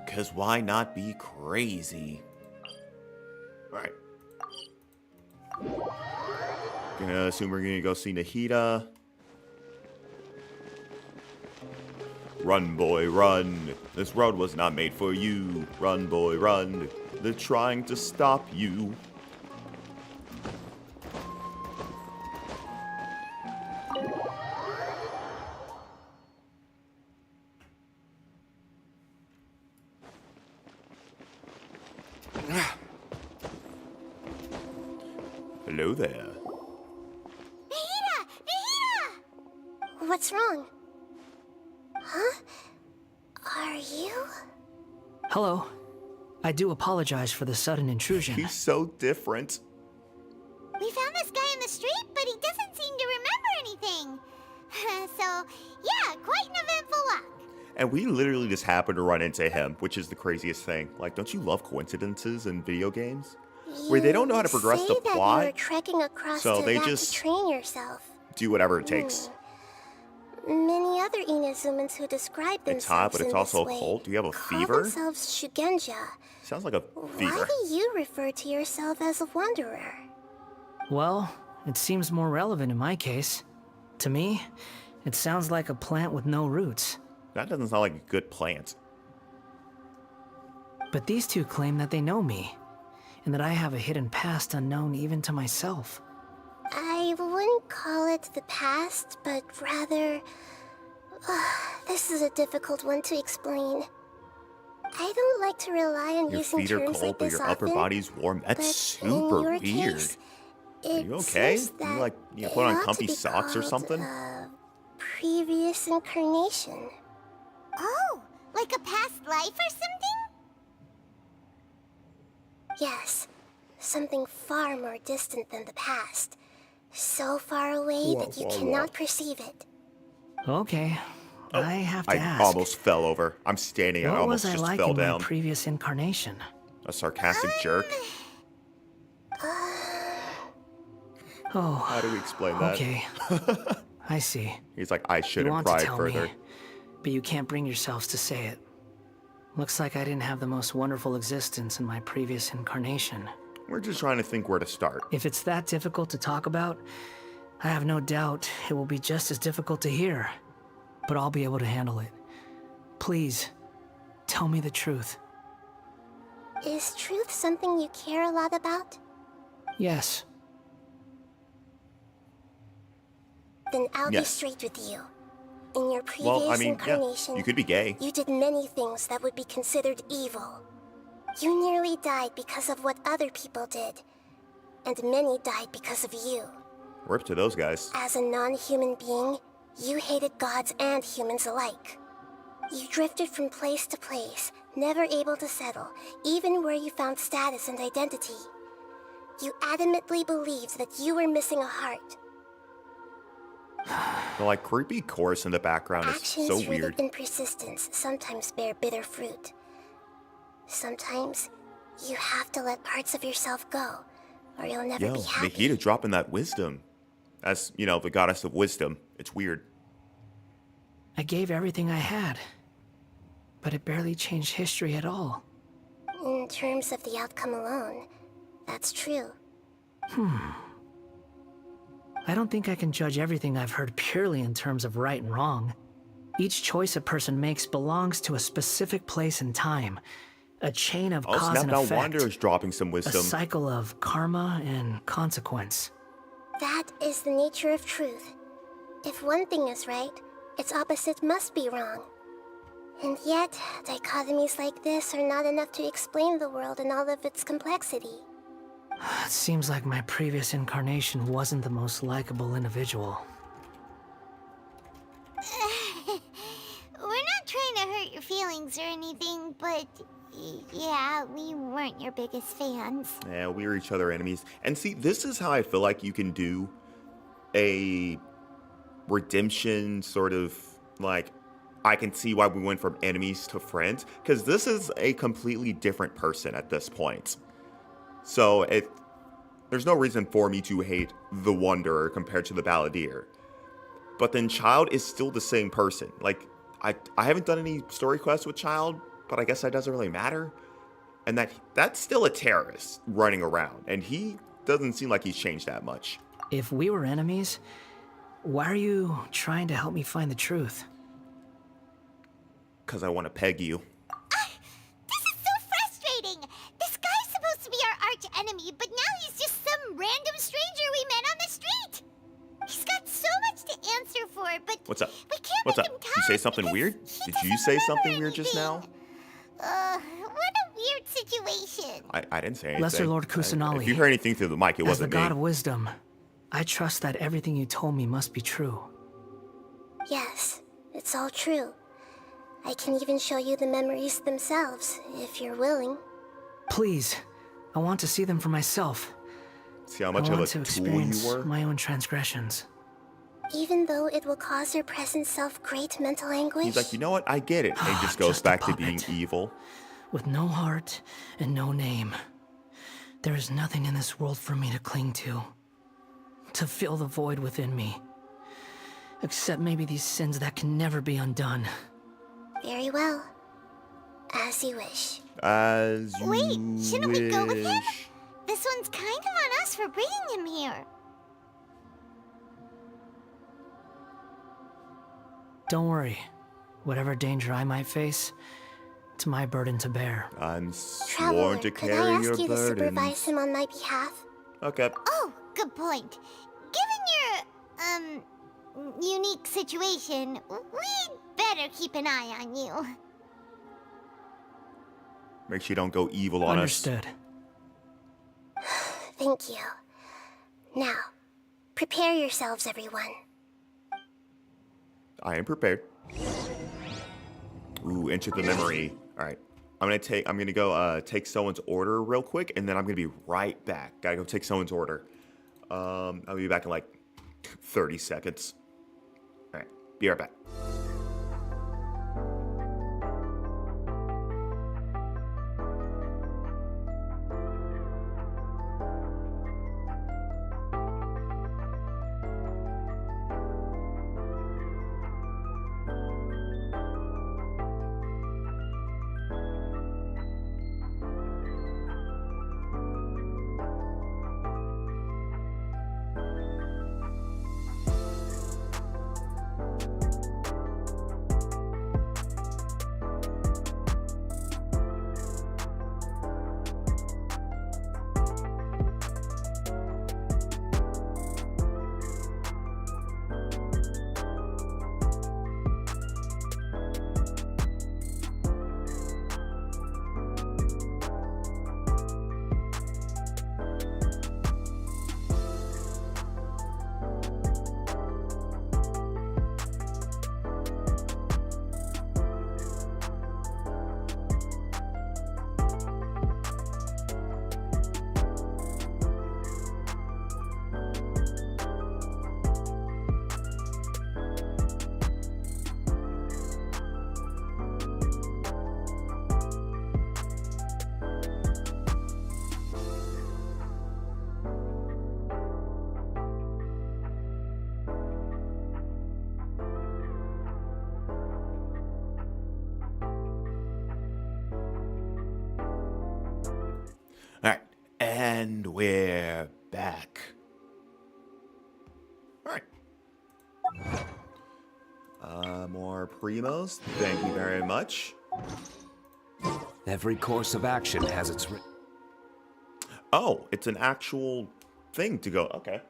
Because why not be crazy? All right. Gonna assume we're gonna go see Nahida. Run, boy, run. This road was not made for you. Run, boy, run. They're trying to stop you. Hello there. Nahida! What's wrong? Huh? Are you? Hello. I do apologize for the sudden intrusion. He's so different. We found this guy in the street, but he doesn't seem to remember anything. So, yeah, quite an eventful walk. And we literally just happened to run into him, which is the craziest thing. Like, don't you love coincidences in video games? Where they don't know how to progress the You plot, were trekking across so to they that just to train yourself. do whatever it takes. Many other Inazumans who describe It's hot, themselves but it's in also this way cold. Do you have a call fever? themselves Shugenja. Sounds like a fever. Why do you refer to yourself as a wanderer? Well, it seems more relevant in my case. To me, it sounds like a plant with no roots. That doesn't sound like a good plant. But these two claim that they know me, and that I have a hidden past unknown even to myself. I wouldn't call it the past, but rather... this is a difficult one to explain. I don't like to rely on Your using feet are terms cold, like but this your upper often, body's warm. That's but super in your weird. case, Are you okay? seems You that like put it on ought comfy to be socks or called, something? Previous incarnation. Oh, like a past life or something? Yes, something far more distant than the past. So far away that you cannot perceive it. Okay, I have to I ask. almost fell over. I'm standing. I What almost was I just like fell in down. my previous incarnation? A sarcastic jerk. Oh. How do we explain that? Okay. I see. He's like, I should You have want to cried tell further. me, but you can't bring yourselves to say it. Looks like I didn't have the most wonderful existence in my previous incarnation. We're just trying to think where to start. If it's that difficult to talk about, I have no doubt it will be just as difficult to hear. But I'll be able to handle it. Please, tell me the truth. Is truth something you care a lot about? Yes. Then I'll be Yes. straight with you. In your previous Well, I mean, yeah, incarnation, you could be gay. you did many things that would be considered evil. You nearly died because of what other people did, and many died because of you. Rip to those guys. As a non-human being, you hated gods and humans alike. You drifted from place to place, never able to settle, even where you found status and identity. You adamantly believed that you were missing a heart. The like creepy chorus in the background is Actions so rooted weird. in persistence sometimes bear bitter fruit. Sometimes, you have to let parts of yourself go, or you'll never Yo, be happy. Nahida dropping that wisdom. As, you know, the goddess of wisdom. It's weird. I gave everything I had, but it barely changed history at all. In terms of the outcome alone, that's true. I don't think I can judge everything I've heard purely in terms of right and wrong. Each choice a person makes belongs to a specific place and time. A chain of Oh, cause snap! and Now effect. Wanderer's dropping some A wisdom. cycle of karma and consequence. That is the nature of truth. If one thing is right, its opposite must be wrong. And yet, dichotomies like this are not enough to explain the world in all of its complexity. It seems like my previous incarnation wasn't the most likable individual. We're not trying to hurt your feelings or anything, but yeah, we weren't your biggest fans. Yeah, we are each other enemies. And see, this is how I feel like you can do a redemption sort of like, I can see why we went from enemies to friends, because this is a completely different person at this point. So there's no reason for me to hate the Wanderer compared to the Balladeer. But then Child is still the same person. Like, I haven't done any story quests with Child, but I guess that doesn't really matter. And that's still a terrorist running around, and he doesn't seem like he's changed that much. If we were enemies, why are you trying to help me find the truth? Because I want to peg you. This is so frustrating! This guy's supposed to be our arch enemy, but now he's just some random stranger we met on the street! He's got so much to answer for, but What's up? we can't What's make up? him talk You say something because weird? he Did doesn't you say something remember weird just now? anything. What a weird situation. I didn't say anything. Lesser Lord Kusanali. If you heard anything through the mic, it As the wasn't god me. of wisdom, I trust that everything you told me must be true. Yes. It's all true. I can even show you the memories themselves, if you're willing. Please, I want to see them for myself. See how much I of a want to tool experience you were? my own transgressions. Even though it will cause your present self great mental anguish? He's like, you know what? I get it. And he just goes Just a back to being puppet. evil. With no heart and no name. There is nothing in this world for me to cling to fill the void within me. Except maybe these sins that can never be undone. Very well. As you wish. As you Wait, shouldn't we go with him? wish. This one's kind of on us for bringing him here. Don't worry. Whatever danger I might face, it's my burden to bear. I'm sworn Traveler, to could I carry ask your you to supervise burdens. him on my behalf? Okay. Oh, good point. Given your, unique situation, we'd better keep an eye on you. Make sure you don't go evil on us. Understood. Thank you. Now, prepare yourselves, everyone. I am prepared. Ooh, enter the memory. All right. I'm gonna go take someone's order real quick, and then I'm gonna be right back. Gotta go take someone's order. I'll be back in like 30 seconds. All right, be right back. All right, and we're back. All right. More primos. Thank you very much. Every course of action has its... Oh, it's an actual thing to go. Okay.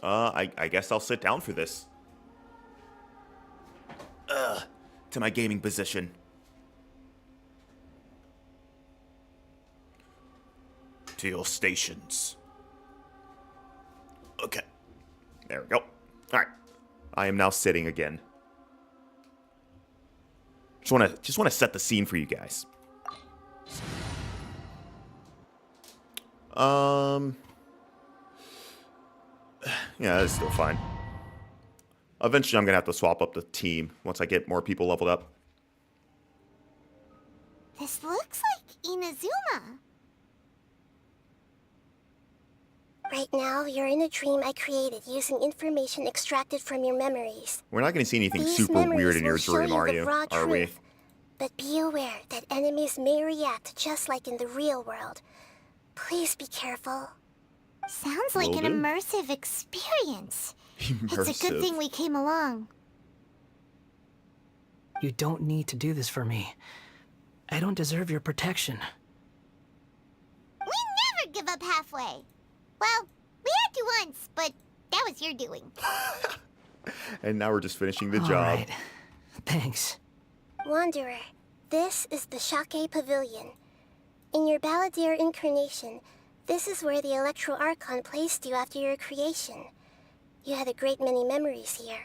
I guess I'll sit down for this. To my gaming position. To your stations. Okay. There we go. Alright. I am now sitting again. Just wanna set the scene for you guys. Yeah, that's still fine. Eventually I'm gonna have to swap up the team once I get more people leveled up. This looks like Inazuma. Right now, you're in a dream I created using information extracted from your memories. We're not gonna see anything These super memories weird in your will show dream, you are the you? raw Are we? truth. But be aware that enemies may react just like in the real world. Please be careful. Sounds like Will an do. immersive experience. It's a good Immersive. thing we came along. You don't need to do this for me. I don't deserve your protection. We never give up halfway. Well, we had to once, but that was your doing. And now we're just finishing the All job. right. Thanks. Wanderer, this is the Shake Pavilion. In your Balladeer incarnation, this is where the Electro Archon placed you after your creation. You had a great many memories here.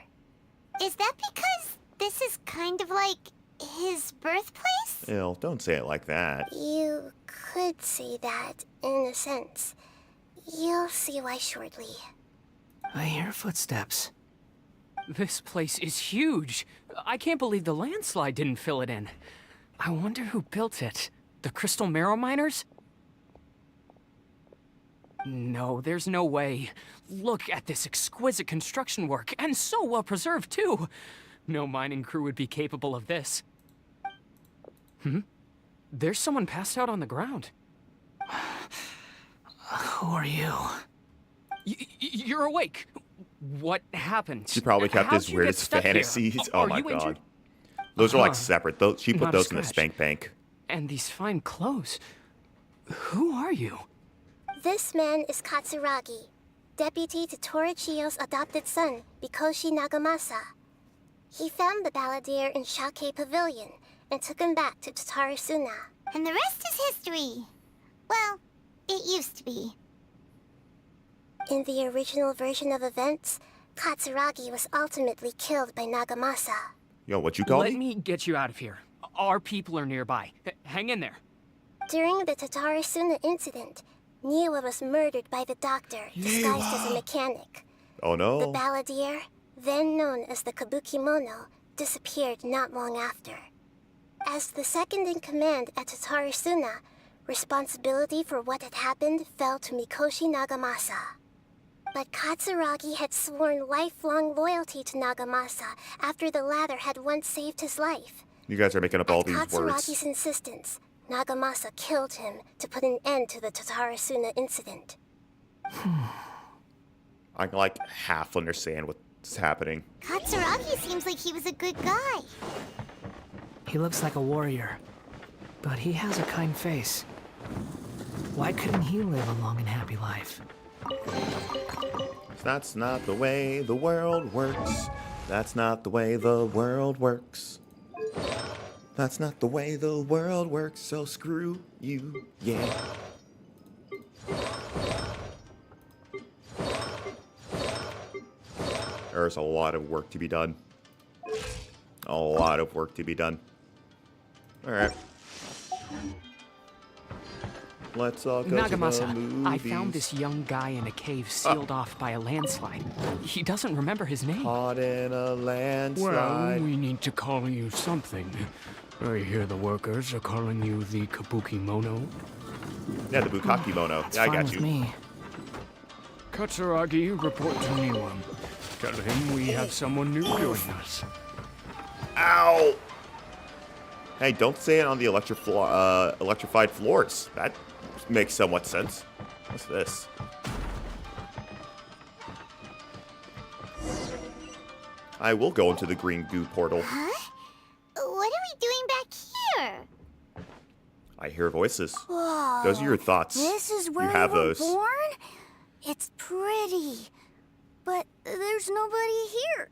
Is that because this is kind of like his birthplace? Ew, don't say it like that. You could say that, in a sense. You'll see why shortly. I hear footsteps. This place is huge. I can't believe the landslide didn't fill it in. I wonder who built it. The Crystal Marrow Miners? No, there's no way. Look at this exquisite construction work, and so well preserved, too. No mining crew would be capable of this. There's someone passed out on the ground. Who are you? You're awake. What happened? She probably kept his weirdest fantasies. Oh my god. Those are like separate. She put those in the spank bank. And these fine clothes. Who are you? This man is Katsuragi, deputy to Torichiyo's adopted son, Mikoshi Nagamasa. He found the balladeer in Shake Pavilion and took him back to Tatarasuna. And the rest is history. Well, it used to be. In the original version of events, Katsuragi was ultimately killed by Nagamasa. Yo, what you call Let me get you out of here. Our people are nearby. Hang in there. During the Tatarasuna incident, Niwa was murdered by the doctor, disguised as a mechanic. Oh no. The balladeer, then known as the Kabukimono, disappeared not long after. As the second in command at Tatarasuna, responsibility for what had happened fell to Mikoshi Nagamasa. But Katsuragi had sworn lifelong loyalty to Nagamasa after the latter had once saved his life. You guys are making up all these Katsuragi's words. insistence, Nagamasa killed him to put an end to the Tatarasuna incident. I can like half understand what's happening. Katsuragi seems like he was a good guy. He looks like a warrior, but he has a kind face. Why couldn't he live a long and happy life? That's not the way the world works. That's not the way the world works. That's not the way the world works, so screw you, yeah. There's a lot of work to be done. A lot of work to be done. Alright. Let's all go Nagamasa, to the movies. I found this young guy in a cave sealed off by a landslide. He doesn't remember his name. Caught in a landslide. Well, we need to call you something. I hear the workers are calling you the Kabukimono. Yeah, the Bukakimono. Yeah, I got you. Me. Katsuragi, report to Niwa. Tell him we have someone new joining us. Ow! Hey, don't say it on the electrified floors. That makes somewhat sense. What's this? I will go into the green goo portal. Huh? What are we doing back here? I hear voices. Whoa. Those are your thoughts. This is where you have we were those. born? It's pretty. But there's nobody here.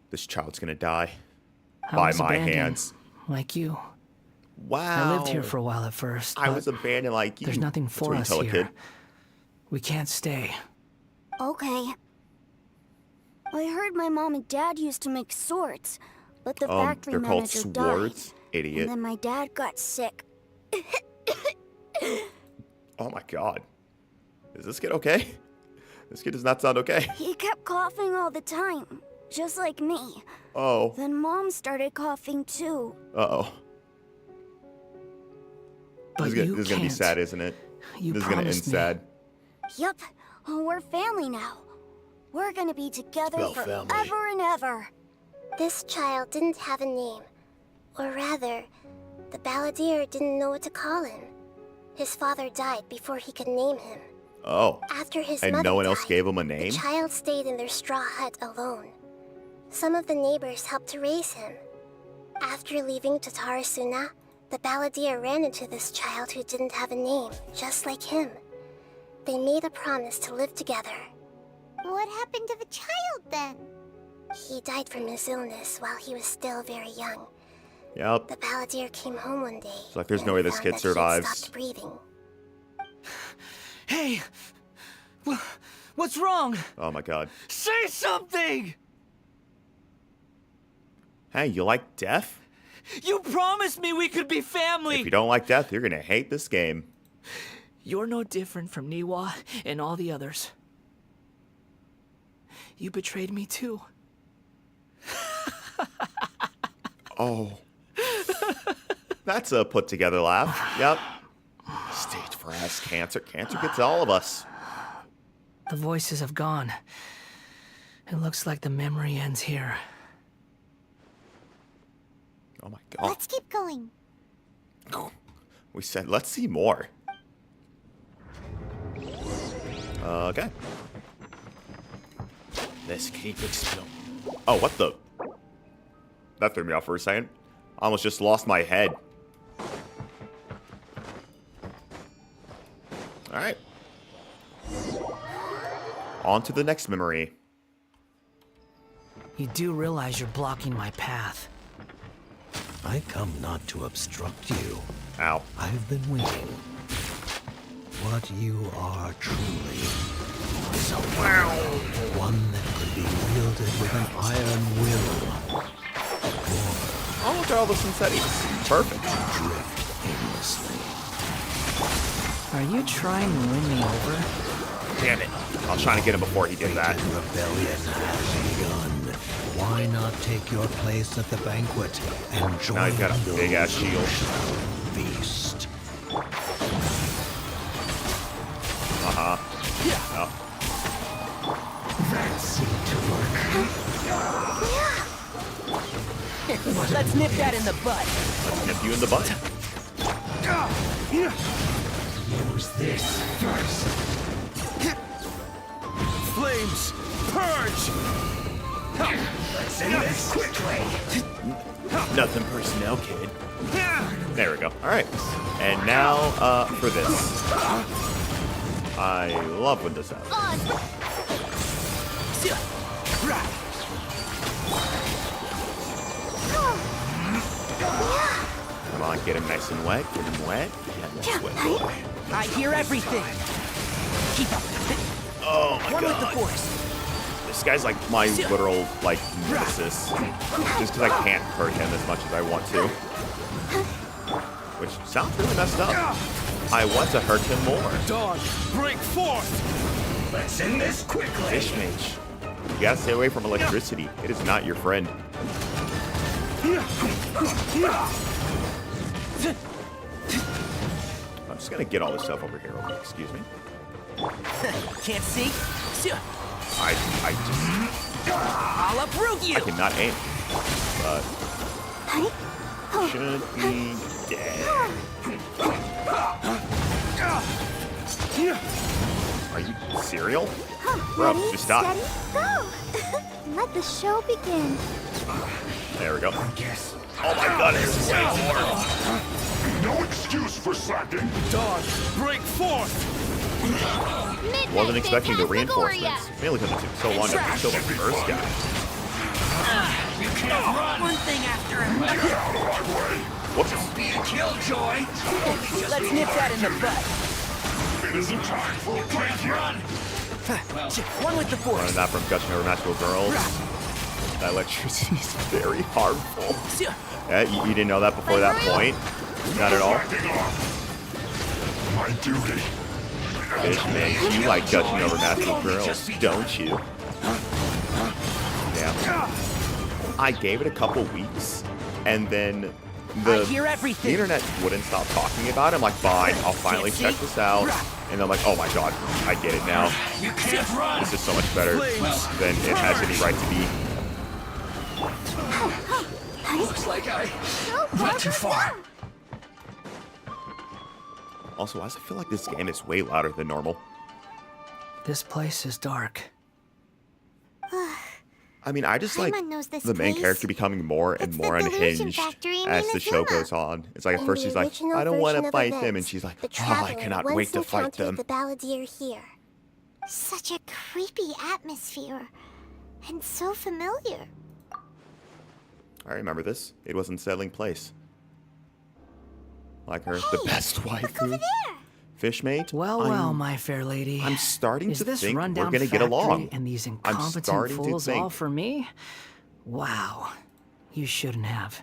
This child's gonna die. I By was my abandoned, hands. like you. Wow. I lived here for a while at first. I was abandoned like you. There's nothing That's for what you us tell a here. kid. We can't stay. Okay. I heard my mom and dad used to make swords, but the factory they're called manager swords, died. idiot. And then my dad got sick. Oh my god. Is this kid okay? This kid does not sound okay. He kept coughing all the time, just like me. Oh. Then Mom started coughing too. Uh-oh. This is gonna be sad, isn't it? You this is gonna end promised me. sad. Yup, we're family now. We're gonna be together Spell forever family. and ever. This child didn't have a name. Or rather, the balladeer didn't know what to call him. His father died before he could name him. Oh. After his And mother no one else died, gave him a name? the child stayed in their straw hut alone. Some of the neighbors helped to raise him. After leaving Tatarasuna, the balladeer ran into this child who didn't have a name, just like him. They made a promise to live together. What happened to the child then? He died from his illness while he was still very young. Yep. The balladeer came home one day. It's like there's no way this found kid that he'd survives. stopped breathing. Hey! What's wrong? Oh my god. Say something! Hey, you like death? You promised me we could be family! If you don't like death, you're gonna hate this game. You're no different from Niwa and all the others. You betrayed me too. Oh. That's a put-together laugh. Yep. Stage 4 has cancer. Cancer gets all of us. The voices have gone. It looks like the memory ends here. Oh my god. Let's keep going. We said, let's see more. Okay. Let's keep exploring. Oh, what the? That threw me off for a second. I almost just lost my head. Alright. On to the next memory. You do realize you're blocking my path. I come not to obstruct you. Ow. I've been waiting. What you are truly is a one that could be wielded with an iron will. Oh, look at all the synthetics. Perfect. Drift aimlessly. Are you trying to win me over? Damn it. I was trying to get him before he did that. Rebellion has begun. Why not take your place at the banquet and join now he's got a big ass shield. Feast. Uh-huh. Yeah. Oh. That seemed to work. Let's nip that in the butt. Let's nip you in the butt. Use this first. Flames, purge! Let's end this quickly. Nothing personnel, kid. There we go. Alright. And now, for this. I love when this happens. Come on, get him nice and wet. Get him wet. Get him wet, boy. I hear everything. Keep up. Oh my One god. with the force. This guy's like my literal, like, nemesis. Just because I can't hurt him as much as I want to. Which sounds really messed up. I want to hurt him more. Dawn, break forth! Let's end this quickly. Fish mage. You gotta stay away from electricity. It is not your friend. I'm just gonna get all this stuff over here. Okay, excuse me. Can't see? I just... I'll uproot you! I cannot aim. But... should be dead. Are you cereal? Bro, Ready, just stop. steady, go! Let the show begin. There we go. Oh my god, it's way more. No excuse for slacking. Dawn, break forth! Wasn't expecting the reinforcements. Mainly because it took so long to kill the first guy. You can't run. One thing after another. Get out of my way. Whoops. Be a killjoy. Let's nip that in the butt. It isn't time for a break yet. One with the force. Learned that from gushing over magical girls. That electricity is very harmful. Yeah, you didn't know that before that point? Not at all. My duty. Fish mage, you like gushing over magical girls, don't you? Yeah. I gave it a couple weeks, and then the internet wouldn't stop talking about it. I'm like, fine, I'll finally check this out. And I'm like, oh my god, I get it now. This is so much better than it has any right to be. Looks like I went too far. Also, why does it feel like this game is way louder than normal? This place is dark. I mean, I just like Paimon knows this the main place. character becoming more and more unhinged as the show goes on. It's like at first she's like, I don't want to fight them, and she's like, oh, I cannot wait to fight them. The balladeer here. Such a creepy atmosphere. And so familiar. I remember this. It was in Settling Place. Like her, the best Look over waifu. there. Fishmate? Well, my fair lady. I'm starting to this think we're rundown gonna get along. factory and these I'm incompetent starting to fools think. all for me? Wow. You shouldn't have.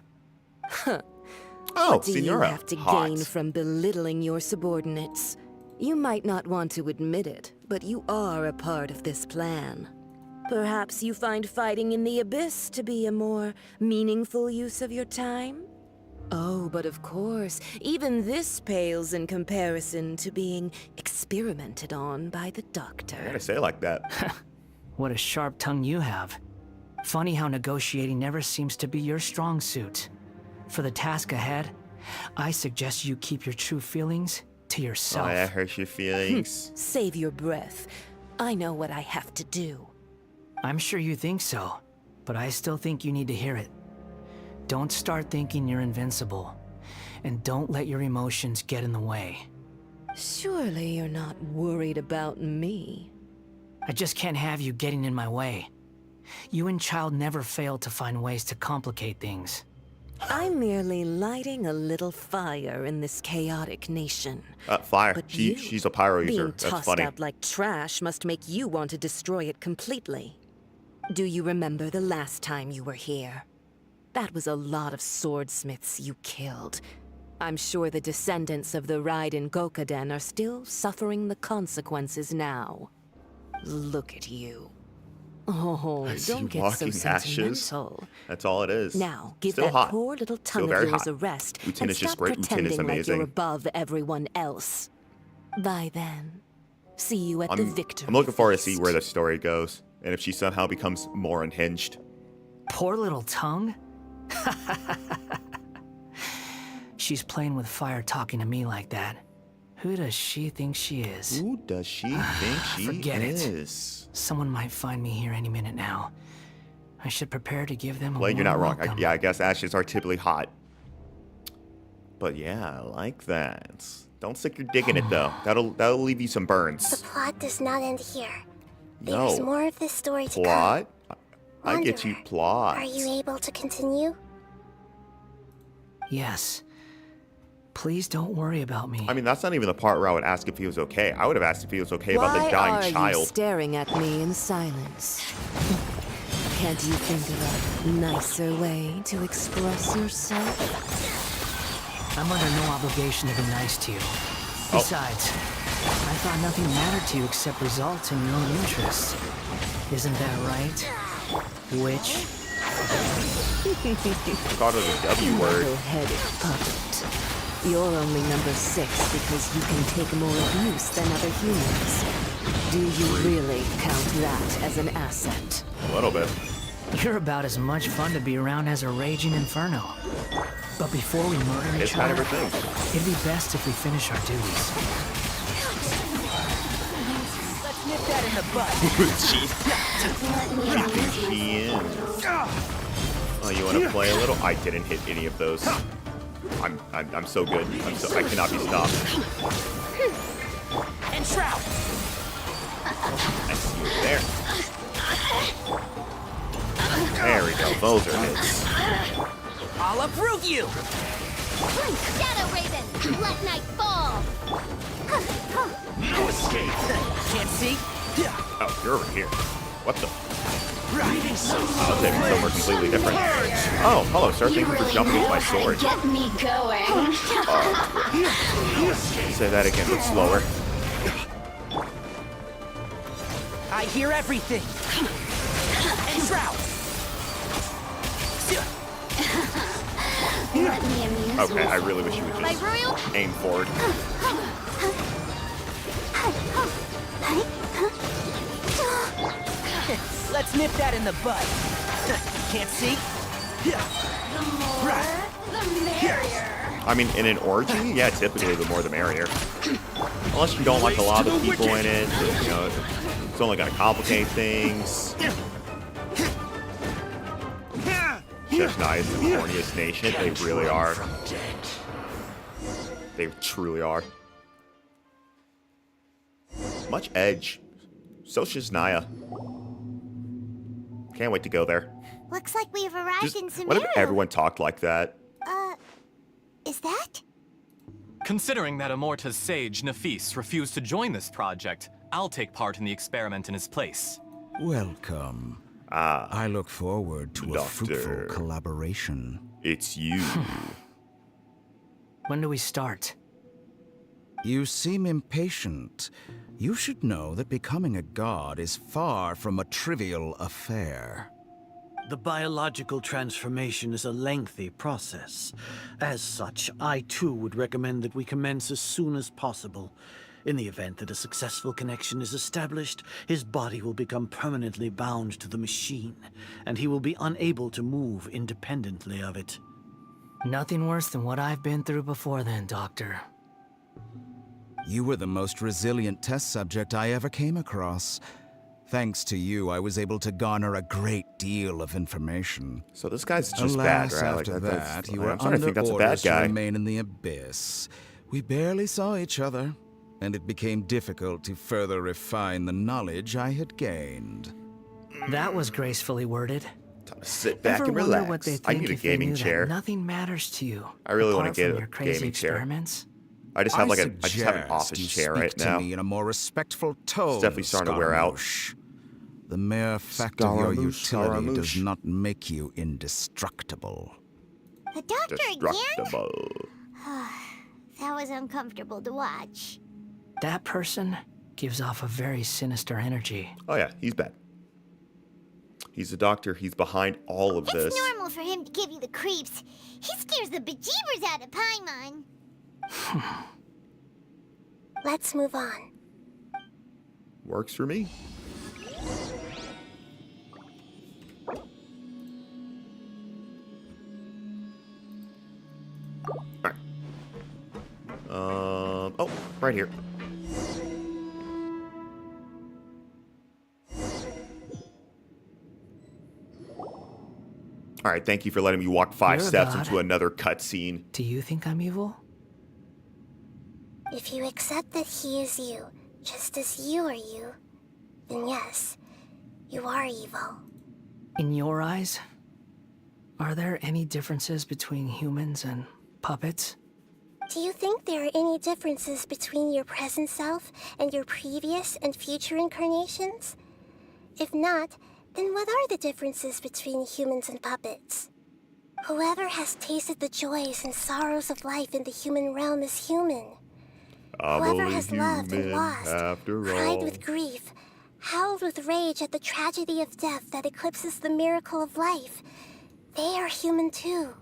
Oh, What do Senora. you have to Hot. gain from belittling your subordinates? You might not want to admit it, but you are a part of this plan. Perhaps you find fighting in the Abyss to be a more meaningful use of your time? Oh, but of course, even this pales in comparison to being experimented on by the doctor. I gotta say it like that. What a sharp tongue you have. Funny how negotiating never seems to be your strong suit. For the task ahead, I suggest you keep your true feelings to yourself. Oh, that hurts your feelings. Save your breath. I know what I have to do. I'm sure you think so, but I still think you need to hear it. Don't start thinking you're invincible, and don't let your emotions get in the way. Surely you're not worried about me. I just can't have you getting in my way. You and Child never fail to find ways to complicate things. I'm merely lighting a little fire in this chaotic nation. Fire. But She's a pyro user. Being That's tossed funny. out like trash must make you want to destroy it completely. Do you remember the last time you were here? That was a lot of swordsmiths you killed. I'm sure the descendants of the Raiden Gokaden are still suffering the consequences now. Look at you. Oh, I see don't get so walking ashes. sentimental. That's all it is. Now, give Still that hot. poor little Still tongue very of yours hot. a rest Lieutenant and is just stop great. Lieutenant is pretending like you're amazing. above everyone else. Bye then. See you at the victory. I'm looking forward to see where the story goes, and if she somehow becomes more unhinged. Poor little tongue? She's playing with fire talking to me like that. Who does she think she is? Who does she think she Forget is? it. Someone might find me here any minute now. I should prepare to give them a Well, you're not warm wrong. welcome. I guess ashes are typically hot. But yeah, I like that. Don't stick your dick in it though. That'll leave you some burns. The plot does not end here. No. There's more of this story to Plot? come. I get you plot. Are you able to continue? Yes. Please don't worry about me. I mean, that's not even the part where I would ask if he was okay. I would have asked if he was okay about the Why dying are you child. staring at me in silence? Can't you think of a nicer way to express yourself? I'm under no obligation to be nice to you. Besides, I thought nothing mattered to you except results and your own interests. Isn't that right? Witch? Called it a W word. Muddle-headed puppet. You're only number 6 because you can take more abuse than other humans. Do you really count that as an asset? A little bit. You're about as much fun to be around as a raging inferno. But before we murder It's each kind other, of her thing. it'd be best if we finish our duties. Let's nip that in the butt. Who do you think she is? Oh, you want to play a little? I didn't hit any of those. I'm so good. I cannot be stopped. And Shroud. I see you there. There we go. Those are hits. I'll approve you. Shadow Raven, let night fall. No escape. Can't see. Oh, you're over here. What the? Right. I'll take it somewhere completely different. Oh, hello, sir. Thank you for jumping with my sword. Get me going. Say that again, but slower. I hear everything. And Shroud. Let me amuse Okay, I myself. really wish you would My just royal- aim forward. Let's nip that in the bud. Can't see. Right. I mean, in an orgy, yeah, typically the more the merrier. Unless you don't like a lot of the people in it, you know, it's only gonna complicate things. Chestnut is the corniest nation. They really are. They truly are. Much edge. So Shiznia. Can't wait to go there. Looks like we've arrived in What if Sumeru. everyone talked like that? Is that? Considering that Amorta's sage, Nafis, refused to join this project, I'll take part in the experiment in his place. Welcome. I look forward to a fruitful collaboration. It's you. When do we start? You seem impatient. You should know that becoming a god is far from a trivial affair. The biological transformation is a lengthy process. As such, I too would recommend that we commence as soon as possible. In the event that a successful connection is established, his body will become permanently bound to the machine, and he will be unable to move independently of it. Nothing worse than what I've been through before then, Doctor. You were the most resilient test subject I ever came across. Thanks to you, I was able to garner a great deal of information. So this guy's just Alas, bad, right? after that, you were I'm starting to think under that's a bad orders to guy. remain in the abyss. We barely saw each other, and it became difficult to further refine the knowledge I had gained. That was gracefully worded. Time to sit back Ever and wonder relax. what they I think need a if they gaming knew that chair. nothing matters to you. I really want apart to get from a your crazy gaming chair. experiments? I just have like I suggest just have an office you chair speak right to now. me in a more respectful tone. It's definitely starting to wear out. Scaramouche. The mere fact of your Scaramouche, utility does Scaramouche. not make you indestructible. The doctor again? Destructible. That was uncomfortable to watch. That person gives off a very sinister energy. Oh yeah, he's bad. He's a doctor. He's behind all of this. It's normal for him to give you the creeps. He scares the bejeebers out of Paimon. Let's move on. Works for me. Alright. Oh, right here. Alright, thank you for letting me walk 5 You're a steps god. into another cutscene. Do you think I'm evil? If you accept that he is you, just as you are you, then yes, you are evil. In your eyes, are there any differences between humans and puppets? Do you think there are any differences between your present self and your previous and future incarnations? If not, then what are the differences between humans and puppets? Whoever has tasted the joys and sorrows of life in the human realm is human. Whoever has loved and lost, cried with grief, howled with rage at the tragedy of death that eclipses the miracle of life, they are human too.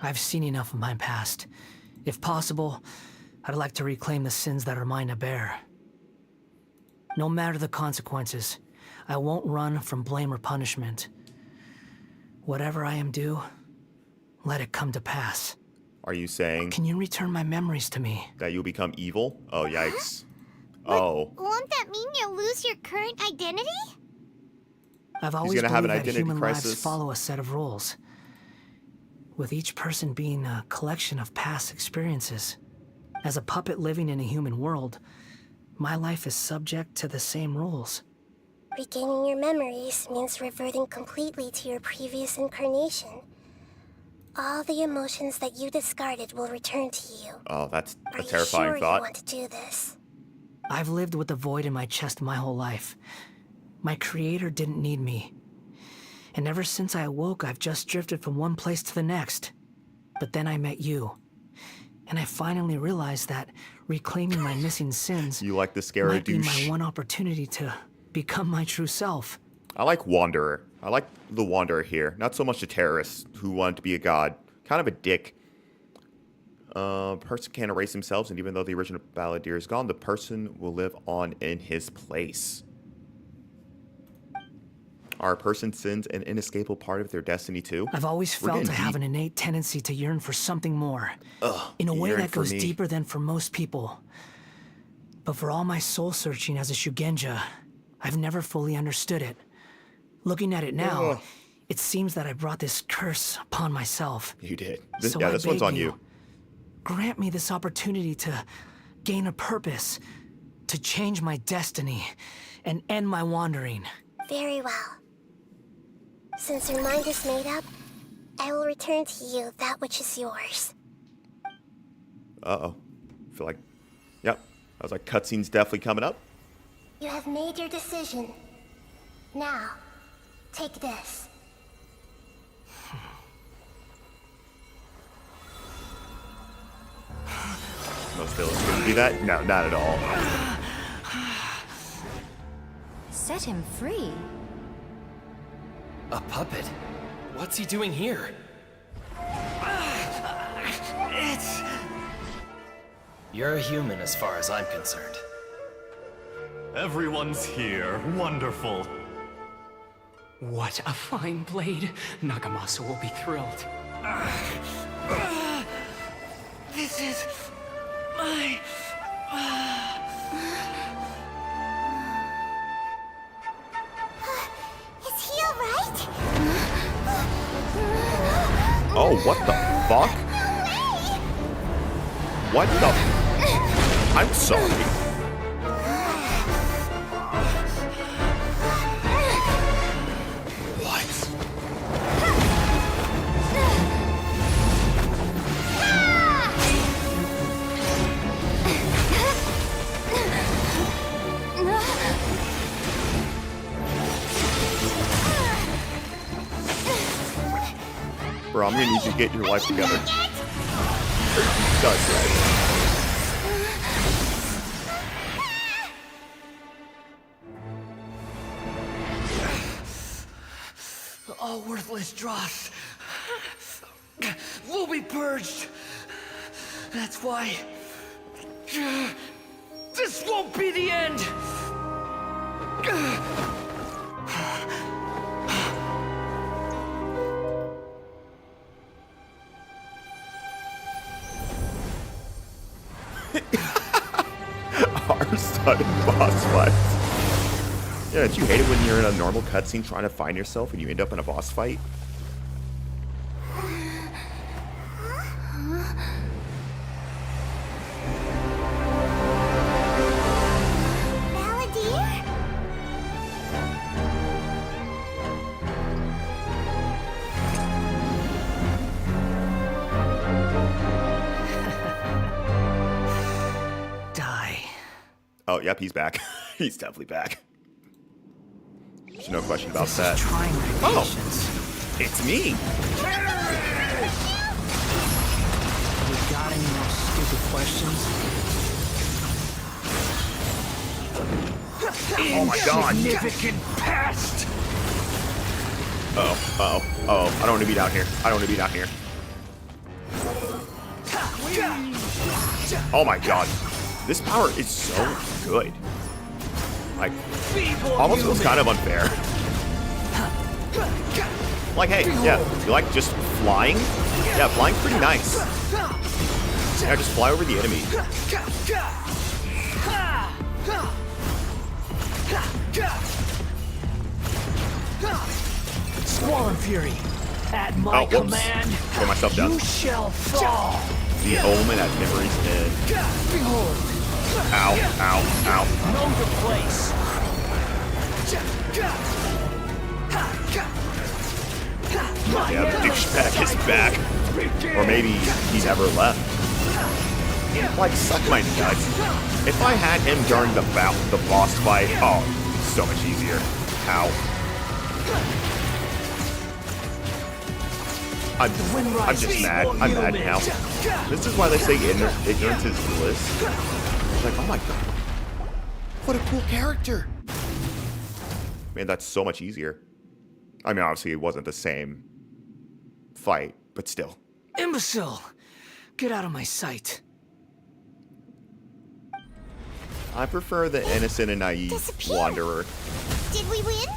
I've seen enough of my past. If possible, I'd like to reclaim the sins that are mine to bear. No matter the consequences, I won't run from blame or punishment. Whatever I am due, let it come to pass. Are you saying Can you return my memories to me? that you'll become evil? Oh, yikes. Oh. Won't that mean you'll lose your current identity? I've always gonna have believed an that identity human lives crisis. follow a set of rules, with each person being a collection of past experiences. As a puppet living in a human world, my life is subject to the same rules. Regaining your memories means reverting completely to your previous incarnation. All the emotions that you discarded will return to you. Oh, that's Are a you terrifying sure thought. you want to do this? I've lived with a void in my chest my whole life. My creator didn't need me. And ever since I awoke, I've just drifted from one place to the next. But then I met you. And I finally realized that reclaiming my missing sins You like the scary might be douche. my one opportunity to become my true self. I like Wanderer. I like the Wanderer here. Not so much the terrorist who wanted to be a god. Kind of a dick. Person can't erase themselves, and even though the original balladeer is gone, the person will live on in his place. Are a person's sins an inescapable part of their destiny too? I've always We're felt getting I have deep. an innate tendency to yearn for something more. Ugh, In a way yearn that for goes me. deeper than for most people. But for all my soul searching as a Shugenja, I've never fully understood it. Looking at it now, Ugh. it seems that I brought this curse upon myself. You did. So Yeah, I this one's beg on you. Grant me this opportunity to gain a purpose, to change my destiny, and end my wandering. Very well. Since your mind is made up, I will return to you that which is yours. Uh-oh. I feel like, yep. I was like, cutscene's definitely coming up. You have made your decision. Now, take this. Most villains wouldn't do that? No, not at all. Set him free. A puppet? What's he doing here? It's... You're a human as far as I'm concerned. Everyone's here. Wonderful. What a fine blade. Nagamasa will be thrilled. This is... my... Is he alright? Oh, what the fuck? What the... I'm sorry. Bro, I'm gonna need you to get your life together. Does right. All worthless dross will be purged. That's why this won't be the end. Our sudden boss fights. Yeah, don't you hate it when you're in a normal cutscene trying to find yourself and you end up in a boss fight? Oh, yep, he's back. He's definitely back. There's no question about that. Oh, it's me. You got any more stupid questions? Oh my god. Insignificant past. Oh, I don't want to be down here. I don't want to be down here. Oh my god. This power is so good. Like, almost feels kind of unfair. Like, hey, yeah, you like just flying? Yeah, flying's pretty nice. Yeah, just fly over the enemy. Squall and Fury, at my command, put myself down. You shall fall. The omen at memory's dead. Behold. Ow, ow, ow. Know your place. Yeah, the douchebag is back. Or maybe he never left. Like, suck my nuts. If I had him during the boss fight, oh, so much easier. Ow. I'm just mad. I'm mad now. This is why they say ignorance is bliss. It's like, oh my god. What a cool character. Man, that's so much easier. I mean, obviously it wasn't the same fight, but still. Imbecile! Get out of my sight. I prefer the innocent and naive wanderer. Did we win?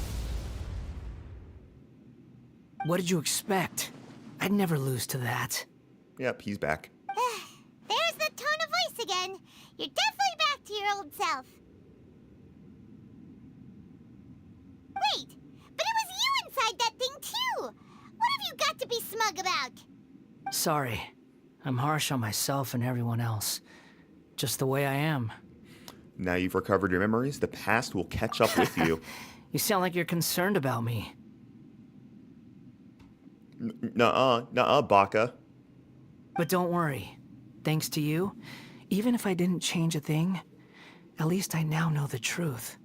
What did you expect? I'd never lose to that. Yep, he's back. There's the tone of voice again. You're definitely back to your old self. Wait, but it was you inside that thing too. What have you got to be smug about? Sorry. I'm harsh on myself and everyone else. Just the way I am. Now you've recovered your memories, the past will catch up with you. You sound like you're concerned about me. Nuh-uh, Baka. But don't worry. Thanks to you, even if I didn't change a thing, at least I now know the truth.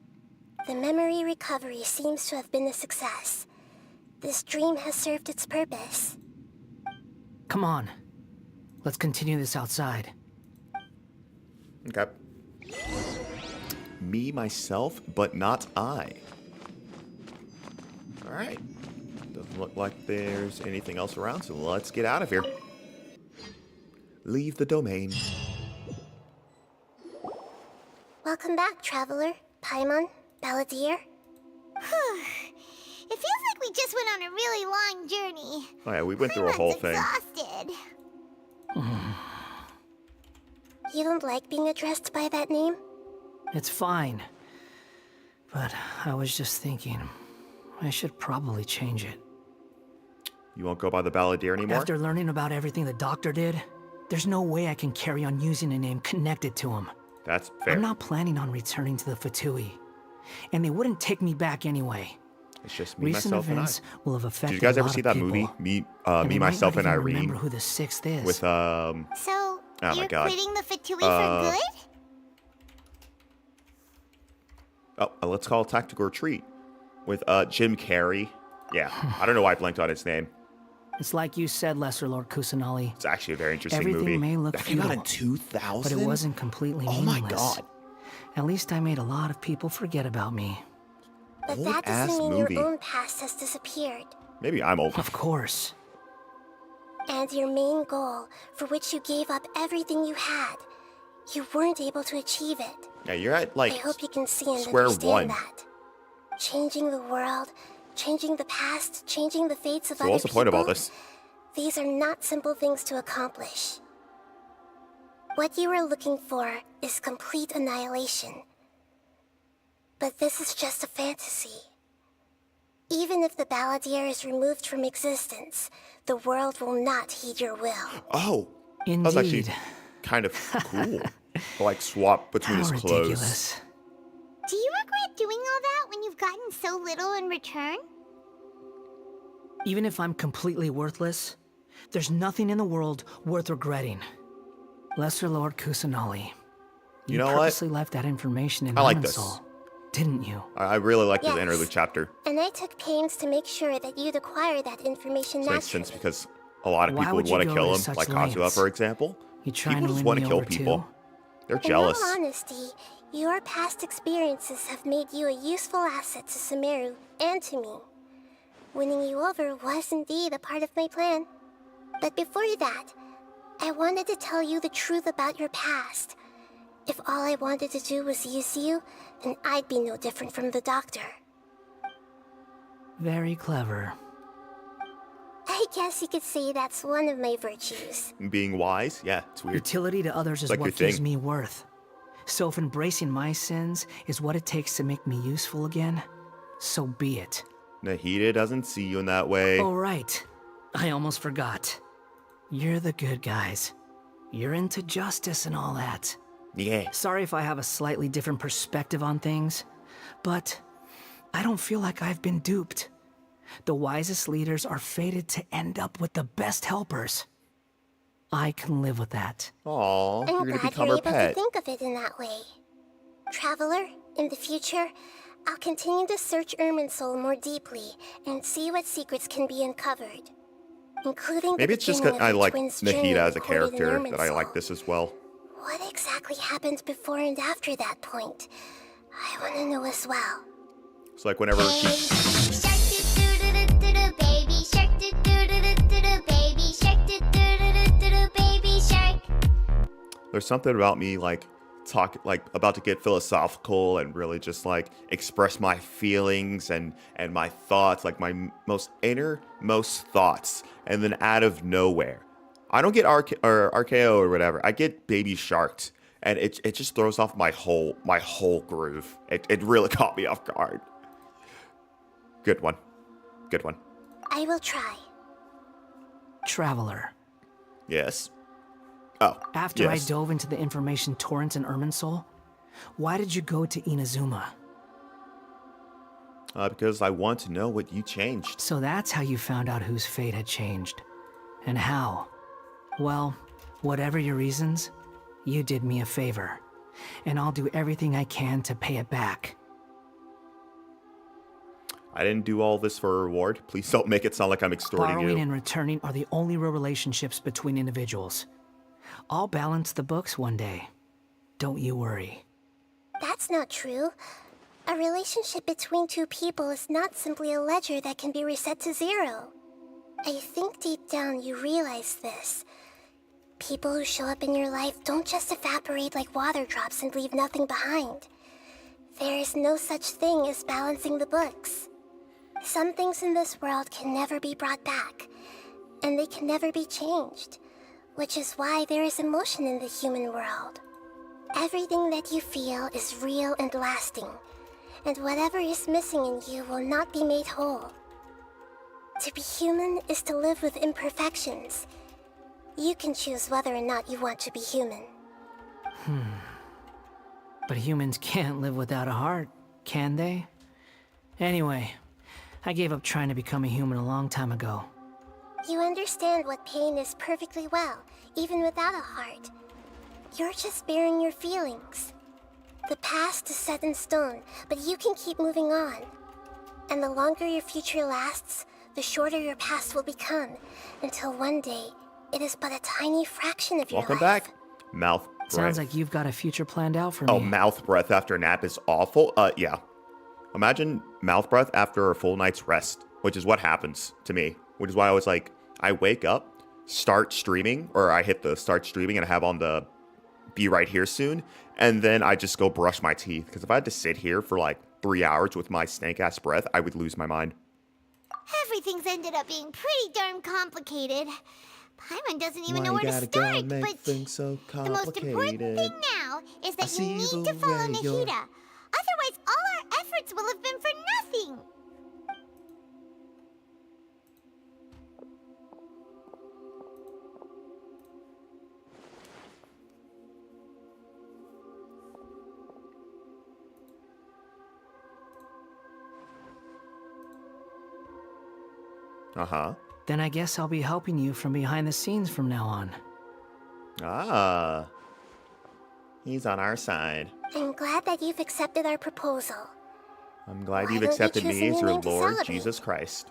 The memory recovery seems to have been a success. This dream has served its purpose. Come on. Let's continue this outside. Okay. Me, myself, but not I. Alright. Doesn't look like there's anything else around, so let's get out of here. Leave the domain. Welcome back, Traveler, Paimon, Balladeer. It feels like we just went on a really long journey. Oh yeah, we went through a whole thing. Exhausted. You don't like being addressed by that name? It's fine. But I was just thinking, I should probably change it. You won't go by the Balladeer anymore? After learning about everything the doctor did, there's no way I can carry on using a name connected to him. That's fair. I'm not planning on returning to the Fatui, and they wouldn't take me back anyway. It's just me, Recent myself, and I. events will have affected Did you guys a ever lot see of that people, movie? Me, they myself, might and not even Irene. remember who the sixth is. With So, oh my you're God. quitting the Fatui for good? Oh, let's call it Tactical Retreat with Jim Carrey. Yeah, I don't know why I blanked on his name. It's like you said, Lesser Lord Kusanali. It's actually a very interesting Everything movie. may look That came out in futile, 2000? but it wasn't completely Oh my meaningless. God. At least I made a lot of people forget about me. But Old that doesn't ass mean movie. your own past has disappeared. Maybe I'm old. Of course. And your main goal, for which you gave up everything you had, you weren't able to achieve it. Yeah, you're at like I hope you can see and square understand one. that. Changing the world, changing the past, changing the fates of So other what's the point of all people, this? These are not simple things to accomplish. What you are looking for is complete annihilation. But this is just a fantasy. Even if the Balladeer is removed from existence, the world will not heed your will. Oh, Indeed. that was actually kind of cool. To, like swap between his clothes. Ridiculous. Do you regret doing all that when you've gotten so little in return? Even if I'm completely worthless, there's nothing in the world worth regretting. Lesser Lord Kusanali, You know what? purposely left that information in I like this. Irminsul, didn't you? I really like Yes. this interlude chapter. And I took pains to make sure that you'd acquire that information It makes naturally. sense because a lot of Why people would would you want to go kill to him, such like Kazuha, lengths? for example. You trying People to just win want me to kill over people. too? They're In jealous. all honesty, your past experiences have made you a useful asset to Sumeru and to me. Winning you over was indeed a part of my plan. But before that, I wanted to tell you the truth about your past. If all I wanted to do was use you, then I'd be no different from the doctor. Very clever. I guess you could say that's one of my virtues. Being wise, yeah, it's weird. Utility to others is Like what your gives thing. me worth. So if embracing my sins is what it takes to make me useful again, so be it. Nahida doesn't see you in that way. Oh, right. I almost forgot. You're the good guys. You're into justice and all that. Yeah. Sorry if I have a slightly different perspective on things, but I don't feel like I've been duped. The wisest leaders are fated to end up with the best helpers. I can live with that. Aw, I'm you're gonna glad become you're her able to pet. think of it in that way. Traveler, in the future, I'll continue to search Irminsul more deeply and see what secrets can be uncovered, including Maybe the it's just beginning because I of the like twins' journey Nahida as a recorded in character that I Irminsul. like this as well. What exactly happened before and after that point? I want to know as well. It's like whenever he Baby shark, baby shark, baby shark. there's something about me like about to get philosophical and really just like express my feelings and my thoughts, like my most innermost thoughts, and then out of nowhere I don't get RKO or whatever, I get baby sharked, and it just throws off my whole groove. It really caught me off guard. Good one. I will try. Traveler. Yes. Oh, After yes. I dove into the information torrents in Irminsul, why did you go to Inazuma? Because I want to know what you changed. So that's how you found out whose fate had changed. And how? Well, Whatever your reasons, you did me a favor, and I'll do everything I can to pay it back. I didn't do all this for a reward. Please don't make it sound like I'm extorting Borrowing you. and returning are the only real relationships between individuals. I'll balance the books one day. Don't you worry. That's not true. A relationship between two people is not simply a ledger that can be reset to zero. I think deep down you realize this. People who show up in your life don't just evaporate like water drops and leave nothing behind. There is no such thing as balancing the books. Some things in this world can never be brought back, and they can never be changed, which is why there is emotion in the human world. Everything that you feel is real and lasting, and whatever is missing in you will not be made whole. To be human is to live with imperfections. You can choose whether or not you want to be human. But humans can't live without a heart, can they? Anyway, I gave up trying to become a human a long time ago. You understand what pain is perfectly well, even without a heart. You're just bearing your feelings. The past is set in stone, but you can keep moving on. And the longer your future lasts, the shorter your past will become, until one day, it is but a tiny fraction of your life. Welcome back. Mouth breath. Sounds like you've got a future planned out for me. Oh, mouth breath after a nap is awful. Yeah. Imagine mouth breath after a full night's rest, which is what happens to me. Which is why I was like, I wake up, start streaming, or I hit the start streaming and I have on the be right here soon, and then I just go brush my teeth. Because if I had to sit here for like 3 hours with my stank-ass breath, I would lose my mind. Everything's ended up being pretty darn complicated. Paimon doesn't even know where to start, but so the most important thing now is that you need to follow Nahida. Otherwise, all our efforts will have been for nothing. Uh-huh. Then I guess I'll be helping you from behind the scenes from now on. Ah. He's on our side. I'm glad that you've accepted our proposal. I'm glad Why you've don't you accepted choose a me new as your name to Lord celebrate? Jesus Christ.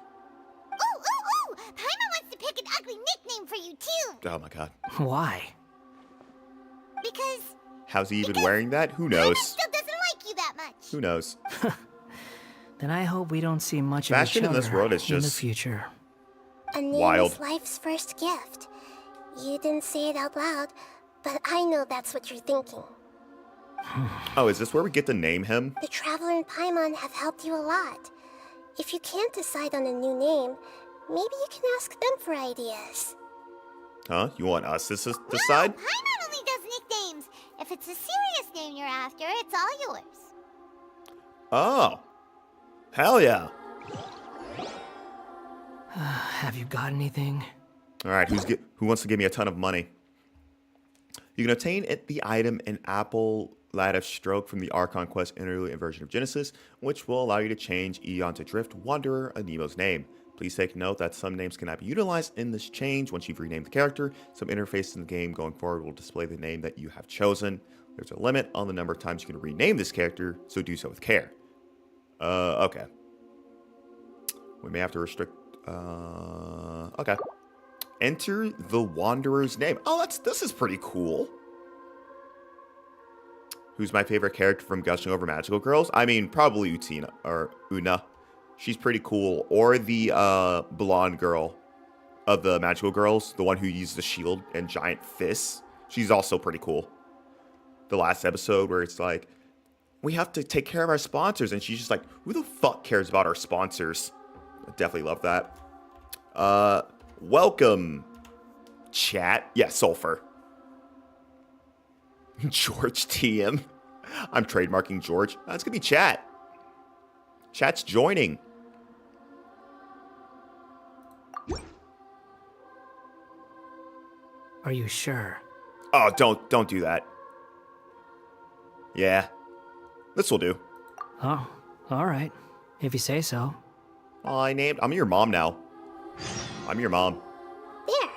Ooh! Paimon wants to pick an ugly nickname for you, too. Oh my god. Why? Because How's he even wearing that? Who knows? still doesn't like you that much. Who knows? Then I hope we don't see much Fashion of in each this other world is in the just future. A name wild. is life's first gift. You didn't say it out loud, but I know that's what you're thinking. Oh, is this where we get to name him? The Traveler and Paimon have helped you a lot. If you can't decide on a new name, maybe you can ask them for ideas. Huh? You want us to decide? No, Paimon only does nicknames. If it's a serious name you're after, it's all yours. Oh. Hell yeah. Have you got anything? All right, who wants to give me a ton of money? You can obtain the item in Apple Light of Stroke from the Archon Quest interlude version of Genesis, which will allow you to change Eon to Drift Wanderer, Anemo's name. Please take note that some names cannot be utilized in this change once you've renamed the character. Some interfaces in the game going forward will display the name that you have chosen. There's a limit on the number of times you can rename this character, so do so with care. Okay. We may have to restrict... okay. Enter the Wanderer's name. Oh, this is pretty cool. Who's my favorite character from Gushing Over Magical Girls? I mean, probably Una. She's pretty cool. Or the blonde girl of the Magical Girls. The one who used the shield and giant fists. She's also pretty cool. The last episode where it's like, we have to take care of our sponsors. And she's just like, who the fuck cares about our sponsors? I definitely love that. Welcome, chat. Yeah, Sulfur. George TM. I'm trademarking George. That's gonna be chat. Chat's joining. Are you sure? Oh, don't do that. Yeah. This will do. Oh, all right. If you say so. Oh, I'm your mom now. I'm your mom. There.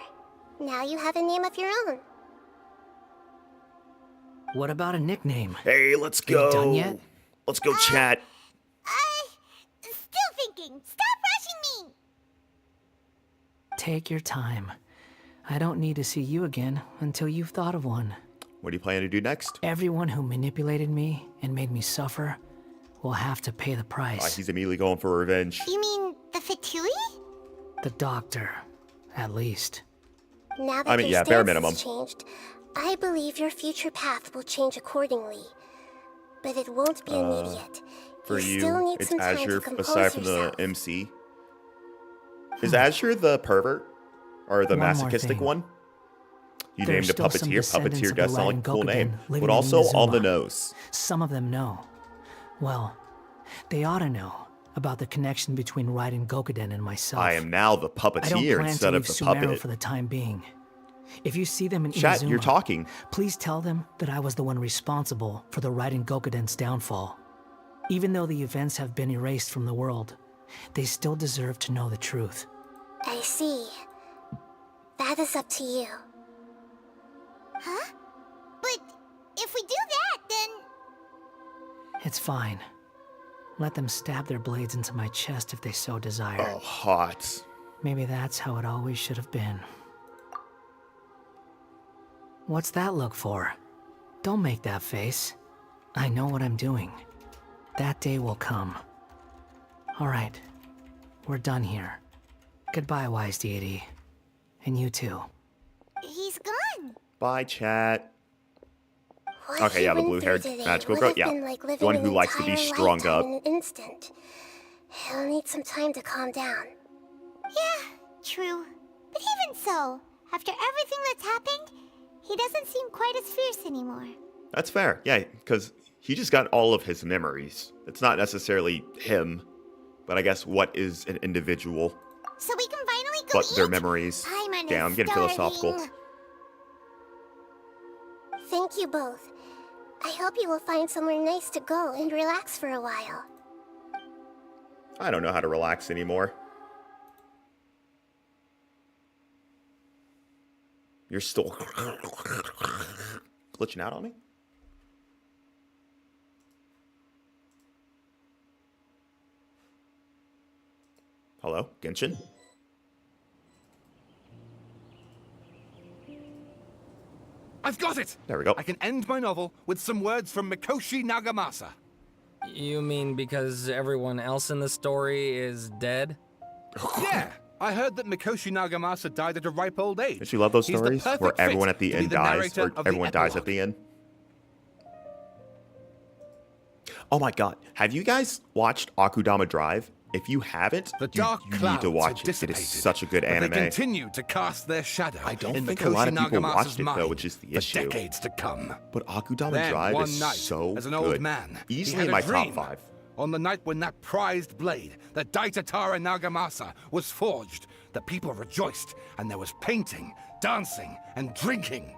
Now you have a name of your own. What about a nickname? Hey, let's Are you go. done yet? Let's go chat. Still thinking. Stop rushing me. Take your time. I don't need to see you again until you've thought of one. What do you plan to do next? Everyone who manipulated me and made me suffer will have to pay the price. He's immediately going for revenge. You mean the Fatui? The doctor, at least. Now that I mean, your yeah, bare stance minimum. has changed, I believe your future path will change accordingly. But it won't be immediate. For you still need it's some time Azure to compose aside from yourself. the MC. Is Azure the pervert? Or the One more masochistic thing. one? You There are named a still some puppeteer. descendants Puppeteer of the does sound like a cool Raiden name. Gokuden living But in also on the Inazuma. nose. Some of them know. Well, they ought to know about the connection between Raiden Gokuden and myself. I am now the I don't puppeteer plan instead to of leave the Sumeru puppet. for the time being. If you see them in Chat, Inazuma, you're talking. please tell them that I was the one responsible for the Raiden Gokuden's downfall. Even though the events have been erased from the world, they still deserve to know the truth. I see. That is up to you. Huh? But if we do that, then... It's fine. Let them stab their blades into my chest if they so desire. Oh, hot. Maybe that's how it always should have been. What's that look for? Don't make that face. I know what I'm doing. That day will come. Alright. We're done here. Goodbye, wise deity. And you too. He's gone. Bye, chat. What Okay, he yeah, the went blue-haired through today magical would girl. have Yeah, been like the living one an who likes to be entire strung lifetime up. in an instant. He'll need some time to calm down. Yeah, true. But even so, after everything that's happened, he doesn't seem quite as fierce anymore. That's fair. Yeah, because he just got all of his memories. It's not necessarily him, but I guess what is an individual. So we can finally go But eat? their memories. Damn, I'm getting philosophical. Thank you both. I hope you will find somewhere nice to go and relax for a while. I don't know how to relax anymore. You're still glitching out on me? Hello, Genshin? I've got it! There we go. I can end my novel with some words from Mikoshi Nagamasa. You mean because everyone else in the story is dead? Yeah! I heard that Mikoshi Nagamasa died at a ripe old age. Don't you love those He's the stories where perfect everyone fit at the to be end the dies, narrator or of the everyone dies at epilogue. the end? Oh my god. Have you guys watched Akudama Drive? If you haven't, The you dark need clouds to had watch it. It dissipated, is such a good but anime. They continue to cast their shadow I don't in think Mikoshi a lot of people Nagamasa's watched it though, mind which is the for issue. decades to come. But Akudama Then, Drive one is night, so as an good. old man, he Easily had in a my dream. top 5. On the night when that prized blade, the Daitatara Nagamasa, was forged, the people rejoiced, and there was painting, dancing, and drinking.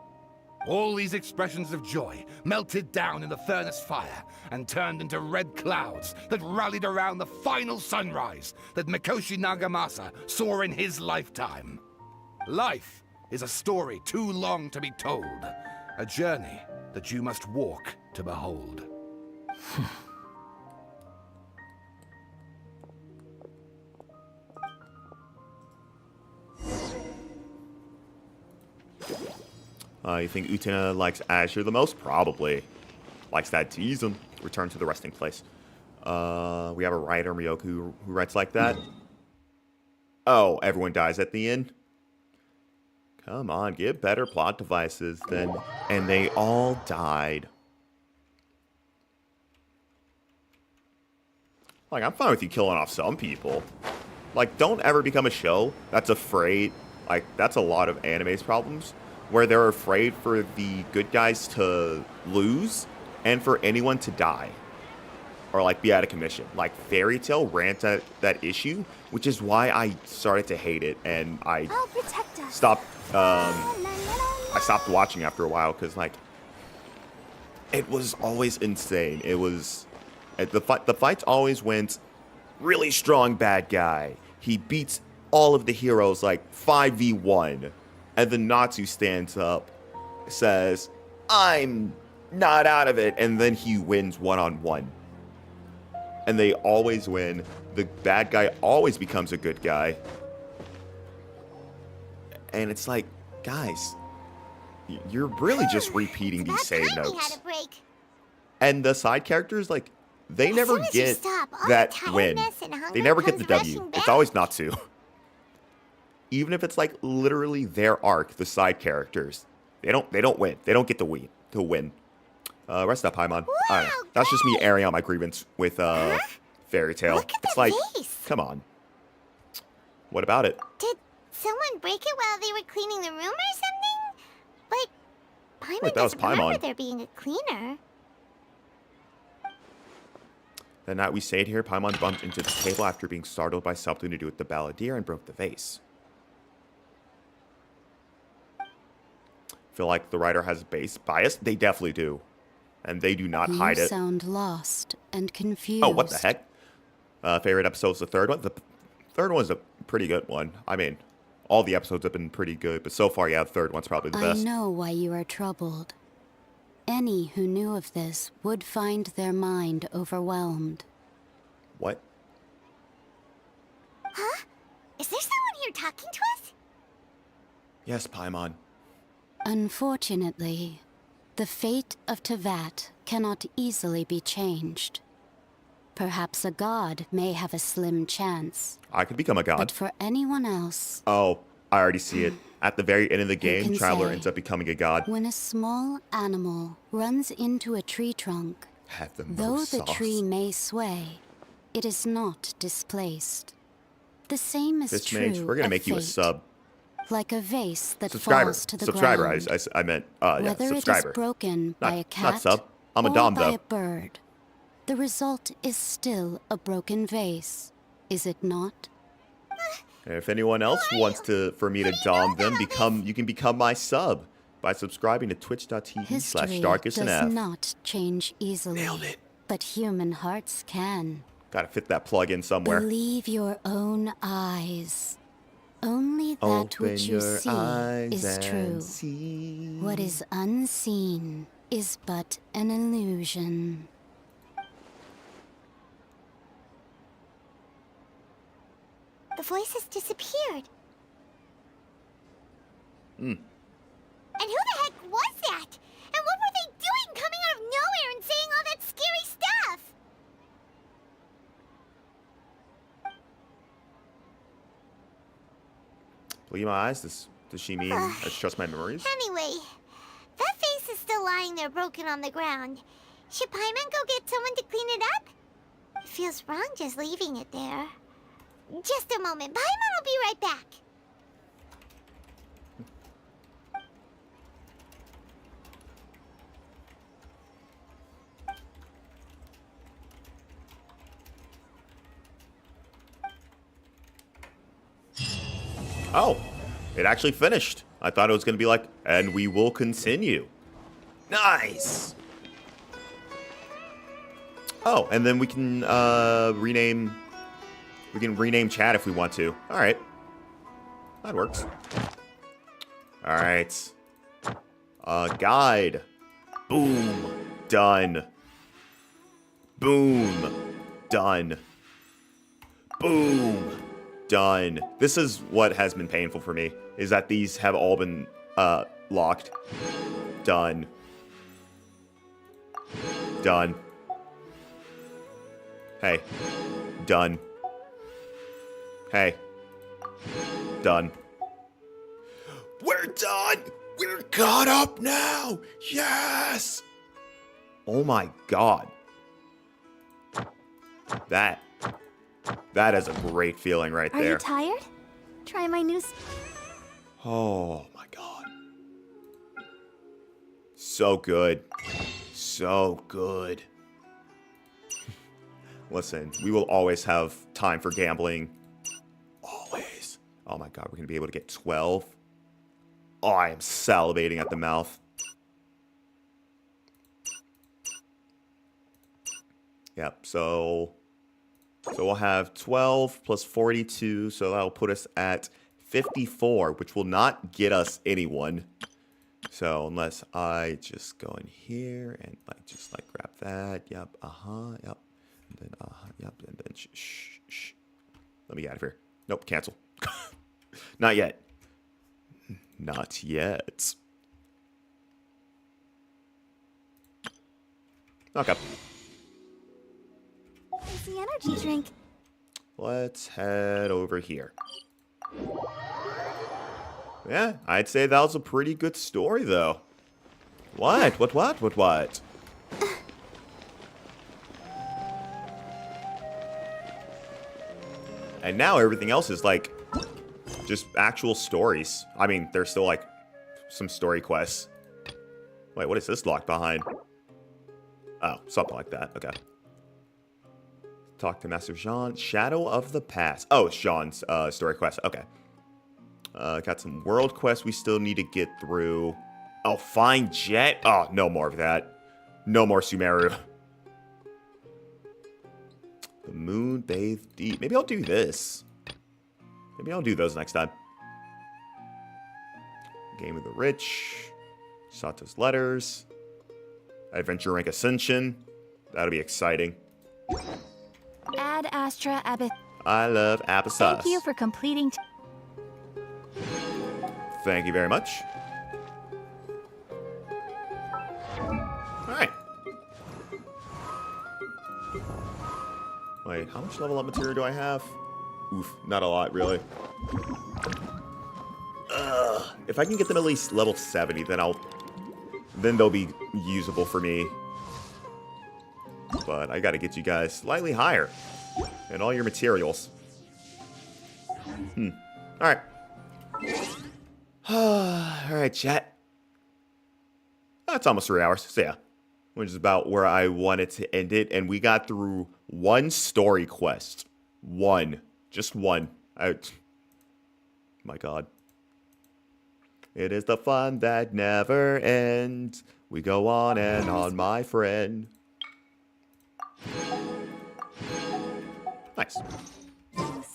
All these expressions of joy melted down in the furnace fire and turned into red clouds that rallied around the final sunrise that Mikoshi Nagamasa saw in his lifetime. Life is a story too long to be told, a journey that you must walk to behold. You think Utena likes Azure the most? Probably. Likes that tease him. Return to the resting place. We have a writer, Miyoku, who writes like that. Oh, everyone dies at the end? Come on, give better plot devices then. And they all died. Like, I'm fine with you killing off some people. Like, don't ever become a show that's afraid. Like, that's a lot of anime's problems. Where they're afraid for the good guys to lose and for anyone to die. Or, like, be out of commission. Like, Fairy Tail ran to that issue, which is why I started to hate it. And I stopped, I stopped watching after a while because, like, it was always insane. It was... The fights always went really strong bad guy. He beats all of the heroes, like, 5v1. And then Natsu stands up, says, I'm not out of it, and then he wins one-on-one. And they always win. The bad guy always becomes a good guy. And it's like, guys, you're really just repeating these save notes. And the side characters, like, they never get that win. They never get the W. It's always Natsu. Even if it's like literally their arc, the side characters, they don't win. They don't get to win. Rest up, Paimon. I don't know. That's just me airing out my grievance with Fairy Tail. It's like, come on. What about it? Did someone break it while they were cleaning the room or something? But Paimon Wait, that was doesn't remember Paimon. there being a cleaner. That night we stayed here, Paimon bumped into the table after being startled by something to do with the balladeer and broke the vase. Feel like the writer has bias? They definitely do. And they do not hide You it. sound lost and confused. Oh, what the heck? Favorite episode's the third one? The third one's a pretty good one. I mean, all the episodes have been pretty good, but so far, yeah, the third one's probably the best. I know why you are troubled. Any who knew of this would find their mind overwhelmed. What? Huh? Is there someone here talking to us? Yes, Paimon. Unfortunately, the fate of Tevat cannot easily be changed. Perhaps a god may have a slim chance. I could become a god. But for anyone else, Oh, I already see it. At the very end of the game, can Traveler say, ends up becoming a god. when a small animal runs into a tree trunk, Have the though most the sauce. tree may sway, it is not displaced. The same is This true mage, we're gonna of make you a fate. sub. Like a vase that Subscriber. falls to the Subscriber, ground. I meant, yeah, Whether subscriber. it is broken by a Not cat sub. I'm a or dom, by though. a bird, the result is still a broken vase, is it not? And if anyone else wants for me to dom them, you can become my sub by subscribing to History twitch.tv/Dargasonf. does not change easily, but human hearts can. Gotta fit that plug in somewhere. Believe your own eyes. Only that Open which you your see eyes is and true. see. What is unseen is but an illusion. The voice has disappeared. Hmm. And who the heck was that? And what were they doing coming out of nowhere and saying all that scary stuff? Believe my eyes? Does she mean I should trust my memories? Anyway, that face is still lying there broken on the ground. Should Paimon go get someone to clean it up? It feels wrong just leaving it there. Just a moment. Paimon will be right back. Oh, it actually finished. I thought it was going to be like, and we will continue. Nice. Oh, and then we can rename. We can rename chat if we want to. All right, that works. All right. Guide. Boom. Done. Boom. Done. Boom. Done. This is what has been painful for me, is that these have all been locked. Done. Done. Hey. Done. Hey. Done. We're done! We're caught up now! Yes! Oh my god. That is a great feeling right Are there. you tired? Try my new... Oh my god. So good. So good. Listen, we will always have time for gambling. Always. Oh my god, we're going to be able to get 12. Oh, I am salivating at the mouth. Yep, so we'll have 12 plus 42, so that'll put us at 54, which will not get us anyone. So unless I just go in here and just grab that. Yep. Yep. And then yep. And then shh. Let me get out of here. Nope. Cancel. Not yet. Not yet. Okay. It's the energy drink. Let's head over here. Yeah, I'd say that was a pretty good story, though. What? What? And now everything else is, like, just actual stories. I mean, there's still, like, some story quests. Wait, what is this locked behind? Oh, something like that. Okay. Talk to Master Jean. Shadow of the Past. Oh, it's Jean's story quest. Okay. Got some world quests we still need to get through. Oh, find Jet. Oh, no more of that. No more Sumeru. The Moon Bathed Deep. Maybe I'll do this. Maybe I'll do those next time. Game of the Rich. Sato's Letters. Adventure Rank Ascension. That'll be exciting. Ad Astra Abyss. I love applesauce. Thank you for completing. Thank you very much. Alright. Wait, how much level up material do I have? Oof, not a lot, really. If I can get them at least level 70, then they'll be usable for me. But I gotta get you guys slightly higher. And all your materials. Alright. Alright, chat. That's almost 3 hours. So yeah. Which is about where I wanted to end it. And we got through one story quest. One. Just one. My god. It is the fun that never ends. We go on and on, my friend. Nice.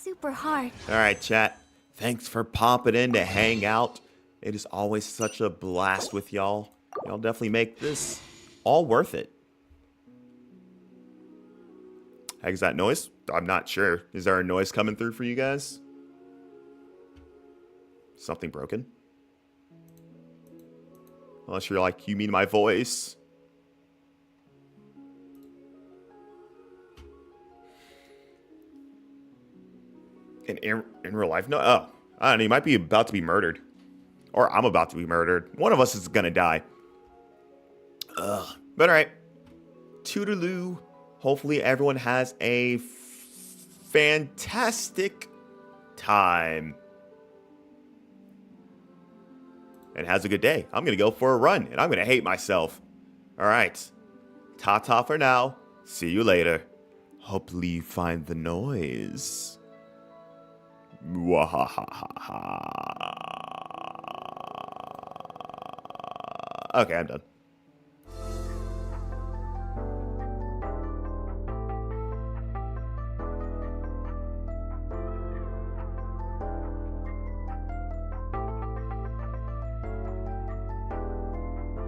Super hard. Alright, chat. Thanks for popping in to hang out. It is always such a blast with y'all. Y'all definitely make this all worth it. Heck is that noise? I'm not sure. Is there a noise coming through for you guys? Something broken? Unless you're like, you mean my voice? In real life? No. Oh. I don't know. He might be about to be murdered. Or I'm about to be murdered. One of us is gonna die. Ugh. But alright. Toodaloo. Hopefully everyone has a fantastic time. And has a good day. I'm gonna go for a run. And I'm gonna hate myself. Alright. Ta-ta for now. See you later. Hopefully you find the noise. Mwahahaha. Okay, I'm done.